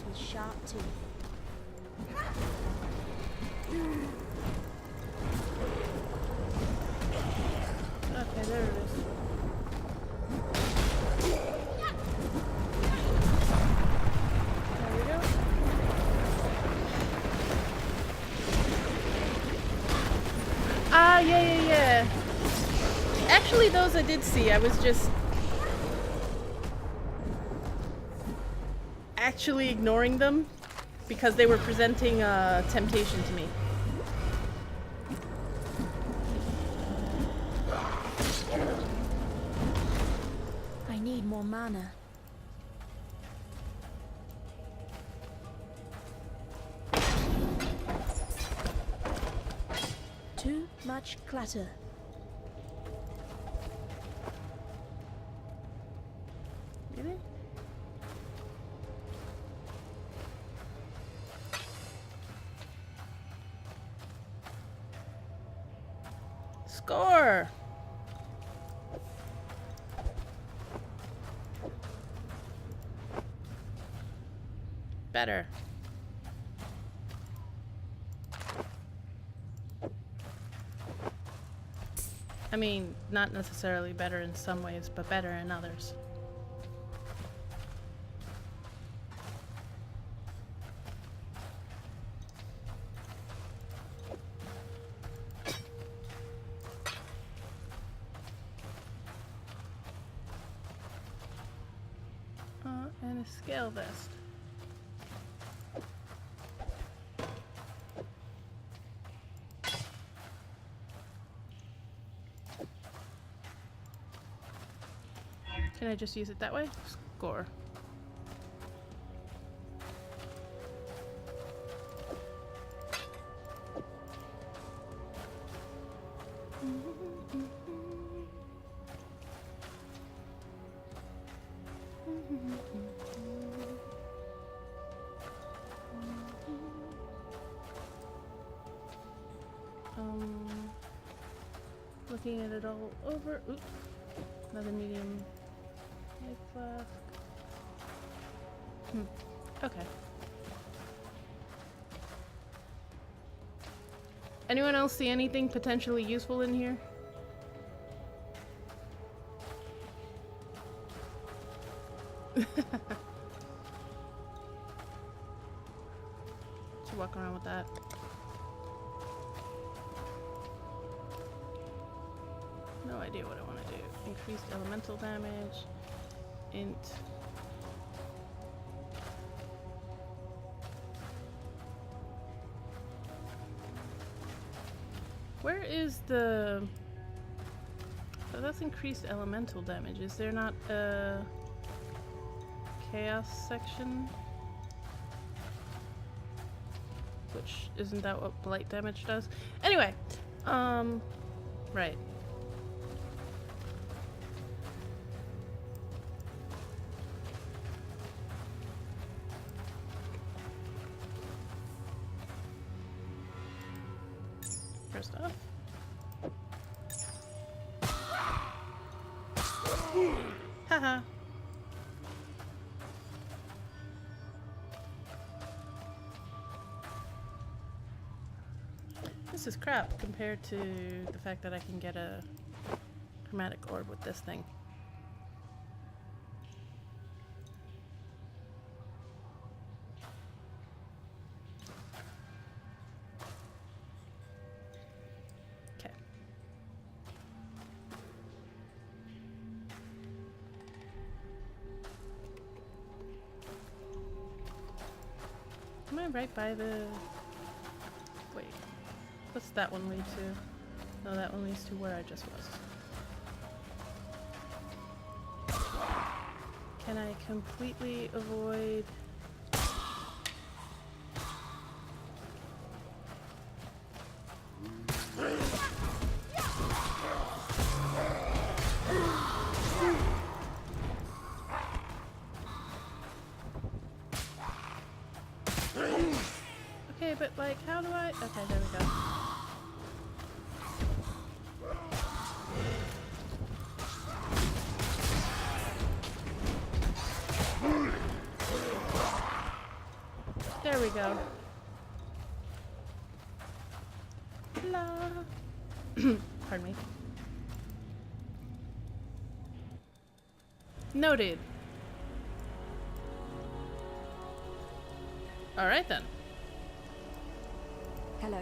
C: With sharp teeth.
A: Okay, there it is. There we go. Ah, yeah. Actually, those I did see. I was just actually ignoring them because they were presenting a temptation to me.
C: I need more mana. Too much clutter.
A: Really? Score! Better. I mean, not necessarily better in some ways, but better in others. And a scale vest. Can I just use it that way? Score. Looking at it all over. Oops. Another medium life flask. Okay. Anyone else see anything potentially useful in here? Just walk around with that. No idea what I want to do. Increased elemental damage. Int. Where is the... Oh, that's increased elemental damage. Is there not a chaos section? Which, isn't that what blight damage does? Anyway, right. First off. Haha. This is crap compared to the fact that I can get a chromatic orb with this thing. Okay. Am I right by the... Wait. What's that one lead to? No, that one leads to where I just was. Can I completely avoid... Okay, but like, how do I... Okay, there we go. There we go. La. Pardon me. Noted. All right then.
F: Hello.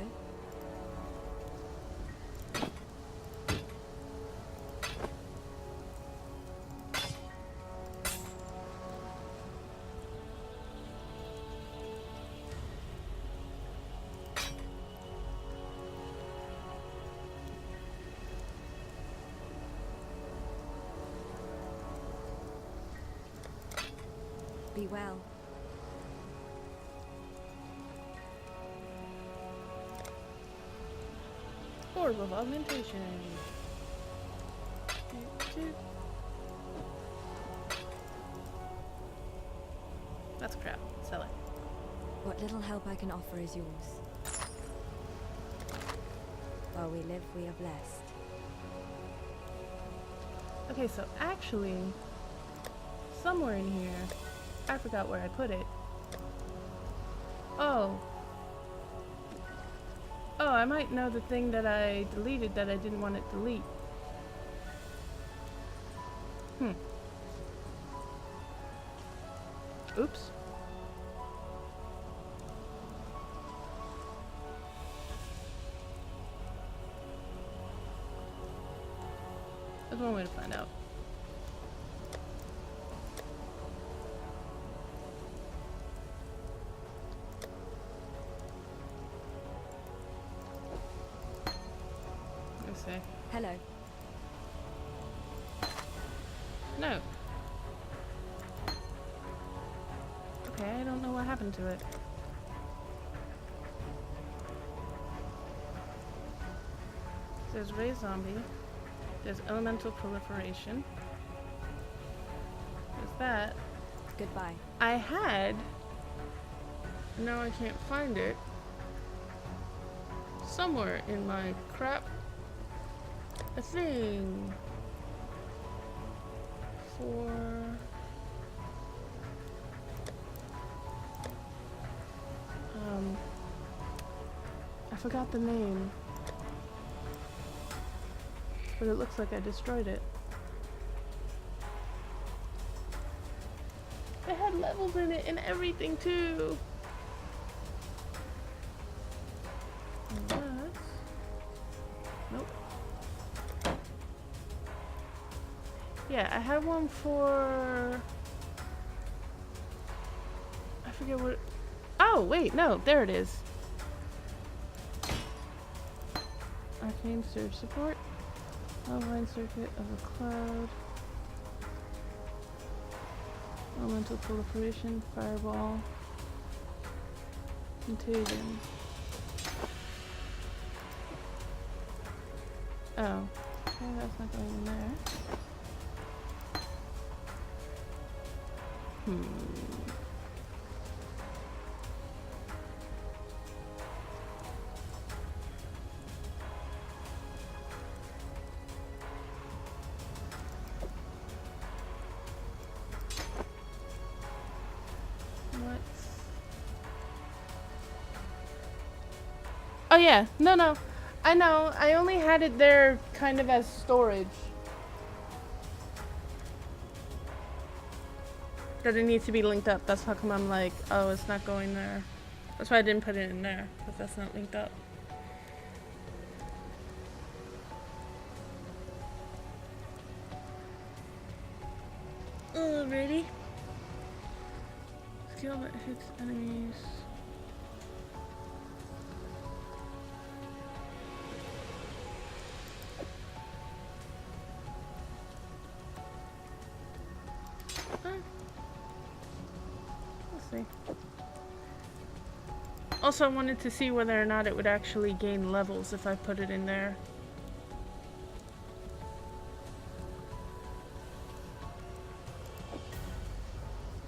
F: Be well.
A: Orb of augmentation. That's crap. Sell it.
F: What little help I can offer is yours. While we live, we are blessed.
A: Okay, so actually, somewhere in here, I forgot where I put it. Oh. Oh, I might know the thing that I deleted that I didn't want it to delete. Oops. That's one way to find out. Let's see.
F: Hello.
A: No. Okay, I don't know what happened to it. There's raised zombie. There's elemental proliferation. There's that.
F: Goodbye.
A: I had. Now I can't find it. Somewhere in my crap. A thing. For. I forgot the name. But it looks like I destroyed it. It had levels in it and everything too. Unless... Nope. Yeah, I had one for... I forget what... Oh, wait, no, there it is. Arcane surge support. Online circuit of a cloud. Elemental proliferation, fireball. Contagion. Oh. Okay, that's not going in there. Oh yeah, no. I know, I only had it there kind of as storage. That it needs to be linked up. That's how come I'm like, oh, it's not going there. That's why I didn't put it in there, because that's not linked up. Alrighty. Skill that hits enemies. Also, I wanted to see whether or not it would actually gain levels if I put it in there.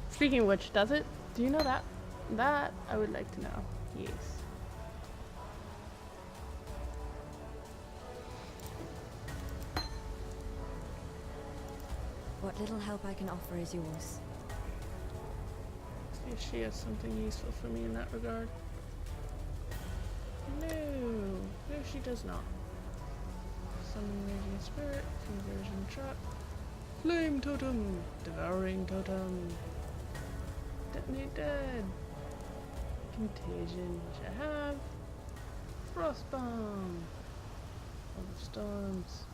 A: Speaking of which, does it? Do you know that? That I would like to know. Yes.
F: What little help I can offer is yours.
A: See if she has something useful for me in that regard. No, she does not. Summon Raging Spirit, Conversion Trap, Flame Totem, Devouring Totem, Detonate Dead, Contagion, which I have, Frost Bomb, Love of Storms,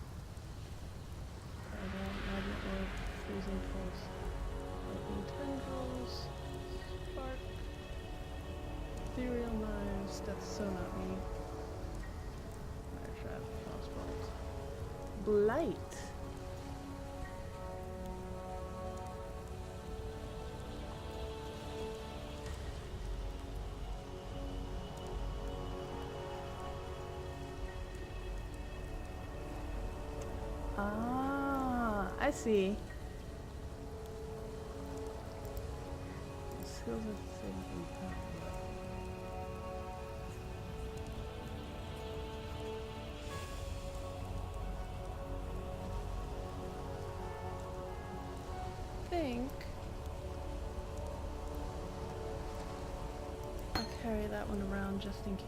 A: Fireball, Magnet Orb, Freezing Pulse, Lightning Tendrils, Spark, Ethereal Knives, that's so not me. Fire Trap, Frostbolt. Blight. Ah, I see. Skills of saving power. Think I'll carry that one around just in case.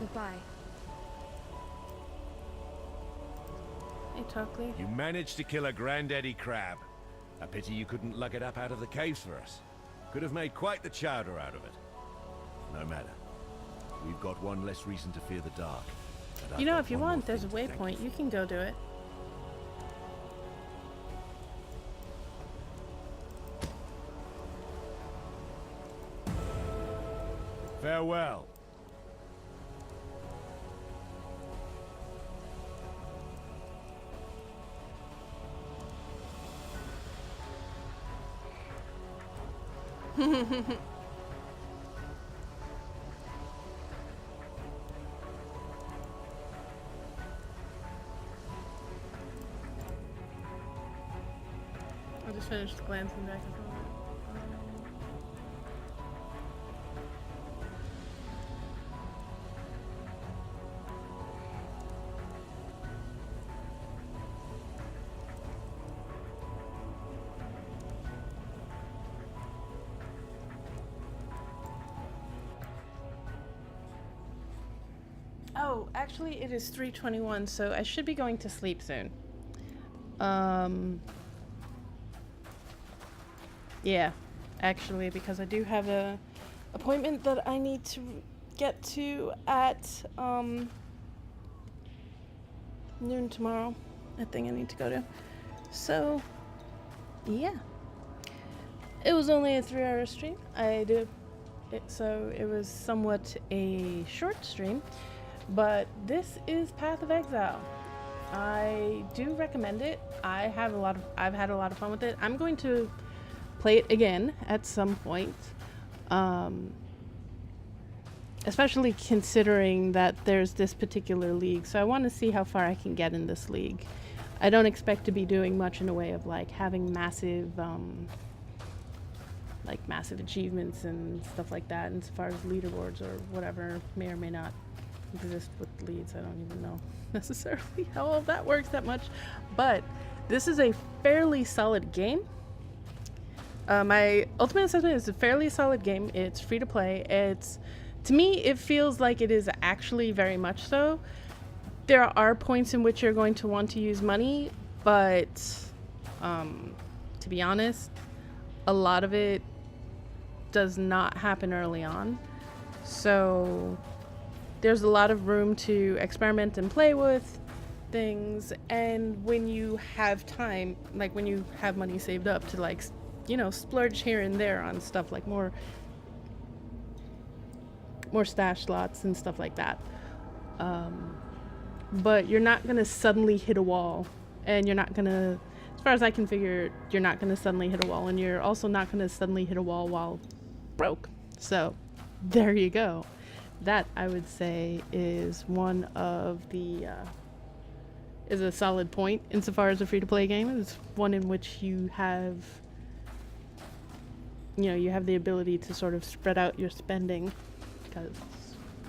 F: Goodbye.
A: Hey, Tuckley.
E: You managed to kill a granddaddy crab. A pity you couldn't lug it up out of the caves for us. Could have made quite the chowder out of it. No matter. We've got one less reason to fear the dark.
A: You know, if you want, there's a waypoint. You can go do it.
E: Farewell.
A: I just finished glancing back and forth. Oh, actually, it is 3:21, so I should be going to sleep soon. Yeah, actually, because I do have a appointment that I need to get to at noon tomorrow. I think I need to go to. So, yeah. It was only a 3-hour stream. I did it, so it was somewhat a short stream, but this is Path of Exile. I do recommend it. I've had a lot of fun with it. I'm going to play it again at some point. Especially considering that there's this particular league, so I want to see how far I can get in this league. I don't expect to be doing much in a way of like having massive achievements and stuff like that, and as far as leaderboards or whatever may or may not exist with leads. I don't even know necessarily how all that works that much, but this is a fairly solid game. My ultimate assessment is a fairly solid game. It's free to play. To me, it feels like it is actually very much so. There are points in which you're going to want to use money, but to be honest, a lot of it does not happen early on. So there's a lot of room to experiment and play with things, and when you have time, like when you have money saved up to like, you know, splurge here and there on stuff like more stash slots and stuff like that. But you're not gonna suddenly hit a wall, and you're not gonna, as far as I can figure, you're not gonna suddenly hit a wall, and you're also not gonna suddenly hit a wall while broke. So there you go. That, I would say, is one of the is a solid point insofar as a free-to-play game. It's one in which you have, you know, you have the ability to sort of spread out your spending, because,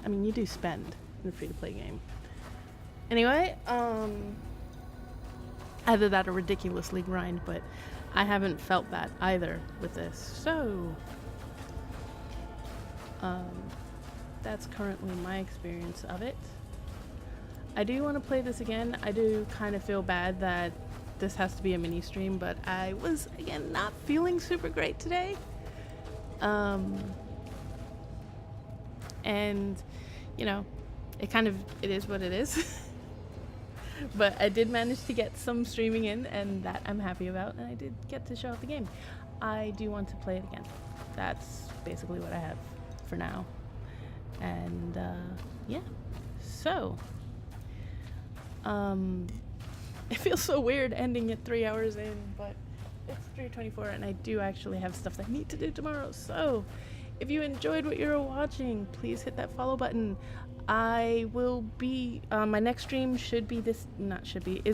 A: I mean, you do spend in a free-to-play game. Anyway, either that or ridiculously grind, but I haven't felt that either with this. So, that's currently my experience of it. I do want to play this again. I do kind of feel bad that this has to be a mini stream, but I was, again, not feeling super great today. And, you know, it is what it is. But I did manage to get some streaming in, and that I'm happy about, and I did get to show off the game. I do want to play it again. That's basically what I have for now. And, yeah. So, it feels so weird ending it 3 hours in, but it's 3:24, and I do actually have stuff that I need to do tomorrow. So, if you enjoyed what you were watching, please hit that follow button. I will be, my next stream is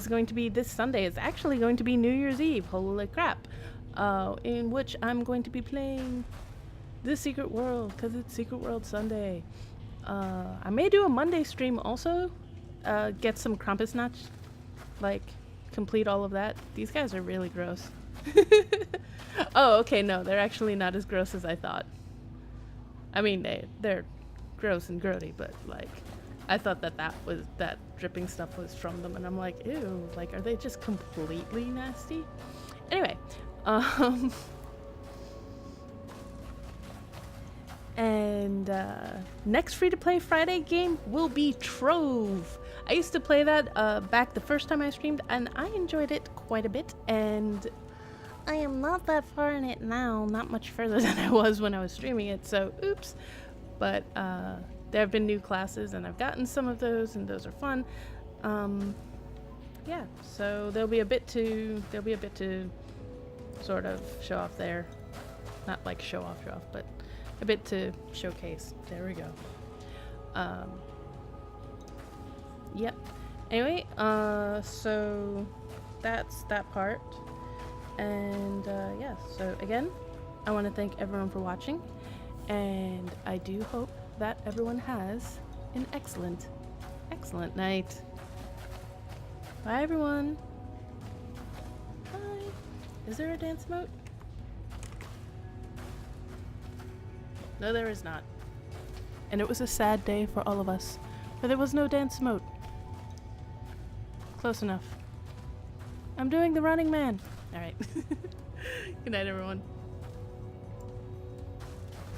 A: going to be this Sunday. It's actually going to be New Year's Eve, holy crap, in which I'm going to be playing The Secret World, because it's Secret World Sunday. I may do a Monday stream also, get some Krampusnacht, like, complete all of that. These guys are really gross. Oh, okay, no, they're actually not as gross as I thought. I mean, they're gross and grody, but like, I thought that dripping stuff was from them, and I'm like, ew, like, are they just completely nasty? Anyway, and next free-to-play Friday game will be Trove. I used to play that back the first time I streamed, and I enjoyed it quite a bit, and I am not that far in it now, not much further than I was when I was streaming it, so oops. But there have been new classes, and I've gotten some of those, and those are fun. Yeah, so there'll be a bit to sort of show off there. Not like show off, but a bit to showcase. There we go. Yep. Anyway, so that's that part. And yeah, so again, I want to thank everyone for watching, and I do hope that everyone has an excellent night. Bye, everyone. Bye. Is there a dance mode? No, there is not. And it was a sad day for all of us, for there was no dance mode. Close enough. I'm doing the Running Man. All right. Good night, everyone.